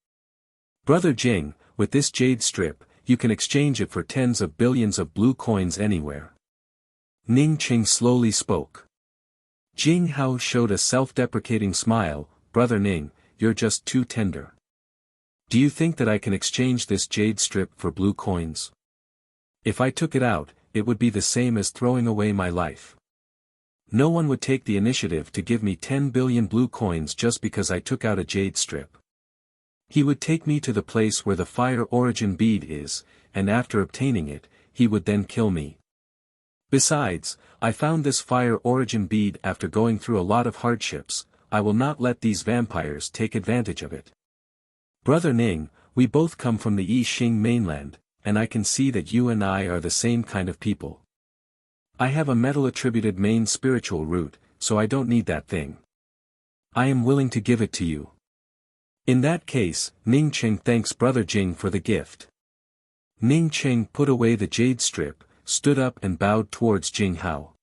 Brother Jing, with this jade strip, you can exchange it for tens of billions of blue coins anywhere. Ning Cheng slowly spoke. Jing Hao showed a self-deprecating smile. Brother Ning, you're just too tender. Do you think that I can exchange this jade strip for blue coins? If I took it out, it would be the same as throwing away my life. No one would take the initiative to give me 10 billion blue coins just because I took out a jade strip. He would take me to the place where the fire origin bead is, and after obtaining it, he would then kill me. Besides, I found this fire origin bead after going through a lot of hardships. I will not let these vampires take advantage of it. Brother Ning, we both come from the Yixing mainland, and I can see that you and I are the same kind of people. I have a metal-attributed main spiritual root, so I don't need that thing. I am willing to give it to you. In that case, Ning Cheng thanks Brother Jing for the gift. Ning Cheng put away the jade strip, stood up and bowed towards Jing Hao.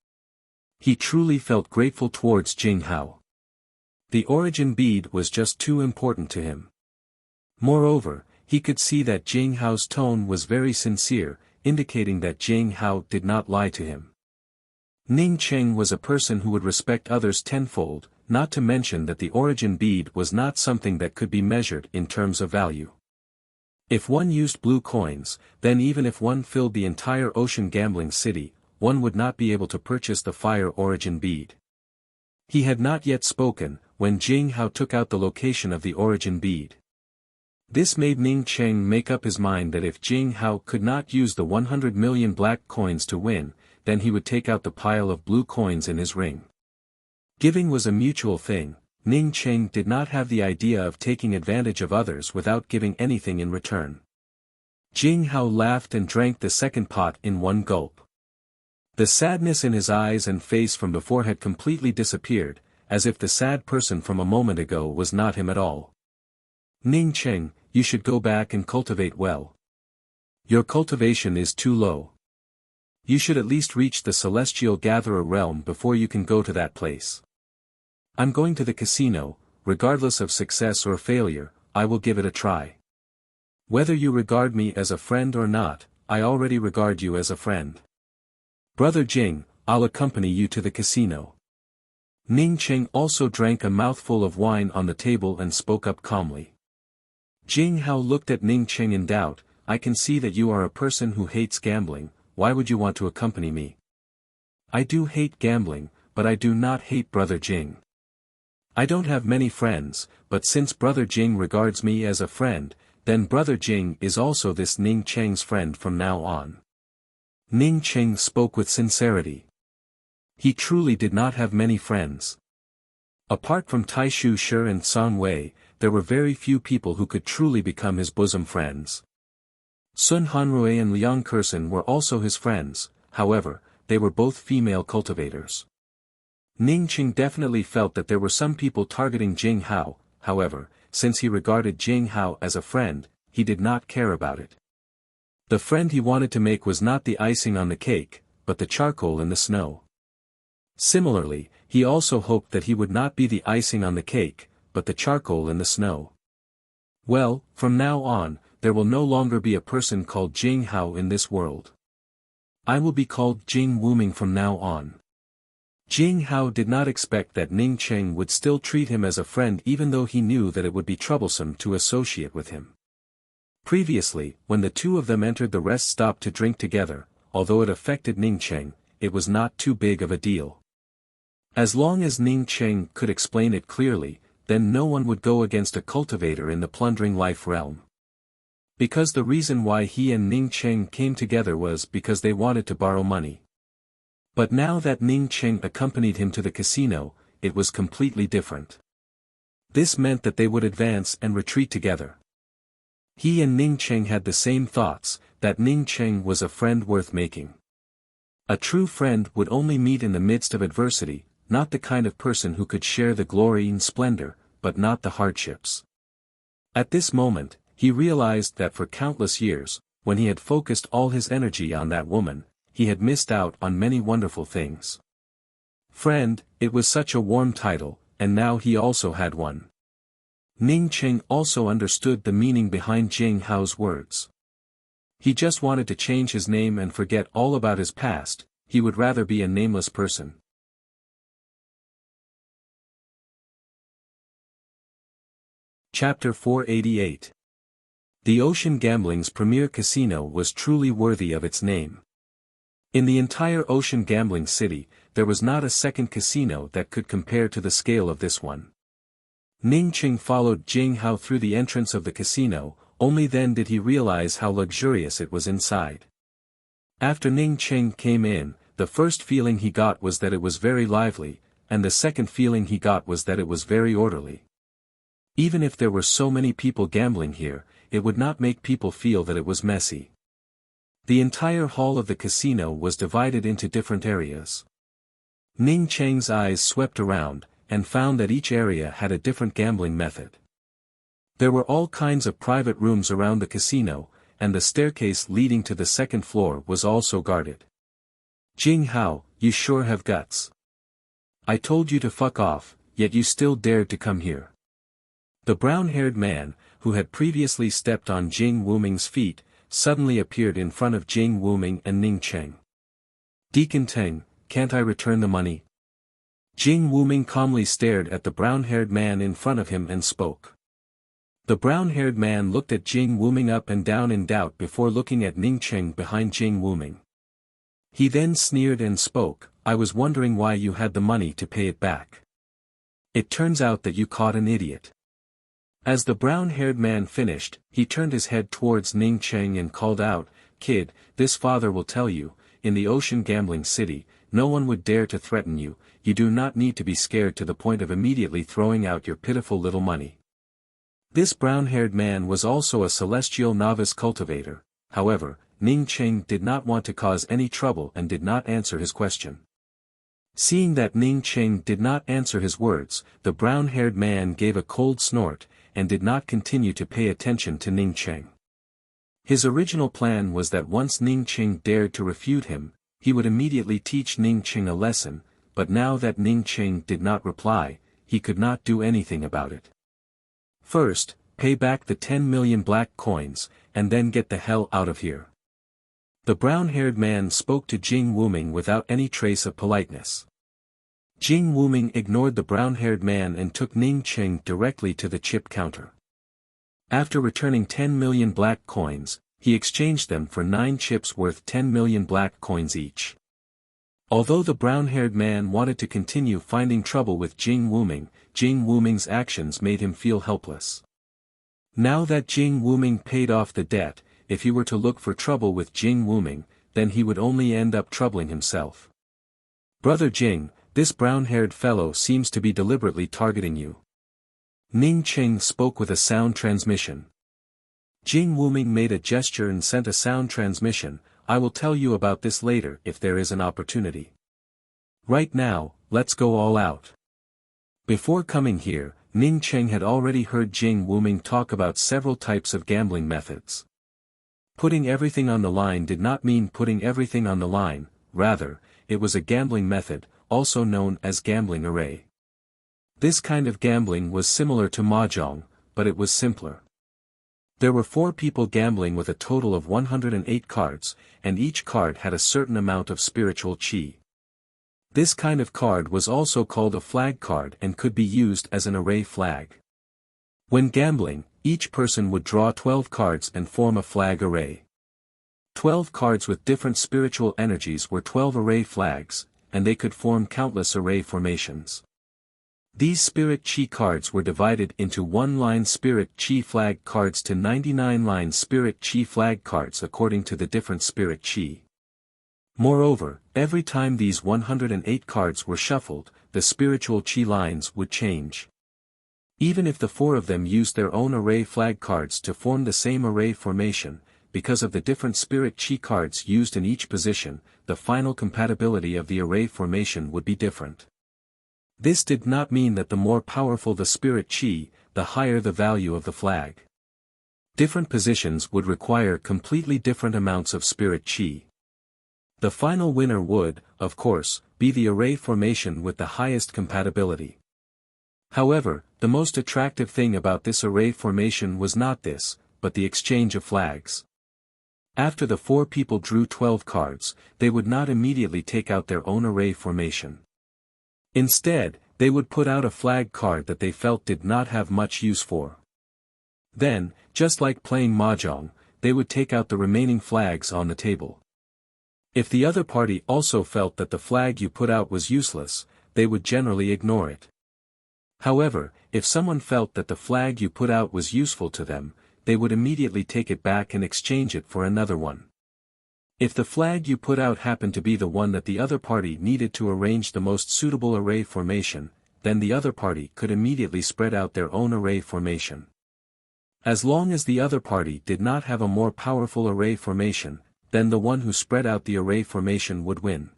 He truly felt grateful towards Jing Hao. The origin bead was just too important to him. Moreover, he could see that Jing Hao's tone was very sincere, indicating that Jing Hao did not lie to him. Ning Cheng was a person who would respect others tenfold, not to mention that the origin bead was not something that could be measured in terms of value. If one used blue coins, then even if one filled the entire ocean gambling city, one would not be able to purchase the fire origin bead. He had not yet spoken, when Jing Hao took out the location of the origin bead. This made Ning Cheng make up his mind that if Jing Hao could not use the 100 million black coins to win, then he would take out the pile of blue coins in his ring. Giving was a mutual thing. Ning Cheng did not have the idea of taking advantage of others without giving anything in return. Jing Hao laughed and drank the second pot in one gulp. The sadness in his eyes and face from before had completely disappeared, as if the sad person from a moment ago was not him at all. Ning Cheng, you should go back and cultivate well. Your cultivation is too low. You should at least reach the celestial gatherer realm before you can go to that place. I'm going to the casino, regardless of success or failure, I will give it a try. Whether you regard me as a friend or not, I already regard you as a friend. Brother Jing, I'll accompany you to the casino. Ning Cheng also drank a mouthful of wine on the table and spoke up calmly. Jing Hao looked at Ning Cheng in doubt. I can see that you are a person who hates gambling. Why would you want to accompany me? I do hate gambling, but I do not hate Brother Jing. I don't have many friends, but since Brother Jing regards me as a friend, then Brother Jing is also this Ning Cheng's friend from now on. Ning Cheng spoke with sincerity. He truly did not have many friends. Apart from Taishu Shi and San Wei, there were very few people who could truly become his bosom friends. Sun Hanrui and Liang Kursen were also his friends, however, they were both female cultivators. Ning Qing definitely felt that there were some people targeting Jing Hao, however, since he regarded Jing Hao as a friend, he did not care about it. The friend he wanted to make was not the icing on the cake, but the charcoal in the snow. Similarly, he also hoped that he would not be the icing on the cake, but the charcoal in the snow. Well, from now on, there will no longer be a person called Jing Hao in this world. I will be called Jing Wuming from now on. Jing Hao did not expect that Ning Cheng would still treat him as a friend even though he knew that it would be troublesome to associate with him. Previously, when the two of them entered the rest stop to drink together, although it affected Ning Cheng, it was not too big of a deal. As long as Ning Cheng could explain it clearly, then no one would go against a cultivator in the plundering life realm. Because the reason why he and Ning Cheng came together was because they wanted to borrow money. But now that Ning Cheng accompanied him to the casino, it was completely different. This meant that they would advance and retreat together. He and Ning Cheng had the same thoughts, that Ning Cheng was a friend worth making. A true friend would only meet in the midst of adversity, not the kind of person who could share the glory and splendor, but not the hardships. At this moment, he realized that for countless years, when he had focused all his energy on that woman, he had missed out on many wonderful things. Friend, it was such a warm title, and now he also had one. Ning Cheng also understood the meaning behind Jing Hao's words. He just wanted to change his name and forget all about his past, he would rather be a nameless person. Chapter 488. The Ocean Gambling's premier casino was truly worthy of its name. In the entire Ocean Gambling City, there was not a second casino that could compare to the scale of this one. Ning Cheng followed Jing Hao through the entrance of the casino, only then did he realize how luxurious it was inside. After Ning Cheng came in, the first feeling he got was that it was very lively, and the second feeling he got was that it was very orderly. Even if there were so many people gambling here, it would not make people feel that it was messy. The entire hall of the casino was divided into different areas. Ning Cheng's eyes swept around, and found that each area had a different gambling method. There were all kinds of private rooms around the casino, and the staircase leading to the second floor was also guarded. Jing Hao, you sure have guts. I told you to fuck off, yet you still dared to come here. The brown-haired man, who had previously stepped on Jing Wuming's feet, suddenly appeared in front of Jing Wuming and Ning Cheng. Deacon Teng, can't I return the money? Jing Wuming calmly stared at the brown-haired man in front of him and spoke. The brown-haired man looked at Jing Wuming up and down in doubt before looking at Ning Cheng behind Jing Wuming. He then sneered and spoke, I was wondering why you had the money to pay it back. It turns out that you caught an idiot. As the brown-haired man finished, he turned his head towards Ning Cheng and called out, Kid, this father will tell you, in the Ocean Gambling City, no one would dare to threaten you, you do not need to be scared to the point of immediately throwing out your pitiful little money. This brown-haired man was also a celestial novice cultivator, however, Ning Cheng did not want to cause any trouble and did not answer his question. Seeing that Ning Cheng did not answer his words, the brown-haired man gave a cold snort, and did not continue to pay attention to Ning Cheng. His original plan was that once Ning Cheng dared to refute him, he would immediately teach Ning Cheng a lesson, but now that Ning Cheng did not reply, he could not do anything about it. First, pay back the 10 million black coins, and then get the hell out of here. The brown-haired man spoke to Jing Wuming without any trace of politeness. Jing Wuming ignored the brown-haired man and took Ning Cheng directly to the chip counter. After returning 10 million black coins, he exchanged them for 9 chips worth 10 million black coins each. Although the brown-haired man wanted to continue finding trouble with Jing Wuming's actions made him feel helpless. Now that Jing Wuming paid off the debt, if he were to look for trouble with Jing Wuming, then he would only end up troubling himself. Brother Jing, this brown-haired fellow seems to be deliberately targeting you. Ning Cheng spoke with a sound transmission. Jing Wuming made a gesture and sent a sound transmission, I will tell you about this later if there is an opportunity. Right now, let's go all out. Before coming here, Ning Cheng had already heard Jing Wuming talk about several types of gambling methods. Putting everything on the line did not mean putting everything on the line, rather, it was a gambling method, also known as gambling array. This kind of gambling was similar to mahjong, but it was simpler. There were 4 people gambling with a total of 108 cards, and each card had a certain amount of spiritual qi. This kind of card was also called a flag card and could be used as an array flag. When gambling, each person would draw 12 cards and form a flag array. 12 cards with different spiritual energies were 12 array flags, and they could form countless array formations. These spirit qi cards were divided into 1-line spirit qi flag cards to 99-line spirit qi flag cards according to the different spirit qi. Moreover, every time these 108 cards were shuffled, the spiritual qi lines would change. Even if the 4 of them used their own array flag cards to form the same array formation, because of the different spirit qi cards used in each position, the final compatibility of the array formation would be different. This did not mean that the more powerful the spirit qi, the higher the value of the flag. Different positions would require completely different amounts of spirit qi. The final winner would, of course, be the array formation with the highest compatibility. However, the most attractive thing about this array formation was not this, but the exchange of flags. After the 4 people drew 12 cards, they would not immediately take out their own array formation. Instead, they would put out a flag card that they felt did not have much use for. Then, just like playing mahjong, they would take out the remaining flags on the table. If the other party also felt that the flag you put out was useless, they would generally ignore it. However, if someone felt that the flag you put out was useful to them, they would immediately take it back and exchange it for another one. If the flag you put out happened to be the one that the other party needed to arrange the most suitable array formation, then the other party could immediately spread out their own array formation. As long as the other party did not have a more powerful array formation, then the one who spread out the array formation would win.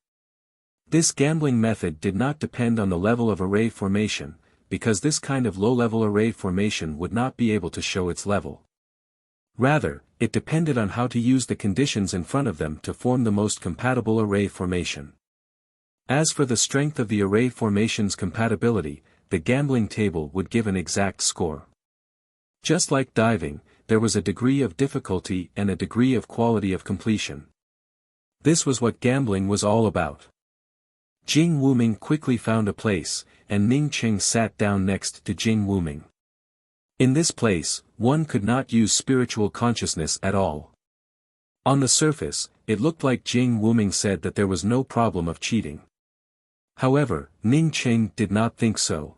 This gambling method did not depend on the level of array formation, because this kind of low-level array formation would not be able to show its level. Rather, it depended on how to use the conditions in front of them to form the most compatible array formation. As for the strength of the array formation's compatibility, the gambling table would give an exact score. Just like diving, there was a degree of difficulty and a degree of quality of completion. This was what gambling was all about. Jing Wuming quickly found a place, and Ning Cheng sat down next to Jing Wuming. In this place, one could not use spiritual consciousness at all. On the surface, it looked like Jing Wuming said that there was no problem of cheating. However, Ning Cheng did not think so.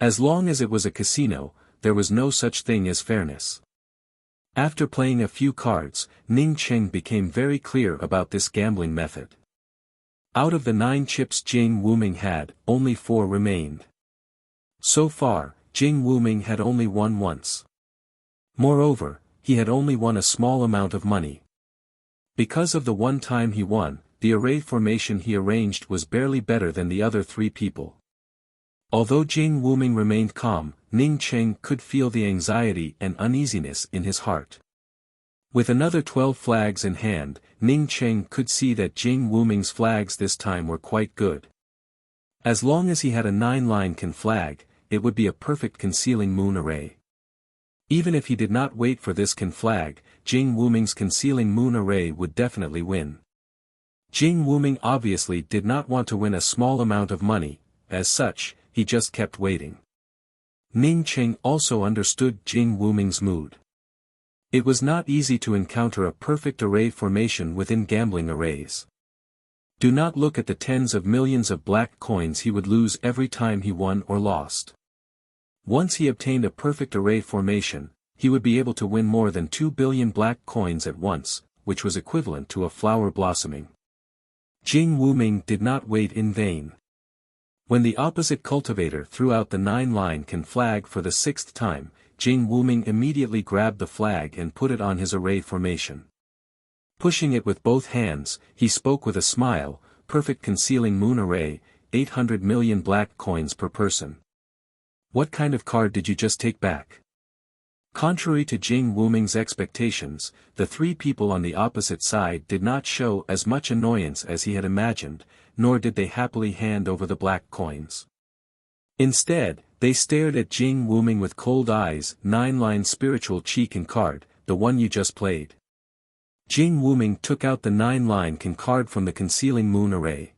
As long as it was a casino, there was no such thing as fairness. After playing a few cards, Ning Cheng became very clear about this gambling method. Out of the 9 chips Jing Wuming had, only 4 remained. So far, Jing Wuming had only won once. Moreover, he had only won a small amount of money. Because of the one time he won, the array formation he arranged was barely better than the other 3 people. Although Jing Wuming remained calm, Ning Cheng could feel the anxiety and uneasiness in his heart. With another 12 flags in hand, Ning Cheng could see that Jing Wuming's flags this time were quite good. As long as he had a 9-line can flag, it would be a perfect concealing moon array. Even if he did not wait for this can flag, Jing Wuming's concealing moon array would definitely win. Jing Wuming obviously did not want to win a small amount of money, as such, he just kept waiting. Ning Cheng also understood Jing Wuming's mood. It was not easy to encounter a perfect array formation within gambling arrays. Do not look at the tens of millions of black coins he would lose every time he won or lost. Once he obtained a perfect array formation, he would be able to win more than 2 billion black coins at once, which was equivalent to a flower blossoming. Jing Wuming did not wait in vain. When the opposite cultivator threw out the 9-line can flag for the 6th time, Jing Wuming immediately grabbed the flag and put it on his array formation. Pushing it with both hands, he spoke with a smile, perfect concealing moon array, 800 million black coins per person. What kind of card did you just take back? Contrary to Jing Wuming's expectations, the three people on the opposite side did not show as much annoyance as he had imagined, nor did they happily hand over the black coins. Instead, they stared at Jing Wuming with cold eyes. 9-line spiritual Qi card, the one you just played. Jing Wuming took out the 9-line card from the concealing moon array.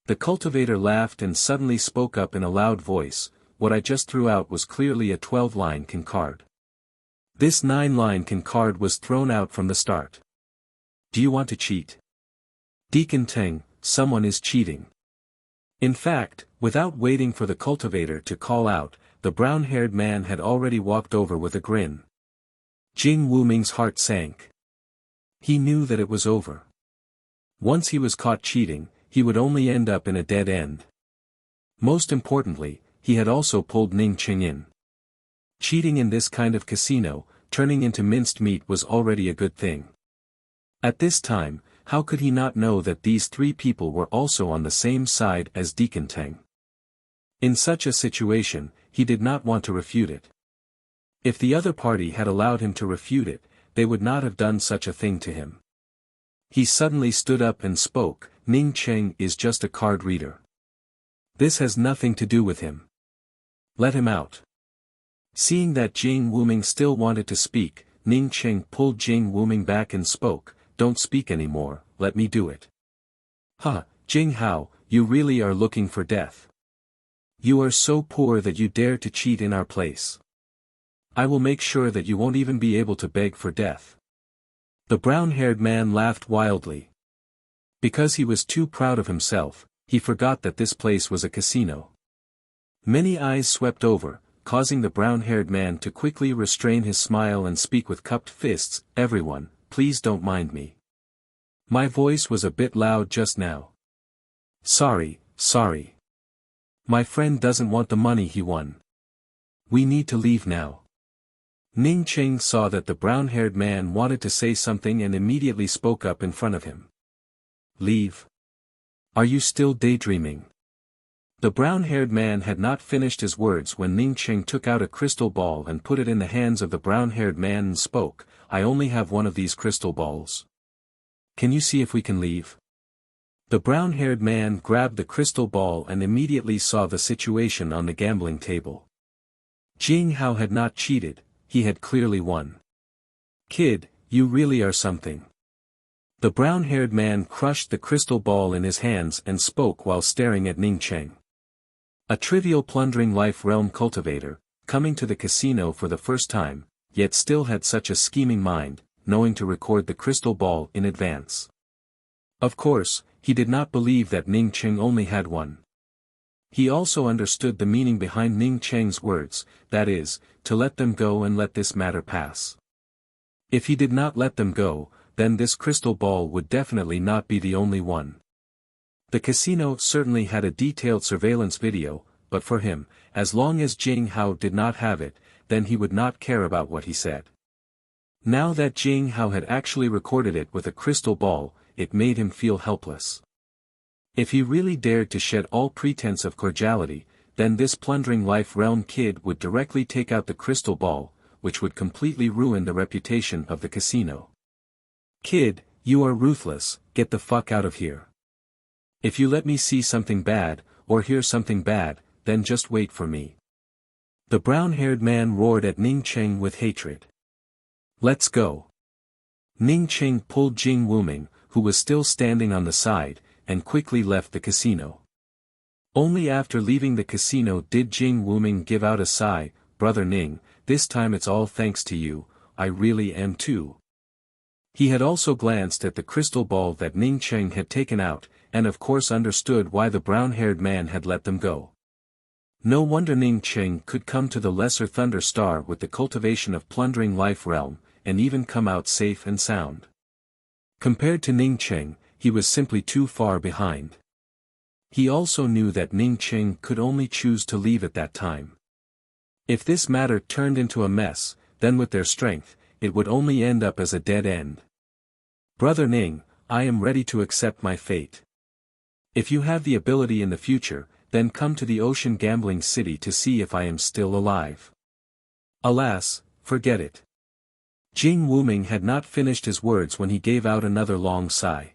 The cultivator laughed and suddenly spoke up in a loud voice, what I just threw out was clearly a 12-line card. This 9-line card was thrown out from the start. Do you want to cheat? Deacon Teng, someone is cheating. In fact, without waiting for the cultivator to call out, the brown-haired man had already walked over with a grin. Jing Wuming's heart sank. He knew that it was over. Once he was caught cheating, he would only end up in a dead end. Most importantly, he had also pulled Ning Qing in. Cheating in this kind of casino, turning into minced meat was already a good thing. At this time, how could he not know that these three people were also on the same side as Deacon Teng? In such a situation, he did not want to refute it. If the other party had allowed him to refute it, they would not have done such a thing to him. He suddenly stood up and spoke, Ning Qing is just a card reader. This has nothing to do with him. Let him out. Seeing that Jing Wuming still wanted to speak, Ning Qing pulled Jing Wuming back and spoke, don't speak anymore, let me do it. Huh, Jing Hao, you really are looking for death. You are so poor that you dare to cheat in our place. I will make sure that you won't even be able to beg for death. The brown-haired man laughed wildly. Because he was too proud of himself, he forgot that this place was a casino. Many eyes swept over, causing the brown-haired man to quickly restrain his smile and speak with cupped fists, everyone, please don't mind me. My voice was a bit loud just now. Sorry. My friend doesn't want the money he won. We need to leave now. Ning Qing saw that the brown-haired man wanted to say something and immediately spoke up in front of him. Leave? Are you still daydreaming? The brown-haired man had not finished his words when Ning Qing took out a crystal ball and put it in the hands of the brown-haired man and spoke, I only have one of these crystal balls. Can you see if we can leave? The brown-haired man grabbed the crystal ball and immediately saw the situation on the gambling table. Jing Hao had not cheated, he had clearly won. Kid, you really are something. The brown-haired man crushed the crystal ball in his hands and spoke while staring at Ning Qing. A trivial plundering life realm cultivator, coming to the casino for the first time, yet still had such a scheming mind, knowing to record the crystal ball in advance. Of course, he did not believe that Ning Qing only had one. He also understood the meaning behind Ning Qing's words, that is, to let them go and let this matter pass. If he did not let them go, then this crystal ball would definitely not be the only one. The casino certainly had a detailed surveillance video, but for him, as long as Jing Hao did not have it, then he would not care about what he said. Now that Jing Hao had actually recorded it with a crystal ball, it made him feel helpless. If he really dared to shed all pretense of cordiality, then this plundering life realm kid would directly take out the crystal ball, which would completely ruin the reputation of the casino. Kid, you are ruthless, get the fuck out of here. If you let me see something bad, or hear something bad, then just wait for me. The brown-haired man roared at Ning Qing with hatred. Let's go. Ning Qing pulled Jing Wuming, who was still standing on the side, and quickly left the casino. Only after leaving the casino did Jing Wuming give out a sigh, Brother Ning, this time it's all thanks to you, I really am too. He had also glanced at the crystal ball that Ning Qing had taken out, and of course understood why the brown-haired man had let them go. No wonder Ning Qing could come to the Lesser Thunder Star with the cultivation of plundering life realm, and even come out safe and sound. Compared to Ning Qing, he was simply too far behind. He also knew that Ning Qing could only choose to leave at that time. If this matter turned into a mess, then with their strength, it would only end up as a dead end. Brother Ning, I am ready to accept my fate. If you have the ability in the future, then come to the ocean gambling city to see if I am still alive. Alas, forget it. Jing Wuming had not finished his words when he gave out another long sigh.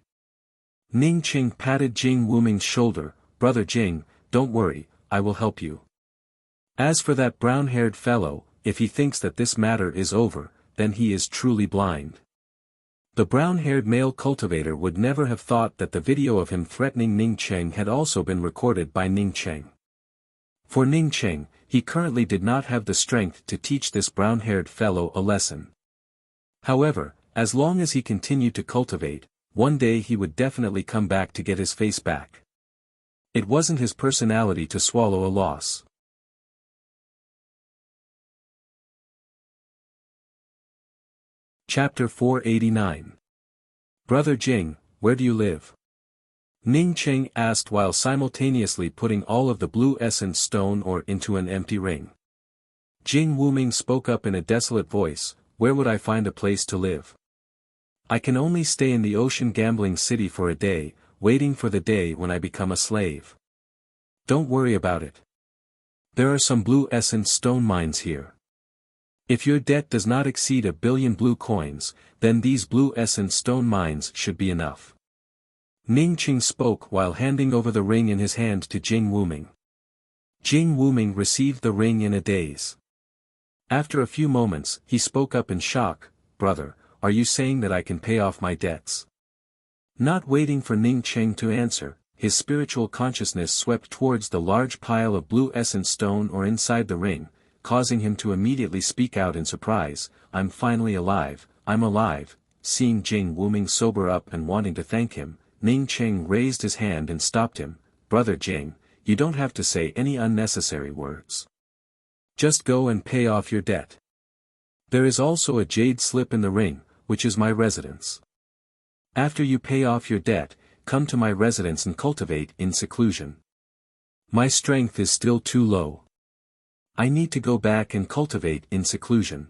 Ning Qing patted Jing Wuming's shoulder. Brother Jing, don't worry, I will help you. As for that brown-haired fellow, if he thinks that this matter is over, then he is truly blind. The brown-haired male cultivator would never have thought that the video of him threatening Ning Cheng had also been recorded by Ning Cheng. For Ning Cheng, he currently did not have the strength to teach this brown-haired fellow a lesson. However, as long as he continued to cultivate, one day he would definitely come back to get his face back. It wasn't his personality to swallow a loss. Chapter 489. Brother Jing, where do you live? Ning Cheng asked while simultaneously putting all of the blue essence stone ore into an empty ring. Jing Wuming spoke up in a desolate voice, where would I find a place to live? I can only stay in the ocean gambling city for a day, waiting for the day when I become a slave. Don't worry about it. There are some blue essence stone mines here. If your debt does not exceed 1 billion blue coins, then these blue essence stone mines should be enough. Ning Qing spoke while handing over the ring in his hand to Jing Wuming. Jing Wuming received the ring in a daze. After a few moments, he spoke up in shock, Brother, are you saying that I can pay off my debts? Not waiting for Ning Cheng to answer, his spiritual consciousness swept towards the large pile of blue essence stone ore inside the ring, causing him to immediately speak out in surprise, I'm finally alive, I'm alive. Seeing Jing Wuming sober up and wanting to thank him, Ning Cheng raised his hand and stopped him, Brother Jing, you don't have to say any unnecessary words. Just go and pay off your debt. There is also a jade slip in the ring, which is my residence. After you pay off your debt, come to my residence and cultivate in seclusion. My strength is still too low. I need to go back and cultivate in seclusion.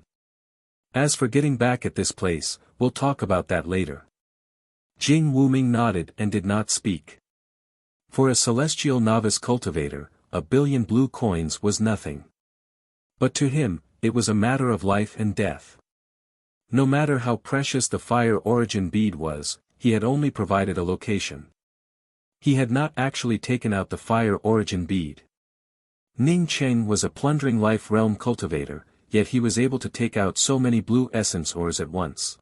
As for getting back at this place, we'll talk about that later. Jing Wuming nodded and did not speak. For a celestial novice cultivator, 1 billion blue coins was nothing. But to him, it was a matter of life and death. No matter how precious the fire origin bead was, he had only provided a location. He had not actually taken out the fire origin bead. Ning Cheng was a plundering life realm cultivator, yet he was able to take out so many blue essence ores at once.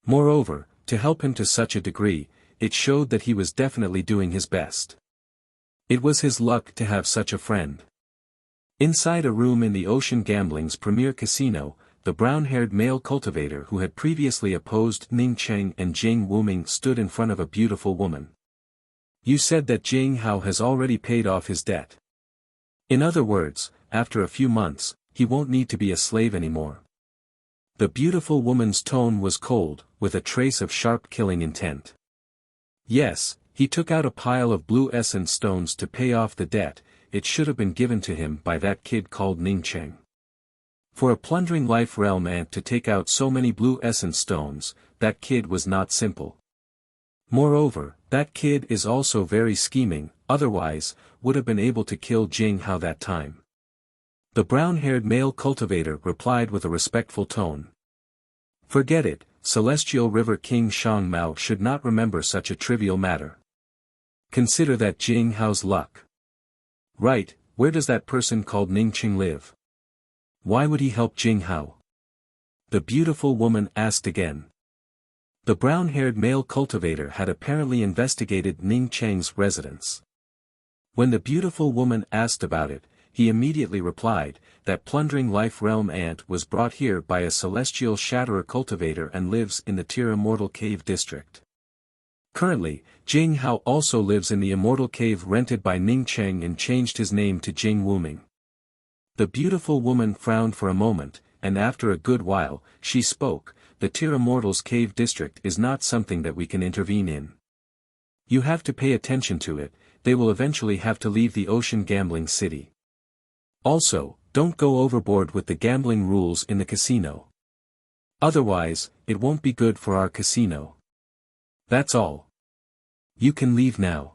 Moreover, to help him to such a degree, it showed that he was definitely doing his best. It was his luck to have such a friend. Inside a room in the Ocean Gambling's premier casino, the brown-haired male cultivator who had previously opposed Ning Cheng and Jing Wuming stood in front of a beautiful woman. You said that Jing Hao has already paid off his debt. In other words, after a few months, he won't need to be a slave anymore. The beautiful woman's tone was cold, with a trace of sharp killing intent. Yes, he took out a pile of blue essence stones to pay off the debt, it should have been given to him by that kid called Ning Cheng. For a plundering life realm ant to take out so many blue essence stones, that kid was not simple. Moreover, that kid is also very scheming, otherwise, would have been able to kill Jing Hao that time. The brown-haired male cultivator replied with a respectful tone. Forget it, Celestial River King Shang Mao should not remember such a trivial matter. Consider that Jing Hao's luck. Right, where does that person called Ning Cheng live? Why would he help Jing Hao? The beautiful woman asked again. The brown-haired male cultivator had apparently investigated Ning Cheng's residence. When the beautiful woman asked about it, he immediately replied, that plundering life realm ant was brought here by a celestial shatterer cultivator and lives in the Tier Immortal Cave district. Currently, Jing Hao also lives in the Immortal Cave rented by Ning Cheng and changed his name to Jing Wuming. The beautiful woman frowned for a moment, and after a good while, she spoke, the Tier Immortal's Cave district is not something that we can intervene in. You have to pay attention to it, they will eventually have to leave the ocean gambling city. Also, don't go overboard with the gambling rules in the casino. Otherwise, it won't be good for our casino. That's all. You can leave now.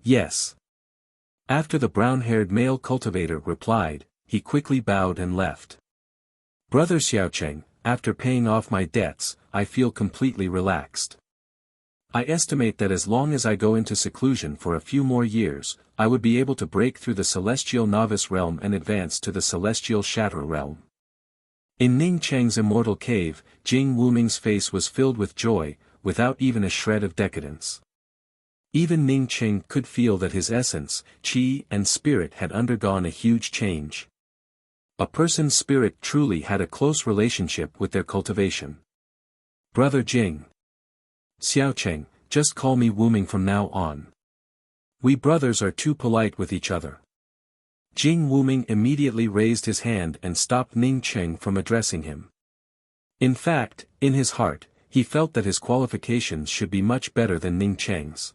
Yes. After the brown-haired male cultivator replied, he quickly bowed and left. Brother Xiaocheng, after paying off my debts, I feel completely relaxed. I estimate that as long as I go into seclusion for a few more years, I would be able to break through the celestial novice realm and advance to the celestial shatterer realm. In Ning Cheng's immortal cave, Jing Wuming's face was filled with joy, without even a shred of decadence. Even Ning Cheng could feel that his essence, qi and spirit had undergone a huge change. A person's spirit truly had a close relationship with their cultivation. Brother Jing. Xiaocheng, just call me Wuming from now on. We brothers are too polite with each other. Jing Wuming immediately raised his hand and stopped Ning Cheng from addressing him. In fact, in his heart, he felt that his qualifications should be much better than Ning Cheng's.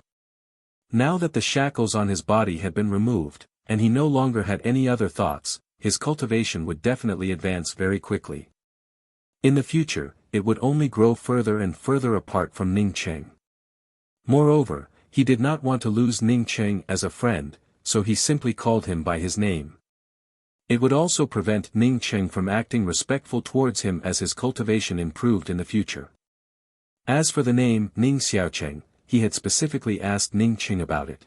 Now that the shackles on his body had been removed, and he no longer had any other thoughts, his cultivation would definitely advance very quickly. In the future, it would only grow further and further apart from Ning Cheng. Moreover, he did not want to lose Ning Cheng as a friend, so he simply called him by his name. It would also prevent Ning Cheng from acting respectful towards him as his cultivation improved in the future. As for the name Ning Xiaocheng, he had specifically asked Ning Cheng about it.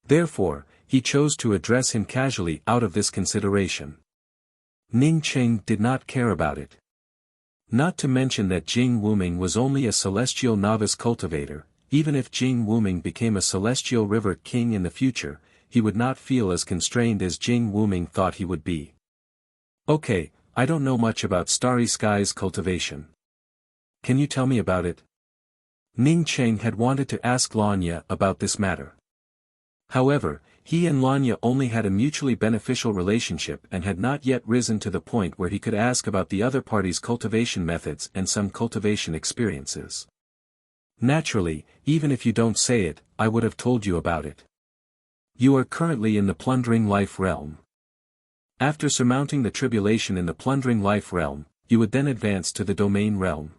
Therefore, he chose to address him casually out of this consideration. Ning Cheng did not care about it. Not to mention that Jing Wuming was only a celestial novice cultivator. Even if Jing Wuming became a celestial river king in the future, he would not feel as constrained as Jing Wuming thought he would be. Okay, I don't know much about Starry Sky's cultivation. Can you tell me about it? Ning Cheng had wanted to ask Lanya about this matter. However, he and Lanya only had a mutually beneficial relationship and had not yet risen to the point where he could ask about the other party's cultivation methods and some cultivation experiences. Naturally, even if you don't say it, I would have told you about it. You are currently in the plundering life realm. After surmounting the tribulation in the plundering life realm, you would then advance to the domain realm.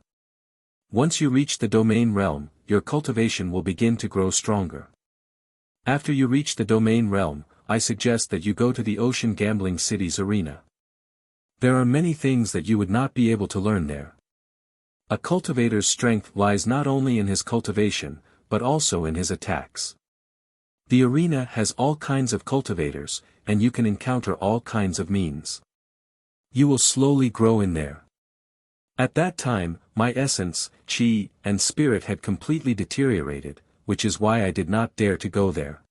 Once you reach the domain realm, your cultivation will begin to grow stronger. After you reach the domain realm, I suggest that you go to the Ocean Gambling City's arena. There are many things that you would not be able to learn there. A cultivator's strength lies not only in his cultivation, but also in his attacks. The arena has all kinds of cultivators, and you can encounter all kinds of means. You will slowly grow in there. At that time, my essence, qi, and spirit had completely deteriorated, which is why I did not dare to go there.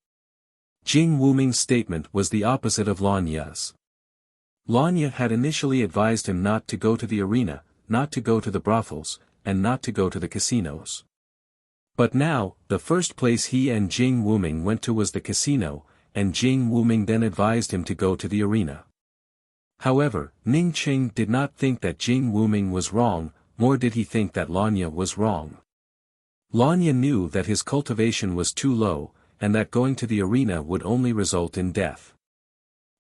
Jing Wuming's statement was the opposite of Lanya's. Lanya had initially advised him not to go to the arena, not to go to the brothels, and not to go to the casinos. But now, the first place he and Jing Wuming went to was the casino, and Jing Wuming then advised him to go to the arena. However, Ning Cheng did not think that Jing Wuming was wrong, nor did he think that Lanya was wrong. Lanya knew that his cultivation was too low, and that going to the arena would only result in death.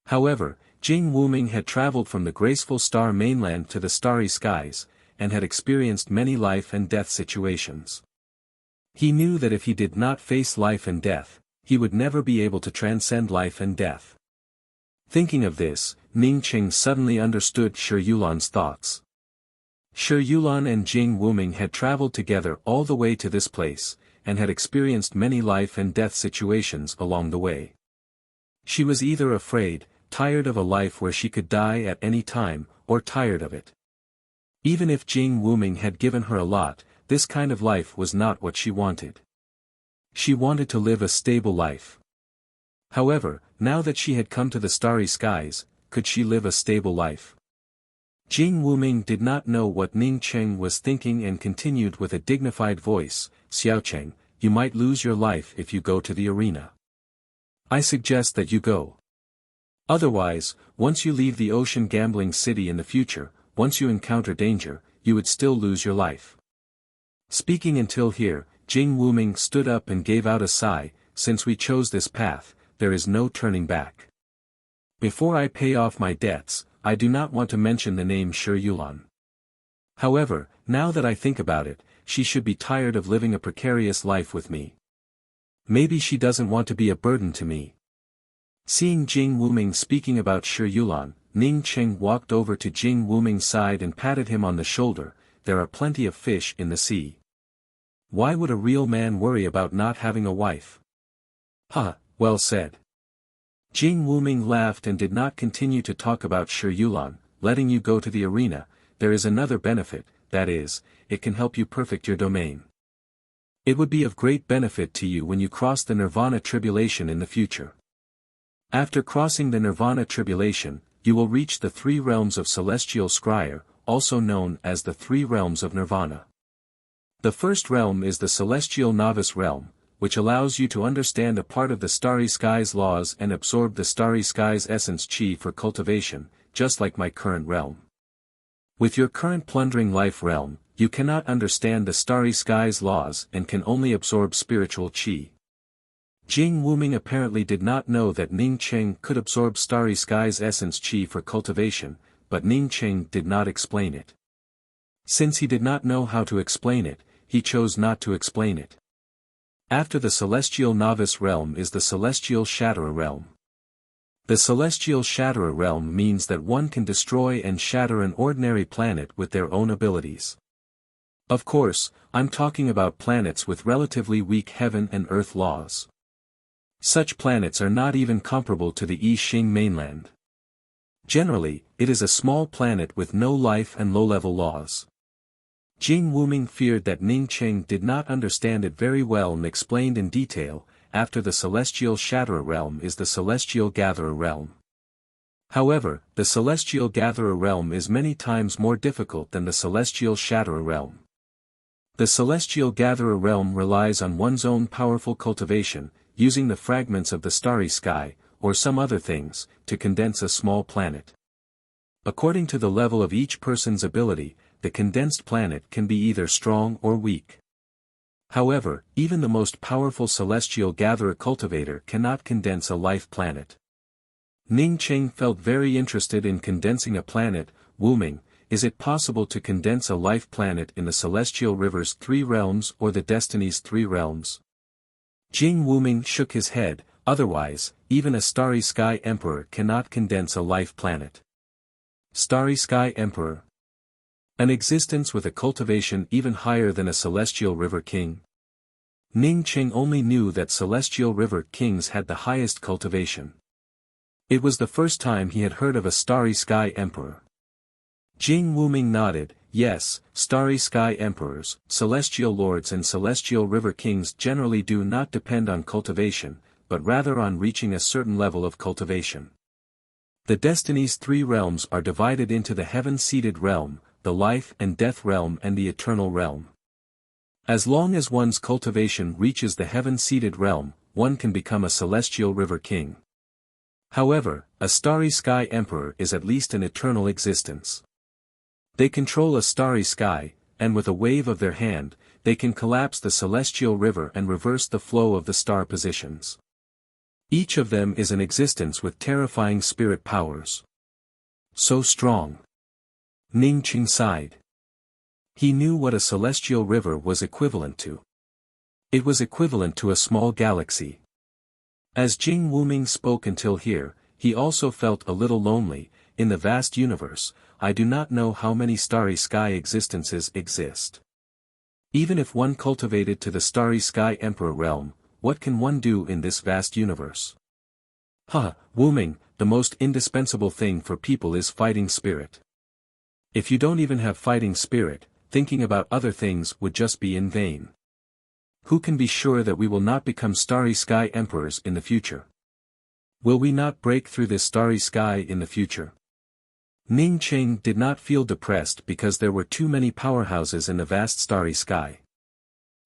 However, Jing Wuming had traveled from the graceful star mainland to the starry skies, and had experienced many life and death situations. He knew that if he did not face life and death, he would never be able to transcend life and death. Thinking of this, Ning Cheng suddenly understood Shi Yulan's thoughts. Shi Yulan and Jing Wuming had traveled together all the way to this place, and had experienced many life and death situations along the way. She was either afraid, tired of a life where she could die at any time, or tired of it. Even if Jing Wuming had given her a lot, this kind of life was not what she wanted. She wanted to live a stable life. However, now that she had come to the starry skies, could she live a stable life? Jing Wuming did not know what Ning Cheng was thinking and continued with a dignified voice, "Xiaocheng, you might lose your life if you go to the arena. I suggest that you go. Otherwise, once you leave the Ocean Gambling City in the future, once you encounter danger, you would still lose your life." Speaking until here, Jing Wuming stood up and gave out a sigh. Since we chose this path, there is no turning back. Before I pay off my debts, I do not want to mention the name Shi Yulan. However, now that I think about it, she should be tired of living a precarious life with me. Maybe she doesn't want to be a burden to me. Seeing Jing Wuming speaking about Shi Yulan, Ning Cheng walked over to Jing Wuming's side and patted him on the shoulder. There are plenty of fish in the sea. Why would a real man worry about not having a wife? Well said. Jing Wuming laughed and did not continue to talk about Shi Yulan. Letting you go to the arena, there is another benefit, that is, it can help you perfect your domain. It would be of great benefit to you when you cross the Nirvana tribulation in the future. After crossing the Nirvana tribulation, you will reach the 3 realms of celestial scryer, also known as the 3 realms of Nirvana. The first realm is the celestial novice realm, which allows you to understand a part of the starry sky's laws and absorb the starry sky's essence chi for cultivation, just like my current realm. With your current plundering life realm, you cannot understand the starry sky's laws and can only absorb spiritual chi. Jing Wuming apparently did not know that Ning Cheng could absorb starry sky's essence chi for cultivation, but Ning Cheng did not explain it. Since he did not know how to explain it, he chose not to explain it. After the celestial novice realm is the celestial shatterer realm. The celestial shatterer realm means that one can destroy and shatter an ordinary planet with their own abilities. Of course, I'm talking about planets with relatively weak heaven and earth laws. Such planets are not even comparable to the I Ching mainland. Generally, it is a small planet with no life and low-level laws. Jing Wuming feared that Ning Cheng did not understand it very well and explained in detail. After the celestial shatterer realm is the celestial gatherer realm. However, the celestial gatherer realm is many times more difficult than the celestial shatterer realm. The celestial gatherer realm relies on one's own powerful cultivation, using the fragments of the starry sky, or some other things, to condense a small planet. According to the level of each person's ability, the condensed planet can be either strong or weak. However, even the most powerful celestial gatherer cultivator cannot condense a life planet. Ning Cheng felt very interested in condensing a planet. Wuming, is it possible to condense a life planet in the celestial river's 3 realms or the destiny's 3 realms? Jing Wuming shook his head. Otherwise, even a starry sky emperor cannot condense a life planet. Starry sky emperor? An existence with a cultivation even higher than a celestial river king? Ning Cheng only knew that celestial river kings had the highest cultivation. It was the first time he had heard of a starry sky emperor. Jing Wuming nodded. Yes, starry sky emperors, celestial lords and celestial river kings generally do not depend on cultivation, but rather on reaching a certain level of cultivation. The destiny's 3 realms are divided into the heaven-seated realm, the life and death realm and the eternal realm. As long as one's cultivation reaches the heaven-seated realm, one can become a celestial river king. However, a starry sky emperor is at least an eternal existence. They control a starry sky, and with a wave of their hand, they can collapse the celestial river and reverse the flow of the star positions. Each of them is an existence with terrifying spirit powers. So strong. Ning Cheng sighed. He knew what a celestial river was equivalent to. It was equivalent to a small galaxy. As Jing Wuming spoke until here, he also felt a little lonely. In the vast universe, I do not know how many starry sky existences exist. Even if one cultivated to the starry sky emperor realm, what can one do in this vast universe? Wuming, the most indispensable thing for people is fighting spirit. If you don't even have fighting spirit, thinking about other things would just be in vain. Who can be sure that we will not become starry sky emperors in the future? Will we not break through this starry sky in the future? Ning Cheng did not feel depressed because there were too many powerhouses in the vast starry sky.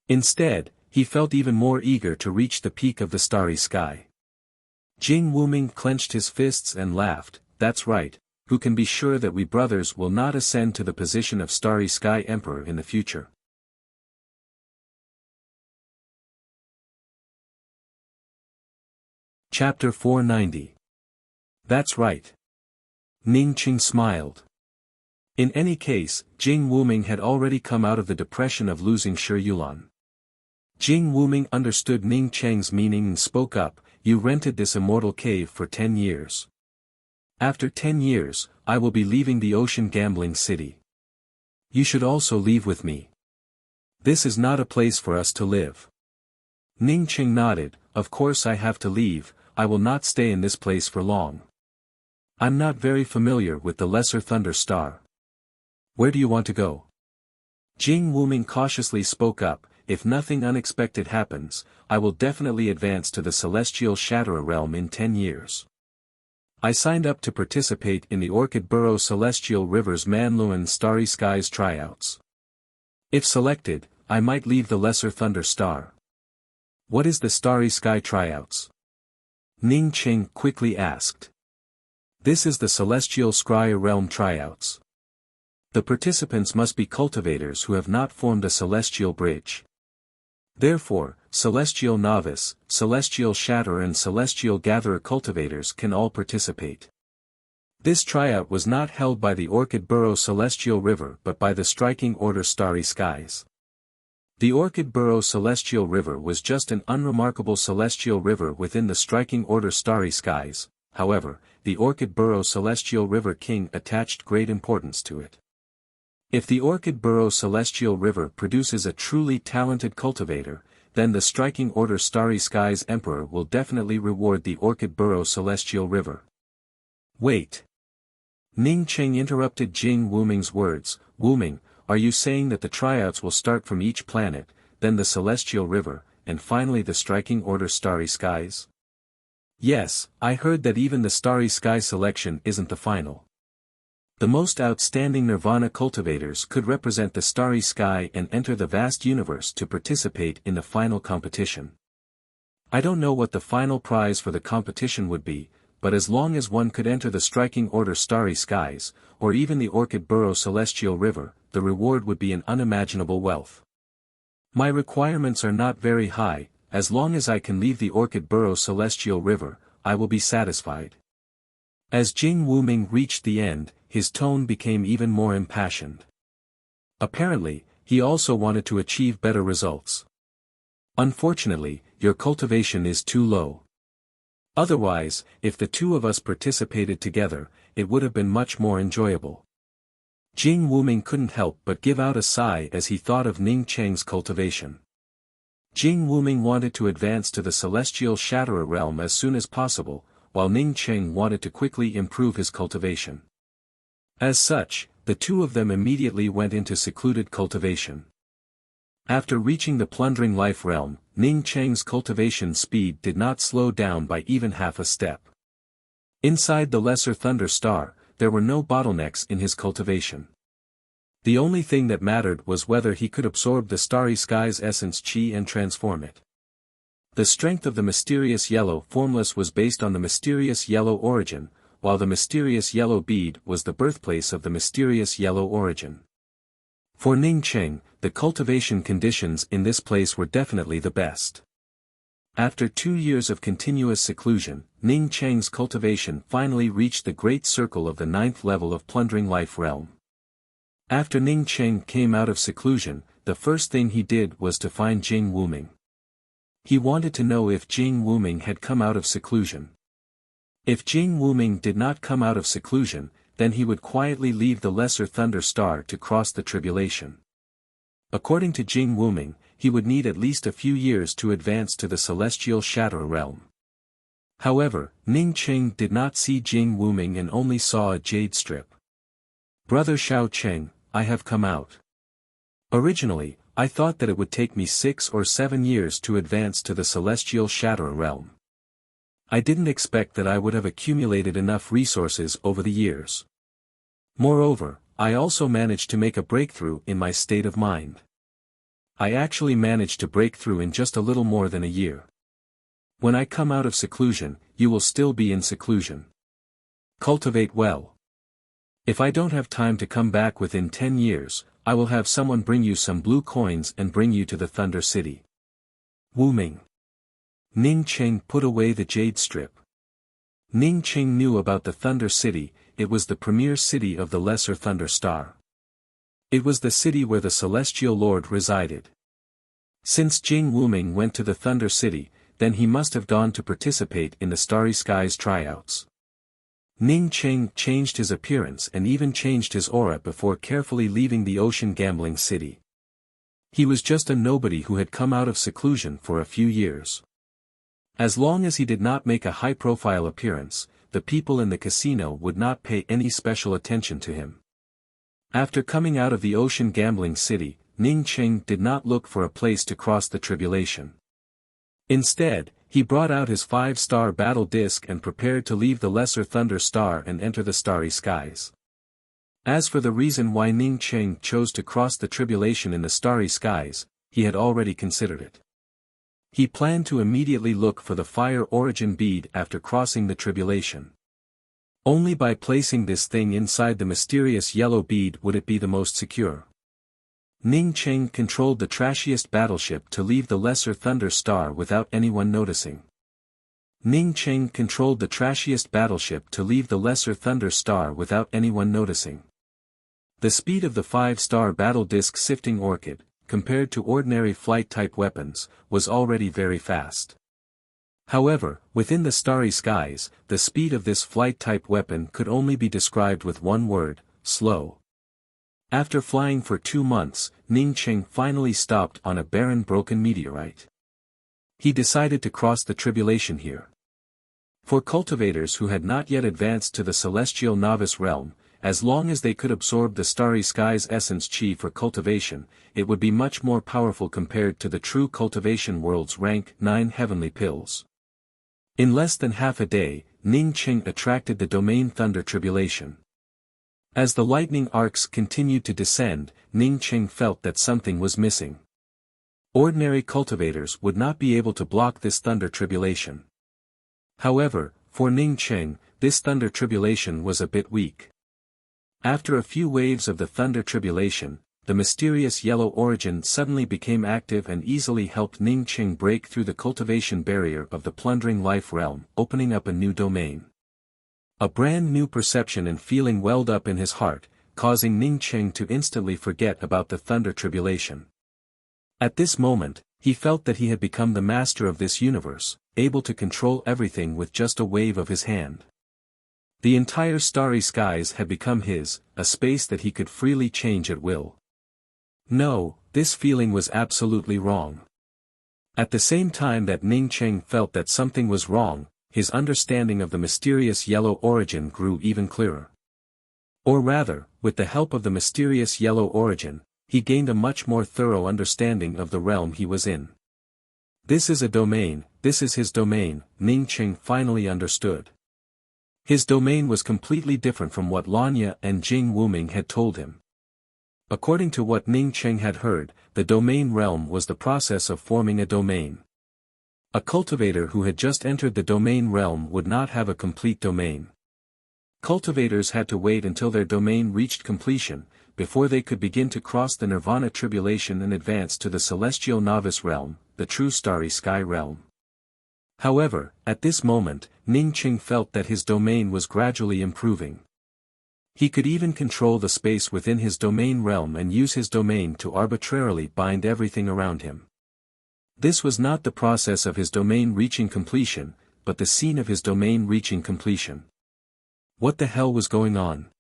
Instead, he felt even more eager to reach the peak of the starry sky. Jing Wuming clenched his fists and laughed. That's right, who can be sure that we brothers will not ascend to the position of starry sky emperor in the future? Chapter 490. That's right. Ning Cheng smiled. In any case, Jing Wuming had already come out of the depression of losing Shi Yulan. Jing Wuming understood Ning Cheng's meaning and spoke up, "You rented this immortal cave for 10 years. After 10 years, I will be leaving the ocean gambling city. You should also leave with me. This is not a place for us to live." Ning Cheng nodded, "Of course I have to leave, I will not stay in this place for long. I'm not very familiar with the Lesser Thunder Star. Where do you want to go?" Jing Wuming cautiously spoke up, "If nothing unexpected happens, I will definitely advance to the Celestial Shatterer realm in 10 years. I signed up to participate in the Orchid Burrow Celestial Rivers Manluan Starry Skies tryouts. If selected, I might leave the Lesser Thunder Star." "What is the Starry Sky tryouts?" Ning Cheng quickly asked. "This is the Celestial Scryer Realm tryouts. The participants must be cultivators who have not formed a celestial bridge. Therefore, Celestial Novice, Celestial Shatterer and Celestial Gatherer cultivators can all participate. This tryout was not held by the Orchid Burrow Celestial River but by the Striking Order Starry Skies. The Orchid Burrow Celestial River was just an unremarkable celestial river within the Striking Order Starry Skies. However, the Orchid Burrow Celestial River King attached great importance to it. If the Orchid Burrow Celestial River produces a truly talented cultivator, then the Striking Order Starry Skies Emperor will definitely reward the Orchid Burrow Celestial River." "Wait." Ning Cheng interrupted Jing Wuming's words. "Wuming, are you saying that the tryouts will start from each planet, then the Celestial River, and finally the Striking Order Starry Skies?" "Yes, I heard that even the Starry Sky selection isn't the final. The most outstanding Nirvana cultivators could represent the starry sky and enter the vast universe to participate in the final competition. I don't know what the final prize for the competition would be, but as long as one could enter the Striking Order Starry Skies, or even the Orchid Burrow Celestial River, the reward would be an unimaginable wealth. My requirements are not very high, as long as I can leave the Orchid Burrow Celestial River, I will be satisfied." As Jing Wuming reached the end, his tone became even more impassioned. Apparently, he also wanted to achieve better results. "Unfortunately, your cultivation is too low. Otherwise, if the two of us participated together, it would have been much more enjoyable." Jing Wuming couldn't help but give out a sigh as he thought of Ning Cheng's cultivation. Jing Wuming wanted to advance to the Celestial Shatterer realm as soon as possible, while Ning Cheng wanted to quickly improve his cultivation. As such, the two of them immediately went into secluded cultivation. After reaching the Plundering Life realm, Ning Cheng's cultivation speed did not slow down by even half a step. Inside the Lesser Thunder Star, there were no bottlenecks in his cultivation. The only thing that mattered was whether he could absorb the Starry Sky's essence chi and transform it. The strength of the mysterious yellow formless was based on the mysterious yellow origin, while the mysterious yellow bead was the birthplace of the mysterious yellow origin. For Ning Cheng, the cultivation conditions in this place were definitely the best. After 2 years of continuous seclusion, Ning Cheng's cultivation finally reached the great circle of the 9th level of Plundering Life realm. After Ning Cheng came out of seclusion, the first thing he did was to find Jing Wuming. He wanted to know if Jing Wuming had come out of seclusion. If Jing Wuming did not come out of seclusion, then he would quietly leave the Lesser Thunder Star to cross the tribulation. According to Jing Wuming, he would need at least a few years to advance to the Celestial Shatterer realm. However, Ning Cheng did not see Jing Wuming and only saw a jade strip. "Brother Xiao Cheng, I have come out. Originally, I thought that it would take me 6 or 7 years to advance to the Celestial Shatterer realm. I didn't expect that I would have accumulated enough resources over the years. Moreover, I also managed to make a breakthrough in my state of mind. I actually managed to break through in just a little more than a year. When I come out of seclusion, you will still be in seclusion. Cultivate well. If I don't have time to come back within 10 years, I will have someone bring you some blue coins and bring you to the Thunder City." Wuming. Ning Cheng put away the jade strip. Ning Cheng knew about the Thunder City. It was the premier city of the Lesser Thunder Star. It was the city where the Celestial Lord resided. Since Jing Wuming went to the Thunder City, then he must have gone to participate in the Starry Skies tryouts. Ning Cheng changed his appearance and even changed his aura before carefully leaving the ocean gambling city. He was just a nobody who had come out of seclusion for a few years. As long as he did not make a high-profile appearance, the people in the casino would not pay any special attention to him. After coming out of the ocean gambling city, Ning Cheng did not look for a place to cross the tribulation. Instead, he brought out his 5-star battle disc and prepared to leave the Lesser Thunder Star and enter the Starry Skies. As for the reason why Ning Cheng chose to cross the tribulation in the Starry Skies, he had already considered it. He planned to immediately look for the Fire Origin bead after crossing the tribulation. Only by placing this thing inside the mysterious yellow bead would it be the most secure. Ning Cheng controlled the trashiest battleship to leave the Lesser Thunder Star without anyone noticing. Ning Cheng controlled the trashiest battleship to leave the Lesser Thunder Star without anyone noticing. The speed of the 5-star battle disc sifting orchid, compared to ordinary flight-type weapons, was already very fast. However, within the Starry Skies, the speed of this flight-type weapon could only be described with one word: slow. After flying for 2 months, Ning Cheng finally stopped on a barren broken meteorite. He decided to cross the tribulation here. For cultivators who had not yet advanced to the celestial novice realm, as long as they could absorb the Starry Skies essence chi for cultivation, it would be much more powerful compared to the true cultivation world's rank 9 heavenly pills. In less than half a day, Ning Cheng attracted the domain Thunder Tribulation. As the lightning arcs continued to descend, Ning Cheng felt that something was missing. Ordinary cultivators would not be able to block this Thunder Tribulation. However, for Ning Cheng, this Thunder Tribulation was a bit weak. After a few waves of the Thunder Tribulation, the mysterious yellow origin suddenly became active and easily helped Ning Cheng break through the cultivation barrier of the plundering life realm, opening up a new domain. A brand new perception and feeling welled up in his heart, causing Ning Cheng to instantly forget about the Thunder Tribulation. At this moment, he felt that he had become the master of this universe, able to control everything with just a wave of his hand. The entire Starry Skies had become his, a space that he could freely change at will. No, this feeling was absolutely wrong. At the same time that Ning Cheng felt that something was wrong, his understanding of the mysterious yellow origin grew even clearer. Or rather, with the help of the mysterious yellow origin, he gained a much more thorough understanding of the realm he was in. This is a domain, this is his domain, Ning Cheng finally understood. His domain was completely different from what Lanya and Jing Wuming had told him. According to what Ning Cheng had heard, the domain realm was the process of forming a domain. A cultivator who had just entered the domain realm would not have a complete domain. Cultivators had to wait until their domain reached completion, before they could begin to cross the Nirvana Tribulation and advance to the Celestial Novice Realm, the true Starry Sky Realm. However, at this moment, Ning Cheng felt that his domain was gradually improving. He could even control the space within his domain realm and use his domain to arbitrarily bind everything around him. This was not the process of his domain reaching completion, but the scene of his domain reaching completion. What the hell was going on?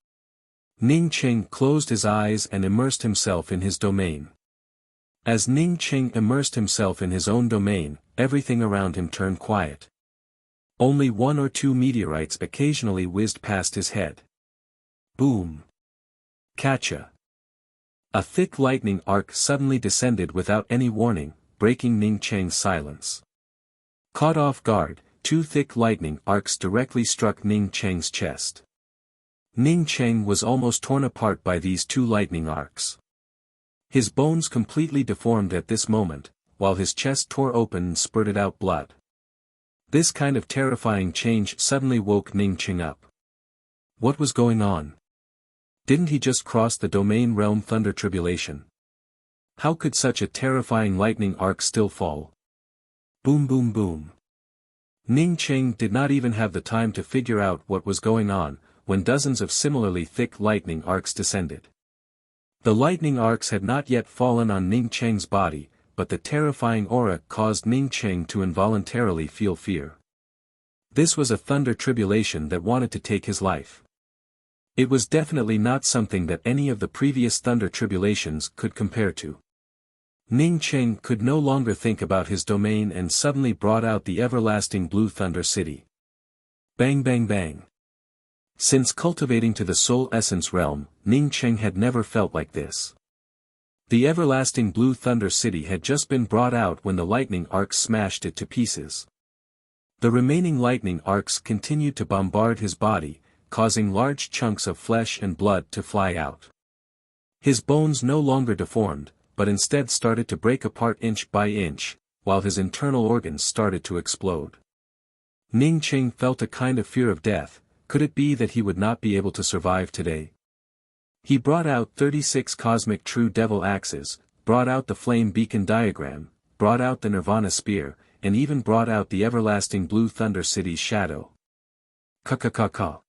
Ning Cheng closed his eyes and immersed himself in his domain. As Ning Cheng immersed himself in his own domain, everything around him turned quiet. Only 1 or 2 meteorites occasionally whizzed past his head. Boom! Catcha! A thick lightning arc suddenly descended without any warning, breaking Ning Cheng's silence. Caught off guard, 2 thick lightning arcs directly struck Ning Cheng's chest. Ning Cheng was almost torn apart by these 2 lightning arcs. His bones completely deformed at this moment, while his chest tore open and spurted out blood. This kind of terrifying change suddenly woke Ning Cheng up. What was going on? Didn't he just cross the domain realm Thunder Tribulation? How could such a terrifying lightning arc still fall? Boom boom boom. Ning Cheng did not even have the time to figure out what was going on, when dozens of similarly thick lightning arcs descended. The lightning arcs had not yet fallen on Ning Cheng's body, but the terrifying aura caused Ning Cheng to involuntarily feel fear. This was a thunder tribulation that wanted to take his life. It was definitely not something that any of the previous thunder tribulations could compare to. Ning Cheng could no longer think about his domain and suddenly brought out the everlasting blue thunder city. Bang bang bang. Since cultivating to the soul essence realm, Ning Cheng had never felt like this. The everlasting blue thunder city had just been brought out when the lightning arcs smashed it to pieces. The remaining lightning arcs continued to bombard his body, causing large chunks of flesh and blood to fly out. His bones no longer deformed, but instead started to break apart inch by inch, while his internal organs started to explode. Ning Cheng felt a kind of fear of death. Could it be that he would not be able to survive today? He brought out 36 cosmic true devil axes, brought out the flame beacon diagram, brought out the Nirvana spear, and even brought out the everlasting blue thunder city's shadow. Ka-ka-ka-ka.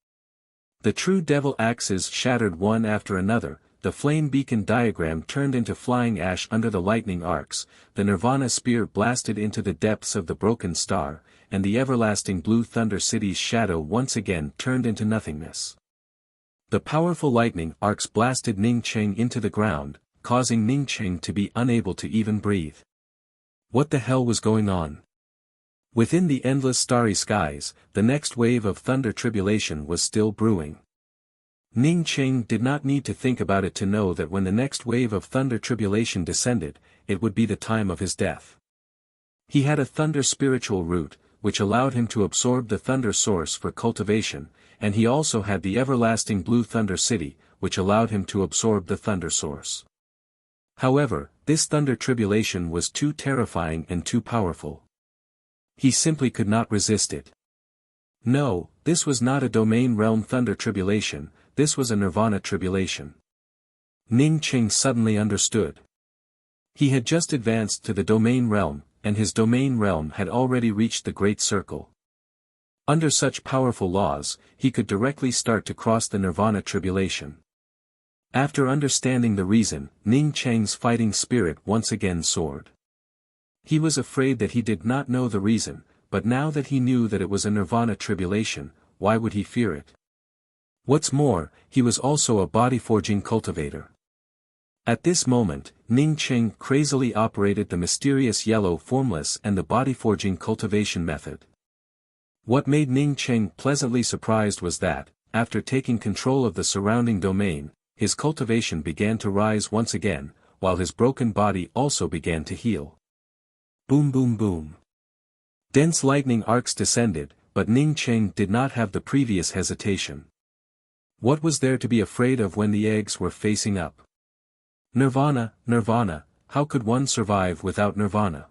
The true devil axes shattered one after another, the flame beacon diagram turned into flying ash under the lightning arcs, the Nirvana spear blasted into the depths of the broken star, and the everlasting blue thunder city's shadow once again turned into nothingness. The powerful lightning arcs blasted Ning Cheng into the ground, causing Ning Cheng to be unable to even breathe. What the hell was going on? Within the endless starry skies, the next wave of thunder tribulation was still brewing. Ning Cheng did not need to think about it to know that when the next wave of thunder tribulation descended, it would be the time of his death. He had a thunder spiritual root, which allowed him to absorb the thunder source for cultivation, and he also had the everlasting blue thunder city, which allowed him to absorb the thunder source. However, this thunder tribulation was too terrifying and too powerful. He simply could not resist it. No, this was not a domain realm thunder tribulation, this was a nirvana tribulation. Ning Cheng suddenly understood. He had just advanced to the domain realm, and his domain realm had already reached the Great Circle. Under such powerful laws, he could directly start to cross the nirvana tribulation. After understanding the reason, Ning Cheng's fighting spirit once again soared. He was afraid that he did not know the reason, but now that he knew that it was a nirvana tribulation, why would he fear it? What's more, he was also a body-forging cultivator. At this moment, Ning Cheng crazily operated the mysterious yellow formless and the body-forging cultivation method. What made Ning Cheng pleasantly surprised was that, after taking control of the surrounding domain, his cultivation began to rise once again, while his broken body also began to heal. Boom boom boom. Dense lightning arcs descended, but Ning Cheng did not have the previous hesitation. What was there to be afraid of when the eggs were facing up? Nirvana, nirvana, how could one survive without nirvana?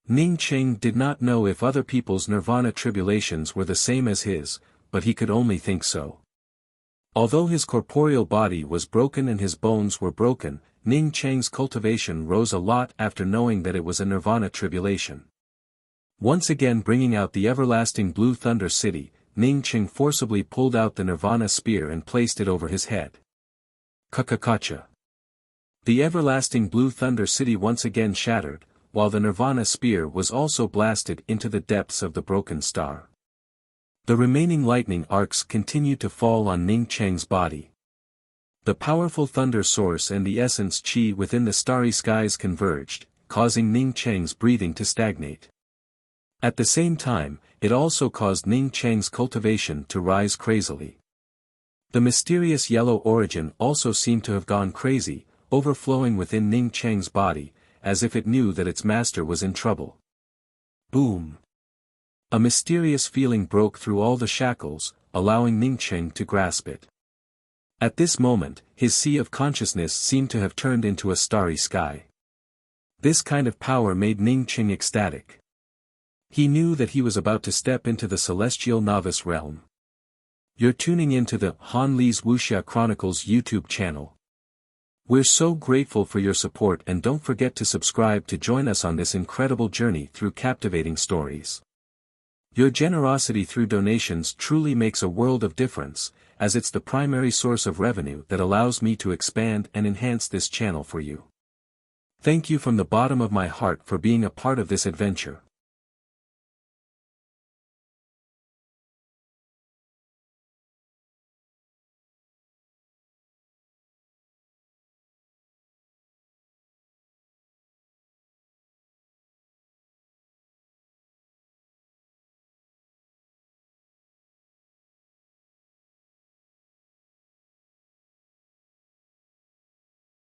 Ning Cheng did not know if other people's nirvana tribulations were the same as his, but he could only think so. Although his corporeal body was broken and his bones were broken, Ning Cheng's cultivation rose a lot after knowing that it was a nirvana tribulation. Once again bringing out the everlasting blue thunder city, Ning Cheng forcibly pulled out the nirvana spear and placed it over his head. Ka-ka-ka-cha. The everlasting blue thunder city once again shattered, while the nirvana spear was also blasted into the depths of the broken star. The remaining lightning arcs continued to fall on Ning Cheng's body. The powerful thunder source and the essence chi within the starry skies converged, causing Ning Cheng's breathing to stagnate. At the same time, it also caused Ning Cheng's cultivation to rise crazily. The mysterious yellow origin also seemed to have gone crazy, overflowing within Ning Cheng's body, as if it knew that its master was in trouble. Boom! A mysterious feeling broke through all the shackles, allowing Ning Cheng to grasp it. At this moment, his sea of consciousness seemed to have turned into a starry sky. This kind of power made Ning Cheng ecstatic. He knew that he was about to step into the celestial novice realm. You're tuning into the Han Lee's Wuxia Chronicles YouTube channel. We're so grateful for your support, and don't forget to subscribe to join us on this incredible journey through captivating stories. Your generosity through donations truly makes a world of difference, as it's the primary source of revenue that allows me to expand and enhance this channel for you. Thank you from the bottom of my heart for being a part of this adventure.